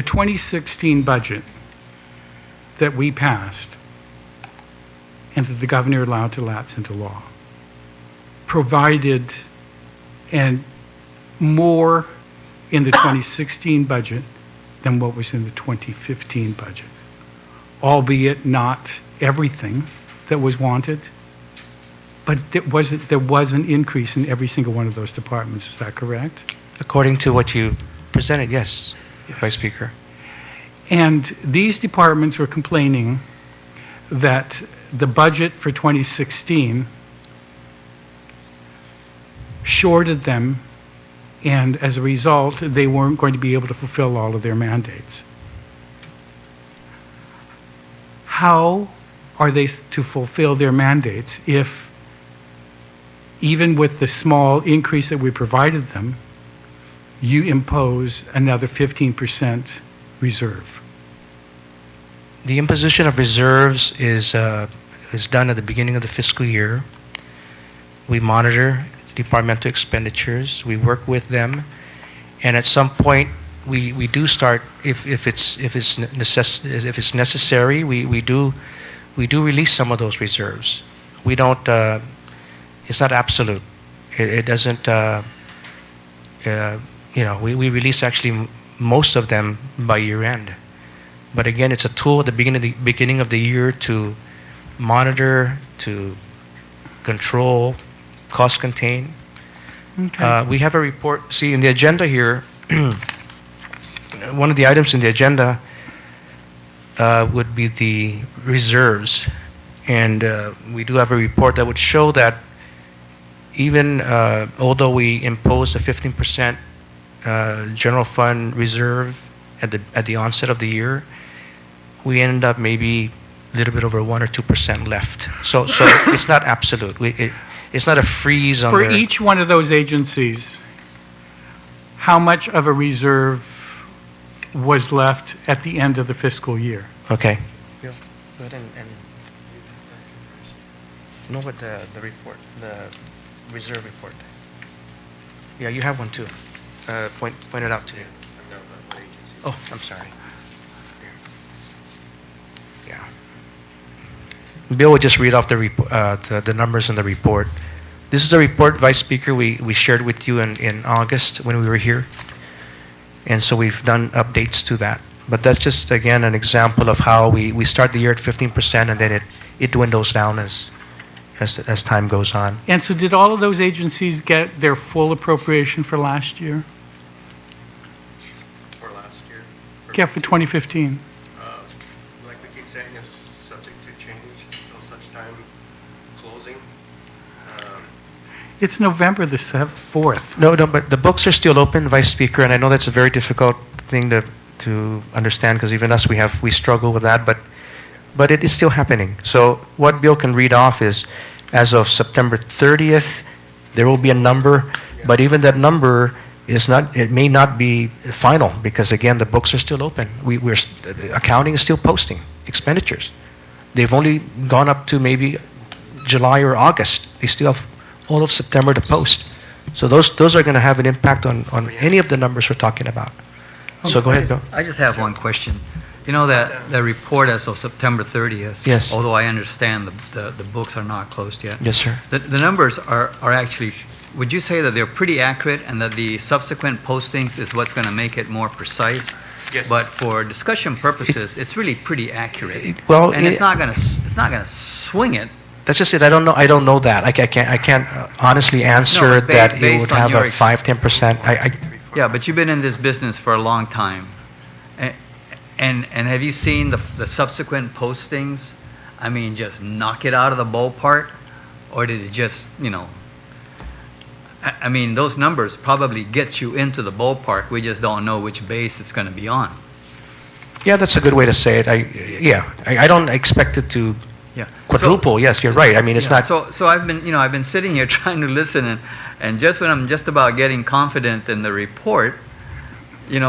2016 budget that we passed and that the governor allowed to lapse into law provided and more in the 2016 budget than what was in the 2015 budget, albeit not everything that was wanted, but there was an increase in every single one of those departments. Is that correct? According to what you presented, yes, Vice Speaker. And these departments were complaining that the budget for 2016 shorted them, and as a result, they weren't going to be able to fulfill all of their mandates. How are they to fulfill their mandates if, even with the small increase that we provided them, you impose another 15% reserve? The imposition of reserves is done at the beginning of the fiscal year. We monitor departmental expenditures. We work with them, and at some point, we do start if it's necessary. We do release some of those reserves. We don't. It's not absolute. It doesn't. We release actually most of them by year end. But again, it's a tool at the beginning of the year to monitor, to control, cost contain. Okay. We have a report. See, in the agenda here, one of the items in the agenda would be the reserves. And we do have a report that would show that even although we imposed a 15% general fund reserve at the onset of the year, we ended up maybe a little bit over 1 or 2% left. So it's not absolute. It's not a freeze on For their- each one of those agencies, how much of a reserve was left at the end of the fiscal year? Okay. Go ahead and no, but the report, the reserve report. Yeah, you have one too. Point it out to me. Oh, I'm sorry. Yeah. Bill will just read off the numbers in the report. This is a report, Vice Speaker, we shared with you in August when we were here. And so we've done updates to that. But that's just, again, an example of how we start the year at 15% and then it dwindles down as time goes on. And so did all of those agencies get their full appropriation for last year? For last year? Yeah, for 2015. Like we keep saying, is subject to change until such time closing. It's November the 4th. No, but the books are still open, Vice Speaker, and I know that's a very difficult thing to understand because even us, we struggle with that, but it is still happening. So what Bill can read off is, as of September 30th, there will be a number, but even that number it may not be final because again, the books are still open. Accounting is still posting expenditures. They've only gone up to maybe July or August. They still have all of September to post. So those are going to have an impact on any of the numbers we're talking about. So go ahead, Bill. I just have one question. You know that the report as of September 30th, Yes. although I understand the books are not closed yet, Yes, sir. the numbers are actually, would you say that they're pretty accurate and that the subsequent postings is what's going to make it more precise? Yes. But for discussion purposes, it's really pretty accurate. Well, and it's not going to swing it. That's just it. I don't know that. I can't honestly answer but that it based would on have your a 5-10%. Yeah, but you've been in this business for a long time. And have you seen the subsequent postings? I mean, just knock it out of the ballpark? Or did it just, I mean, those numbers probably get you into the ballpark. We just don't know which base it's going to be on. Yeah, that's a good way to say it. I don't expect it to Yeah. quadruple. Yes, you're right. I mean, it's Yeah, not. So I've been sitting here trying to listen, and just when I'm just about getting confident in the report, you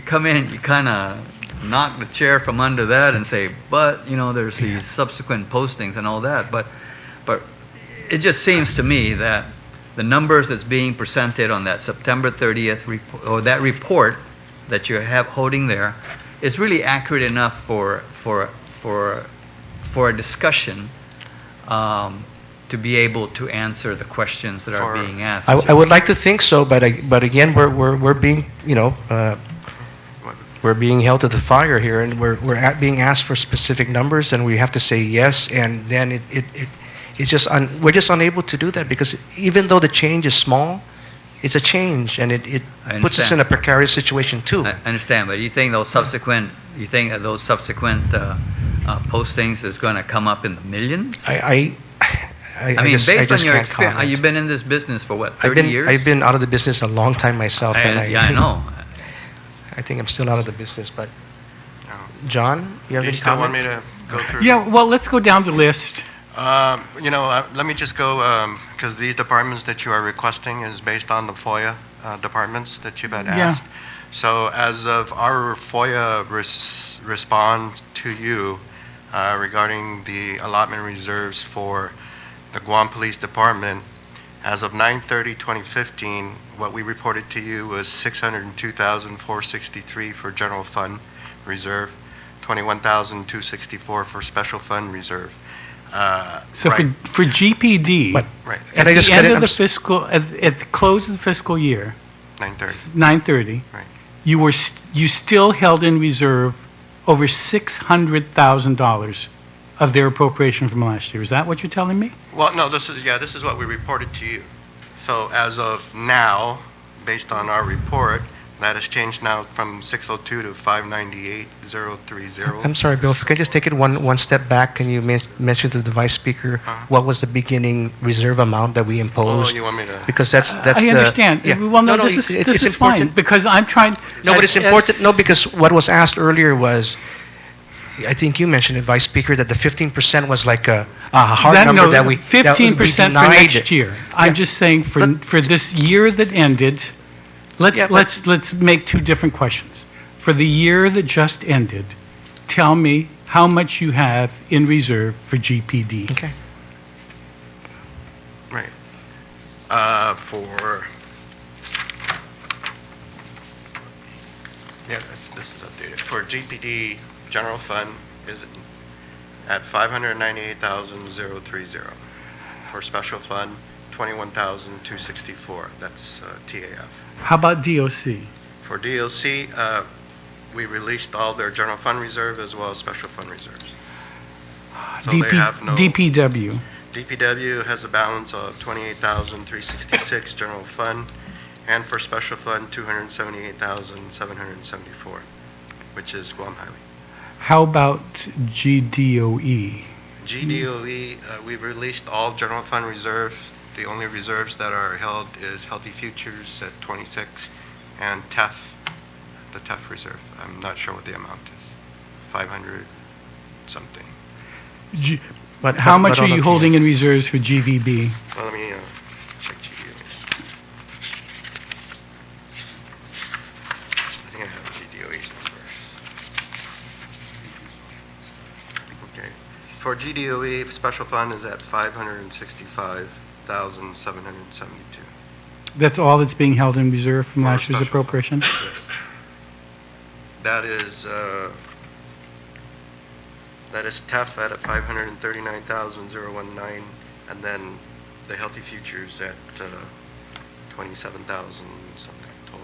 come in, you kind of knock the chair from under that and say, but there's these subsequent postings and all that. But it just seems to me that the numbers that's being presented on that September 30th report, or that report that you have holding there, is really accurate enough for a discussion to be able to answer the questions that are being asked. I would like to think so, but again, we're being we're being held to the fire here, and we're being asked for specific numbers, and we have to say yes, and then it's just we're just unable to do that because even though the change is small, it's a change, and it puts us in a precarious situation too. I understand, but you think that those subsequent postings is going to come up in the millions? I mean, just, based on your can't experience, comment. you've been in this business for what, 30 years? I've been out of the business a long time myself, and Yeah, I know. I think I'm still out of the business, but John, you have Do you any still want comment? me to go through? Yeah, well, let's go down the list. Let me just go, because these departments that you are requesting is based on the FOIA departments that you've had Yeah. asked. So as of our FOIA response to you regarding the allotment reserves for the Guam Police Department, as of 9/30/2015, what we reported to you was $602,463 for general fund reserve, $21,264 for special fund reserve. So right. for GPD, But- Right, Can at I just the get end it? of the fiscal, at the close of the fiscal year, 9:30. 9/30, Right. you still held in reserve over $600,000 of their appropriation from last year. Is that what you're telling me? Well, no, this is what we reported to you. So as of now, based on our report, that has changed now from 602 to 598,030. I'm sorry, Bill, if you could just take it one step back, can you mention to the Vice Speaker what was the beginning reserve amount that we imposed? Oh, you want me to? Because that's I understand. Yeah. Well, no, this is it's fine, important. because I'm trying... No, but it's as- important. No, because what was asked earlier was, I think you mentioned it, Vice Speaker, that the 15% was like a hard number that we 15% for denied. next year. I'm just saying for this year that ended, let's make two different questions. For the year that just ended, tell me how much you have in reserve for GPD. Okay. Right. This is updated. For GPD, general fund is at 598,030. For special fund, 21,264. That's TAF. How about DOC? For DOC, we released all their general fund reserve as well as special fund reserves. So they have no... DPW. DPW has a balance of 28,366 general fund, and for special fund, 278,774, which is Guam Highway. How about GDOE? GDOE, we've released all general fund reserve. The only reserves that are held is Healthy Futures at 26, and TEF, the TEF reserve. I'm not sure what the amount is, 500 something. But how much are you holding in reserves for GVB? Well, let me check GDOE. I think I have GDOE's numbers. Okay. For GDOE, special fund is at 565,772. That's all that's being held in reserve from For last year's special appropriation? fund, yes. That is TEF at 539,019, and then the Healthy Futures at 27,000 something total.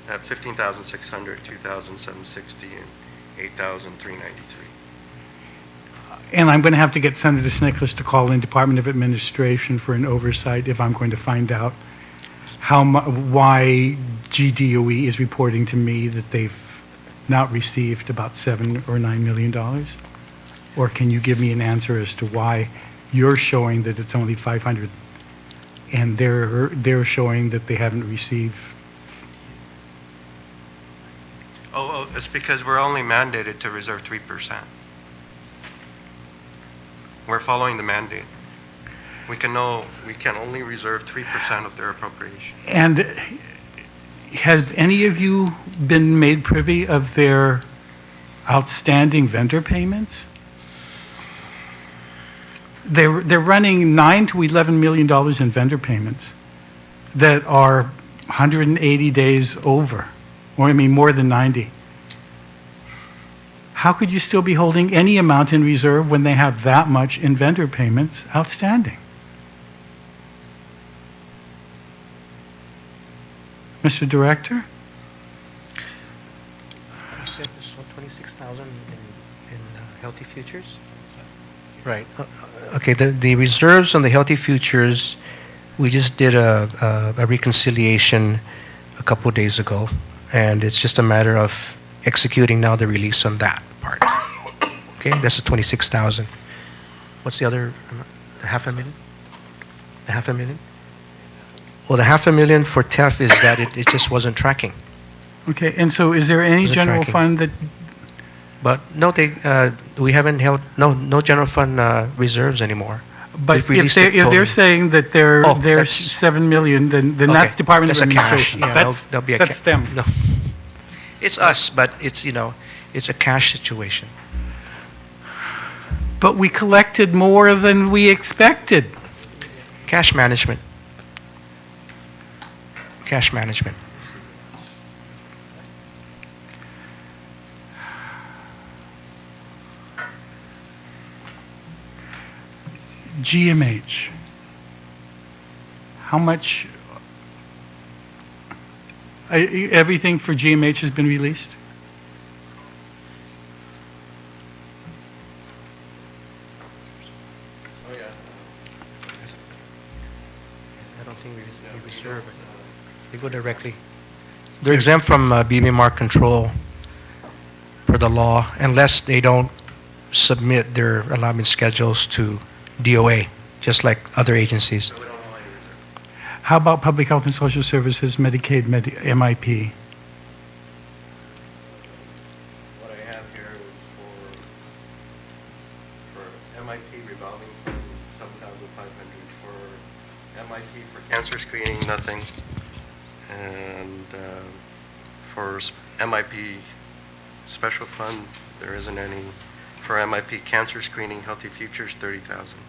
At 15,600, 2,760, and 8,393. And I'm going to have to get Senator Snickles to call in Department of Administration for an oversight if I'm going to find out why GDOE is reporting to me that they've not received about $7 or $9 million? Or can you give me an answer as to why you're showing that it's only 500 and they're showing that they haven't received? Oh, it's because we're only mandated to reserve 3%. We're following the mandate. We can only reserve 3% of their appropriation. And has any of you been made privy of their outstanding vendor payments? They're running $9 to $11 million in vendor payments that are 180 days over, or I mean more than 90. How could you still be holding any amount in reserve when they have that much in vendor payments outstanding? Mr. Director? You said this was 26,000 in Healthy Futures? Right. Okay, the reserves on the Healthy Futures, we just did a reconciliation a couple of days ago, and it's just a matter of executing now the release on that part. Okay, that's the 26,000. What's the other amount? The $500,000? The $500,000? Well, the $500,000 for TEF is that it just wasn't tracking. Okay, and so is there any Wasn't general tracking. fund that, But no, we haven't held no general fund reserves anymore. but We've if released they're, it if they're totally. saying that they're that's- 7 million, then Okay, that's Department of that's a cash. Administration. Yeah, that'll be a That's them. No, it's us, but it's it's a cash situation. But we collected more than we expected. Cash management. Cash management. GMH. How much Everything for GMH has been released? I don't think we reserve it. They go directly. They're exempt from BBMR control per the law unless they don't submit their allotment schedules to DOA, just like other agencies. How about Public Health and Social Services, Medicaid, MIP? What I have here is for MIP revolving fund, 7,500. For MIP for cancer screening, nothing. And for MIP special fund, there isn't any. For MIP cancer screening, Healthy Futures, 30,000.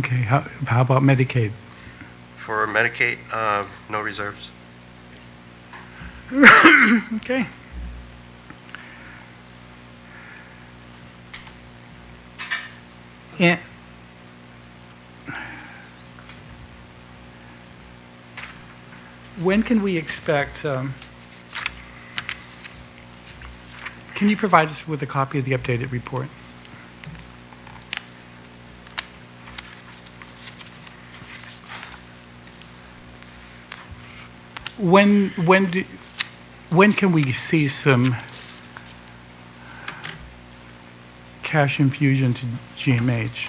Okay, how about Medicaid? For Medicaid, no reserves. Okay. And when can we expect, can you provide us with a copy of the updated report? When can we see some cash infusion to GMH?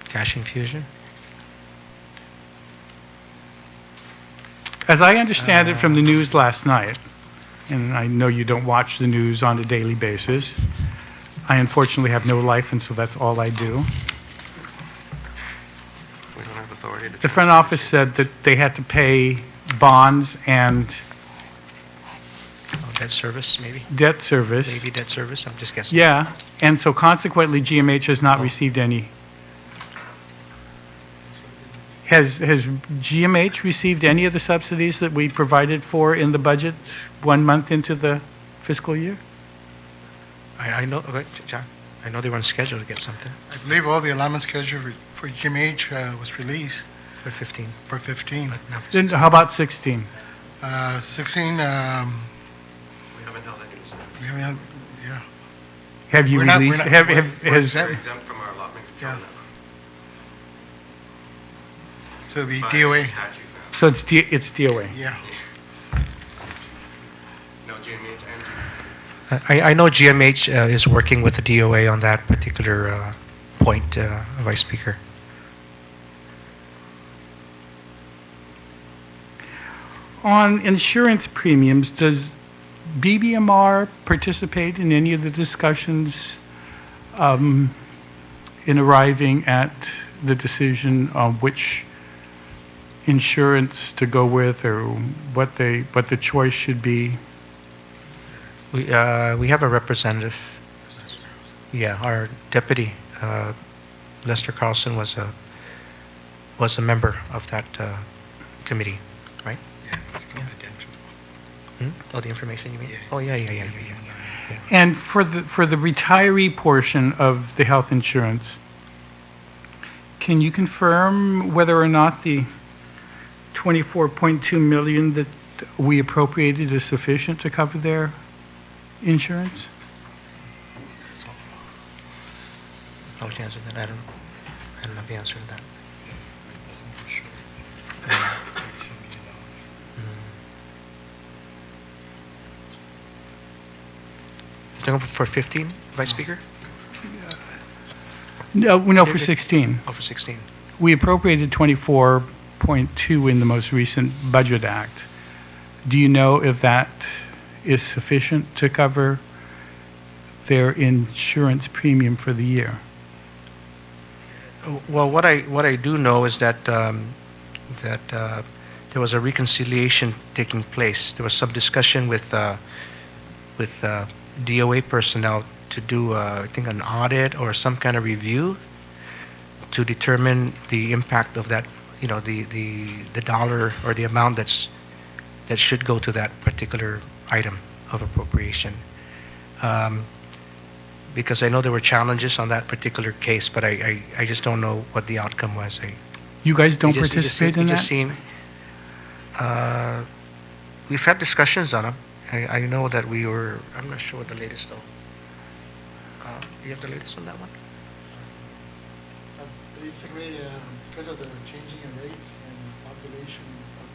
Cash infusion? As I understand it from the news last night, and I know you don't watch the news on a daily basis, I unfortunately have no life, and so that's all I do. We don't have authority to. The front office said that they had to pay bonds and Debt service, maybe? debt service. Maybe debt service, I'm just guessing. Yeah, and so consequently, GMH has not received any. Has GMH received any of the subsidies that we provided for in the budget 1 month into the fiscal year? I know, okay, John, I know they were on schedule to get something I believe all the allotment schedule for GMH was released for 15. for 15. But no, for Then how about 16? 16, We haven't held any reserves. we haven't, yeah. Have you We're not- we're released? not- Have, we're- have, we're has, They're exempt from our allotment control Yeah. now. So it'd be By DOA, statute now. so it's DOA. yeah. No, GMH and GMH. I know GMH is working with the DOA on that particular point, Vice Speaker. On insurance premiums, does BBMR participate in any of the discussions in arriving at the decision on which insurance to go with or what the choice should be? We have a representative. Yeah, our deputy, Lester Carlson, was a member of that committee, right? Yeah, it's confidential. Oh, the information you mean? Yeah. Oh, yeah. And for the retiree portion of the health insurance, can you confirm whether or not the 24.2 million that we appropriated is sufficient to cover their insurance? I would answer that. I don't know the answer to that. You're talking for 15, Vice Speaker? No, for 16. Oh, for 16. We appropriated 24.2 in the most recent Budget Act. Do you know if that is sufficient to cover their insurance premium for the year? Well, what I do know is that there was a reconciliation taking place. There was some discussion with DOA personnel to do, I think, an audit or some kind of review to determine the impact of that, the dollar or the amount that should go to that particular item of appropriation. Because I know there were challenges on that particular case, but I just don't know what the outcome was. You guys don't It just participate in it that? just seemed, We've had discussions on them. I know that I'm not sure what the latest though. Do you have the latest on that one? Basically, because of the changing in rates and population of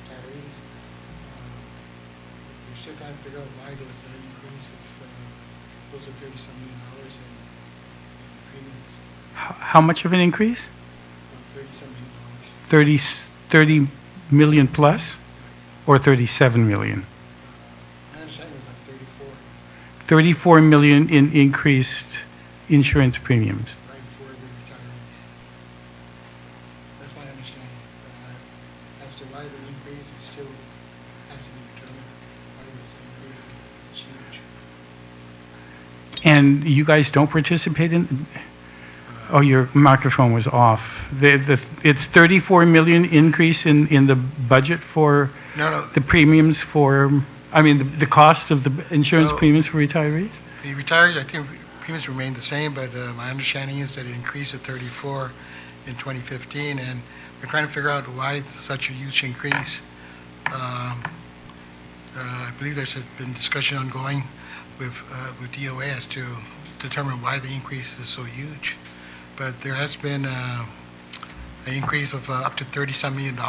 retirees, they're still trying to figure out why there was an increase of close to $30-some million in premiums. How much of an increase? $30-some million. 30 million plus, or 37 million? My understanding was like 34 34 million in increased insurance premiums. right before the retirees. That's my understanding. As to why the increase is still has to be determined. Why this increase is huge. And you guys don't participate in? Oh, your microphone was off. It's 34 million increase in the budget for No, the premiums for, I mean, the cost of the insurance No. premiums for retirees? the retirees, I think premiums remain the same, but my understanding is that it increased to 34 in 2015, and we're trying to figure out why such a huge increase. I believe there's been discussion ongoing with DOA as to determine why the increase is so huge. But there has been an increase of up to $30-some million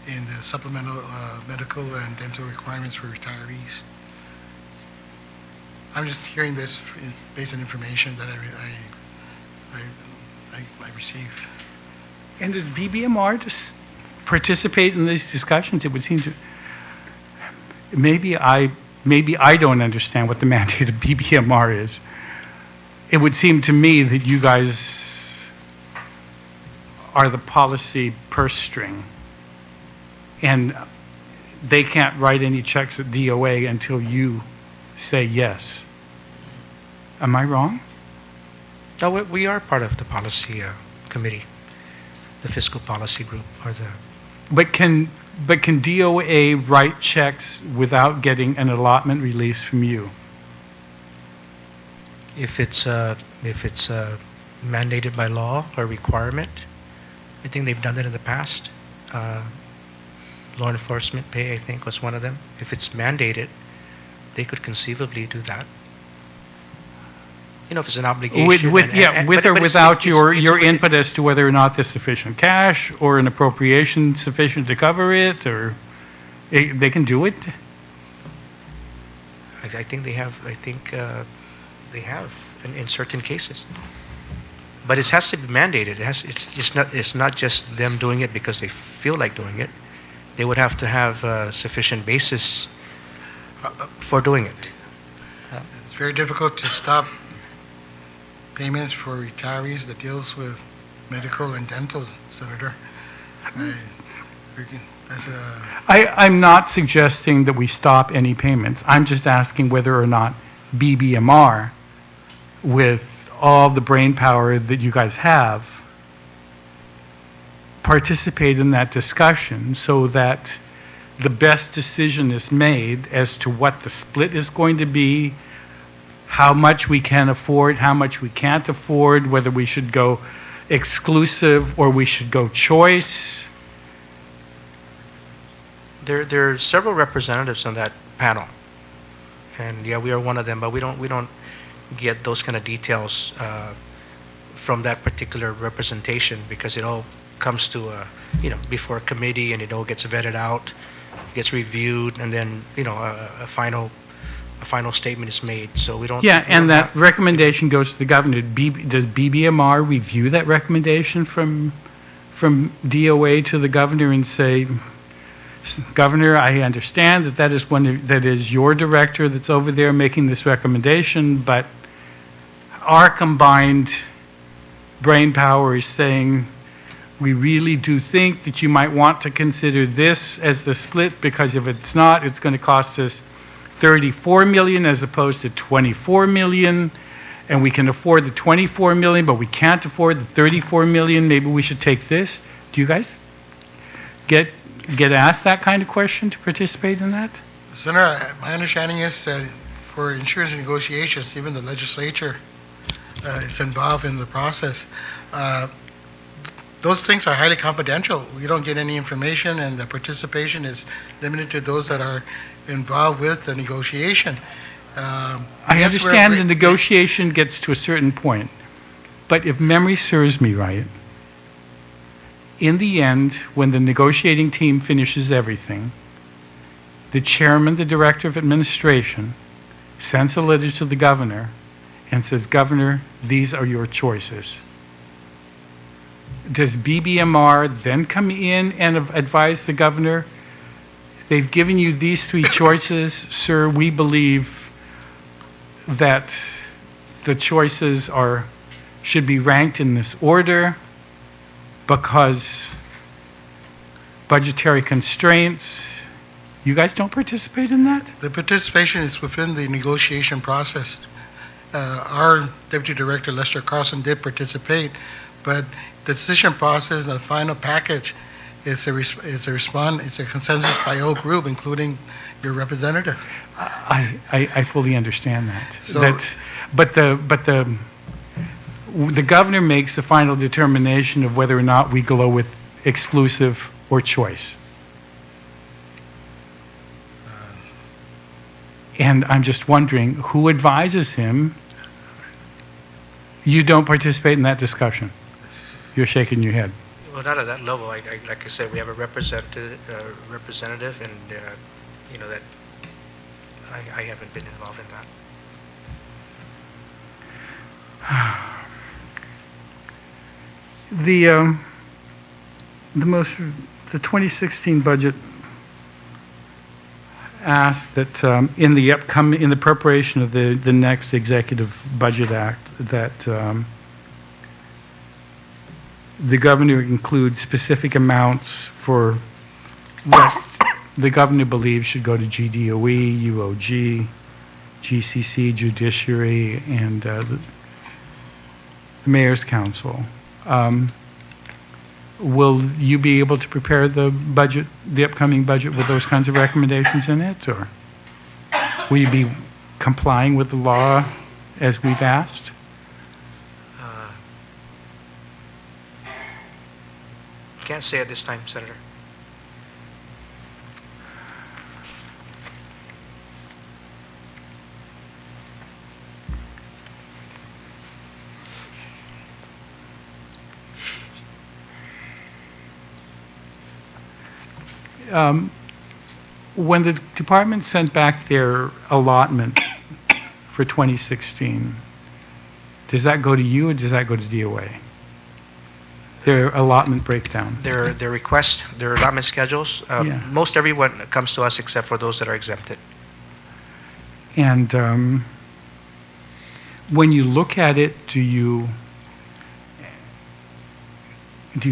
in the supplemental medical and dental requirements for retirees. I'm just hearing this based on information that I received. And does BBMR just participate in these discussions? It would seem to, maybe I don't understand what the mandate of BBMR is. It would seem to me that you guys are the policy purse string, and they can't write any checks at DOA until you say yes. Am I wrong? No, we are part of the policy committee, the fiscal policy group, or the. But can DOA write checks without getting an allotment release from you? If it's mandated by law or requirement, I think they've done it in the past. Law enforcement pay, I think, was one of them. If it's mandated, they could conceivably do that. You know, if it's an obligation. With or but it's- without your it's- input as to whether or not there's sufficient cash or an appropriation sufficient to cover it, or they can do it? I think they have. I think they have in certain cases. But it has to be mandated. It's not just them doing it because they feel like doing it. They would have to have sufficient basis for doing it. It's very difficult to stop payments for retirees that deals with medical and dental, Senator. I'm not suggesting that we stop any payments. I'm just asking whether or not BBMR, with all the brain power that you guys have, participate in that discussion so that the best decision is made as to what the split is going to be, how much we can afford, how much we can't afford, whether we should go exclusive or we should go choice. There are several representatives on that panel, and yeah, we are one of them. But we don't get those kind of details from that particular representation because it all comes to before a committee, and it all gets vetted out, gets reviewed, and then a final statement is made. So we don't. Yeah, and that recommendation goes to the governor. Does BBMR review that recommendation from DOA to the governor and say, Governor, I understand that is your director that's over there making this recommendation, but our combined brain power is saying we really do think that you might want to consider this as the split, because if it's not, it's going to cost us $34 million as opposed to $24 million, and we can afford the $24 million, but we can't afford the $34 million. Maybe we should take this. Do you guys get asked that kind of question to participate in that? Senator, my understanding is that for insurance negotiations, even the legislature is involved in the process. those things are highly confidential. We don't get any information, and the participation is limited to those that are involved with the negotiation. I yes, understand we're- the negotiation gets to a certain point, but if memory serves me right, in the end, when the negotiating team finishes everything, the chairman, the director of administration, sends a letter to the governor and says, Governor, these are your choices. Does BBMR then come in and advise the governor, they've given you these three choices, sir, we believe that the choices should be ranked in this order because budgetary constraints. You guys don't participate in that? The participation is within the negotiation process. Our Deputy Director, Lester Carlson, did participate, but the decision process, the final package, it's a consensus by all group, including your representative. I fully understand that. So- But the governor makes the final determination of whether or not we go with exclusive or choice. And I'm just wondering, who advises him? You don't participate in that discussion. You're shaking your head. Well, not at that level. Like I said, we have a representative, and that I haven't been involved in that. The 2016 budget asked that in the preparation of the next Executive Budget Act that the governor include specific amounts for what the governor believes should go to GDOE, UOG, GCC, Judiciary, and the Mayor's Council. Will you be able to prepare the upcoming budget with those kinds of recommendations in it, or will you be complying with the law as we've asked? Can't say at this time, Senator. When the department sent back their allotment for 2016, does that go to you or does that go to DOA? Their allotment breakdown? Their request, their allotment schedules, Yeah. most everyone comes to us except for those that are exempted. And when you look at it, do you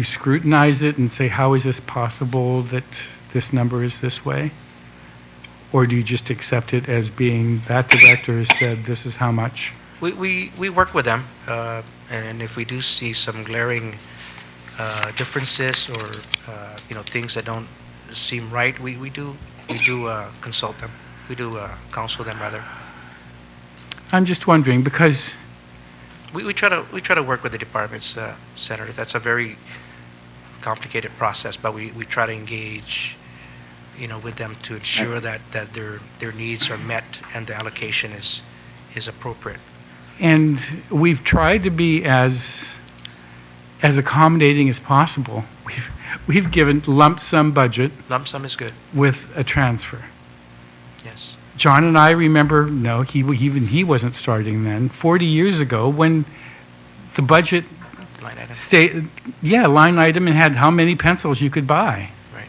scrutinize it and say, how is this possible that this number is this way? Or do you just accept it as being that director has said this is how much? We work with them, and if we do see some glaring differences or things that don't seem right, we do consult them. We do counsel them rather. I'm just wondering because We try to work with the departments, Senator. That's a very complicated process, but we try to engage, with them to ensure that their needs are met and the allocation is appropriate. and we've tried to be as accommodating as possible. We've given lump sum budget Lump sum is good. with a transfer. Yes. John and I remember, no, he wasn't starting then, 40 years ago when the budget Line item. line item and had how many pencils you could buy. Right.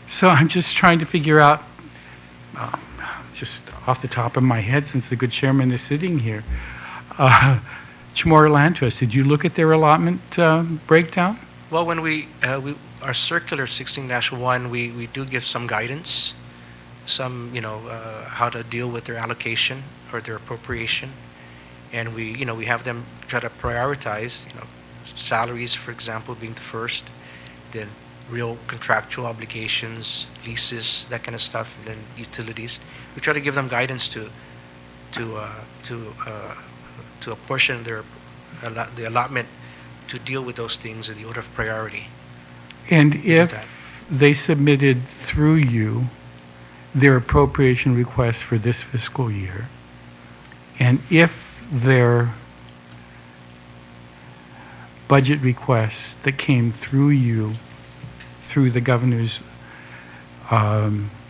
So I'm just trying to figure out, just off the top of my head, since the good chairman is sitting here, Chamorro Land Trust, did you look at their allotment breakdown? Well, when our circular 16-1, we do give some guidance, some how to deal with their allocation or their appropriation, and we have them try to prioritize, salaries, for example, being the first, then real contractual obligations, leases, that kind of stuff, and then utilities. We try to give them guidance to to apportion the allotment to deal with those things in the order of priority. And do if that. they submitted through you their appropriation request for this fiscal year, and if their budget requests that came through you, through the governor's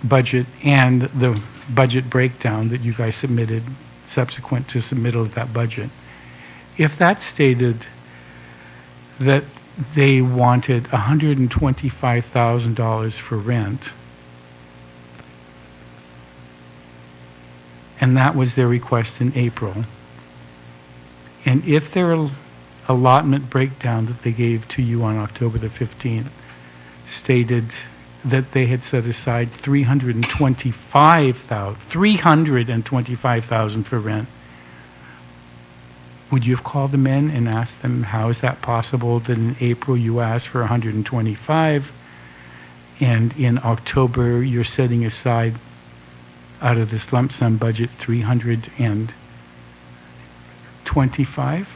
budget and the budget breakdown that you guys submitted subsequent to submittal of that budget, if that stated that they wanted $125,000 for rent, and that was their request in April, and if their allotment breakdown that they gave to you on October the 15th stated that they had set aside $325,000 for rent, would you have called them in and asked them, how is that possible that in April you asked for 125 and in October you're setting aside out of this lump sum budget 325?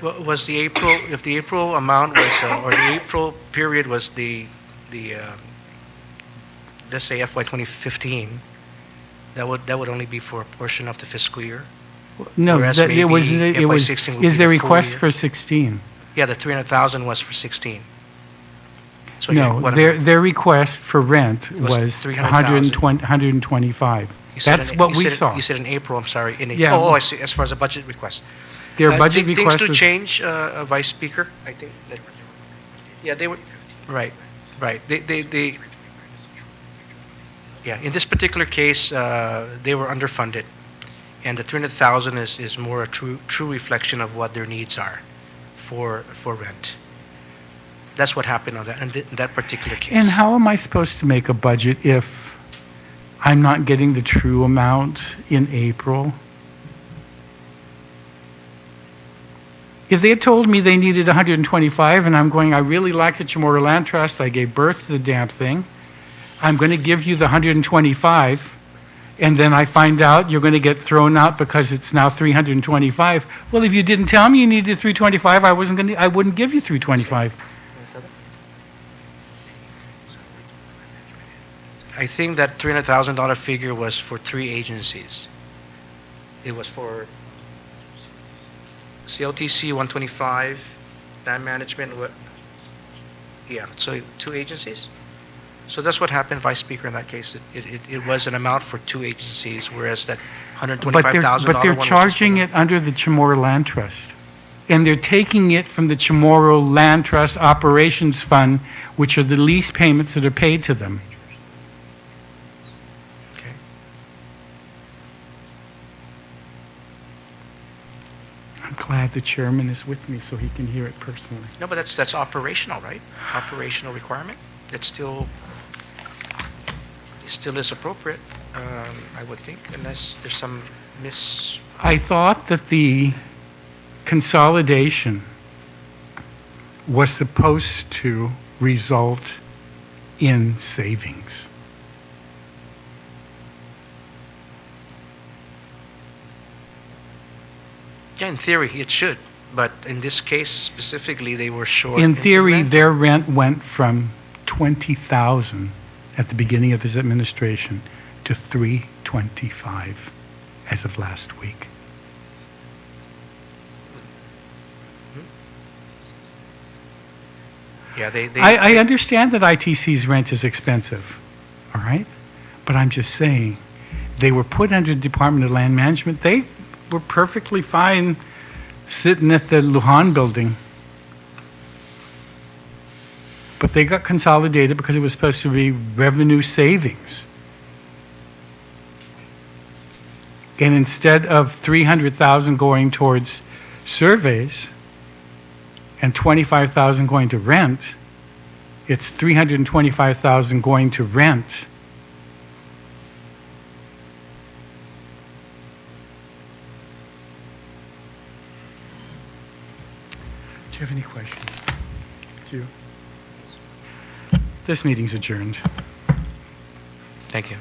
Well, was the April, if the April amount was, or the April period was the let's say FY 2015, that would only be for a portion of the fiscal year? No, Whereas that, it was, maybe it was, FY16 would is be the the full request year. for 16? Yeah, the 300,000 was for 16. So No, what- their request for rent was was 300,000. 125. you said That's in- what you we said- saw. You said in April, I'm sorry. Yeah. Oh, I see, as far as the budget request. Their budget Things request do was... change, Vice Speaker. I think that, yeah, they were, right. Yeah, in this particular case, they were underfunded, and the 300,000 is more a true reflection of what their needs are for rent. That's what happened on that in that particular case. And how am I supposed to make a budget if I'm not getting the true amount in April? If they had told me they needed 125 and I'm going, I really like the Chamorro Land Trust, I gave birth to the damn thing, I'm going to give you the 125, and then I find out you're going to get thrown out because it's now 325. Well, if you didn't tell me you needed 325, I wouldn't give you 325. I think that $300,000 figure was for 3 agencies. It was for CLTC 125, land management, yeah, so 2 agencies. So that's what happened, Vice Speaker, in that case. It was an amount for 2 agencies, whereas that $125,000 But they're one was charging for- it under the Chamorro Land Trust. And they're taking it from the Chamorro Land Trust Operations Fund, which are the lease payments that are paid to them. Okay. I'm glad the chairman is with me so he can hear it personally. No, but that's operational, right? Operational requirement. It still is appropriate, I would think, unless there's some I thought that the consolidation was supposed to result in savings. Yeah, in theory, it should. But in this case specifically, they were short. In theory, rent. their rent went from 20,000 at the beginning of this administration to 325 as of last week. Yeah, they I understand that ITC's rent is expensive, all right? But I'm just saying, they were put under the Department of Land Management. They were perfectly fine sitting at the Lujan building. But they got consolidated because it was supposed to be revenue savings. And instead of 300,000 going towards surveys and 25,000 going to rent, it's 325,000 going to rent. Do you have any questions? Do you? This meeting's adjourned. Thank you.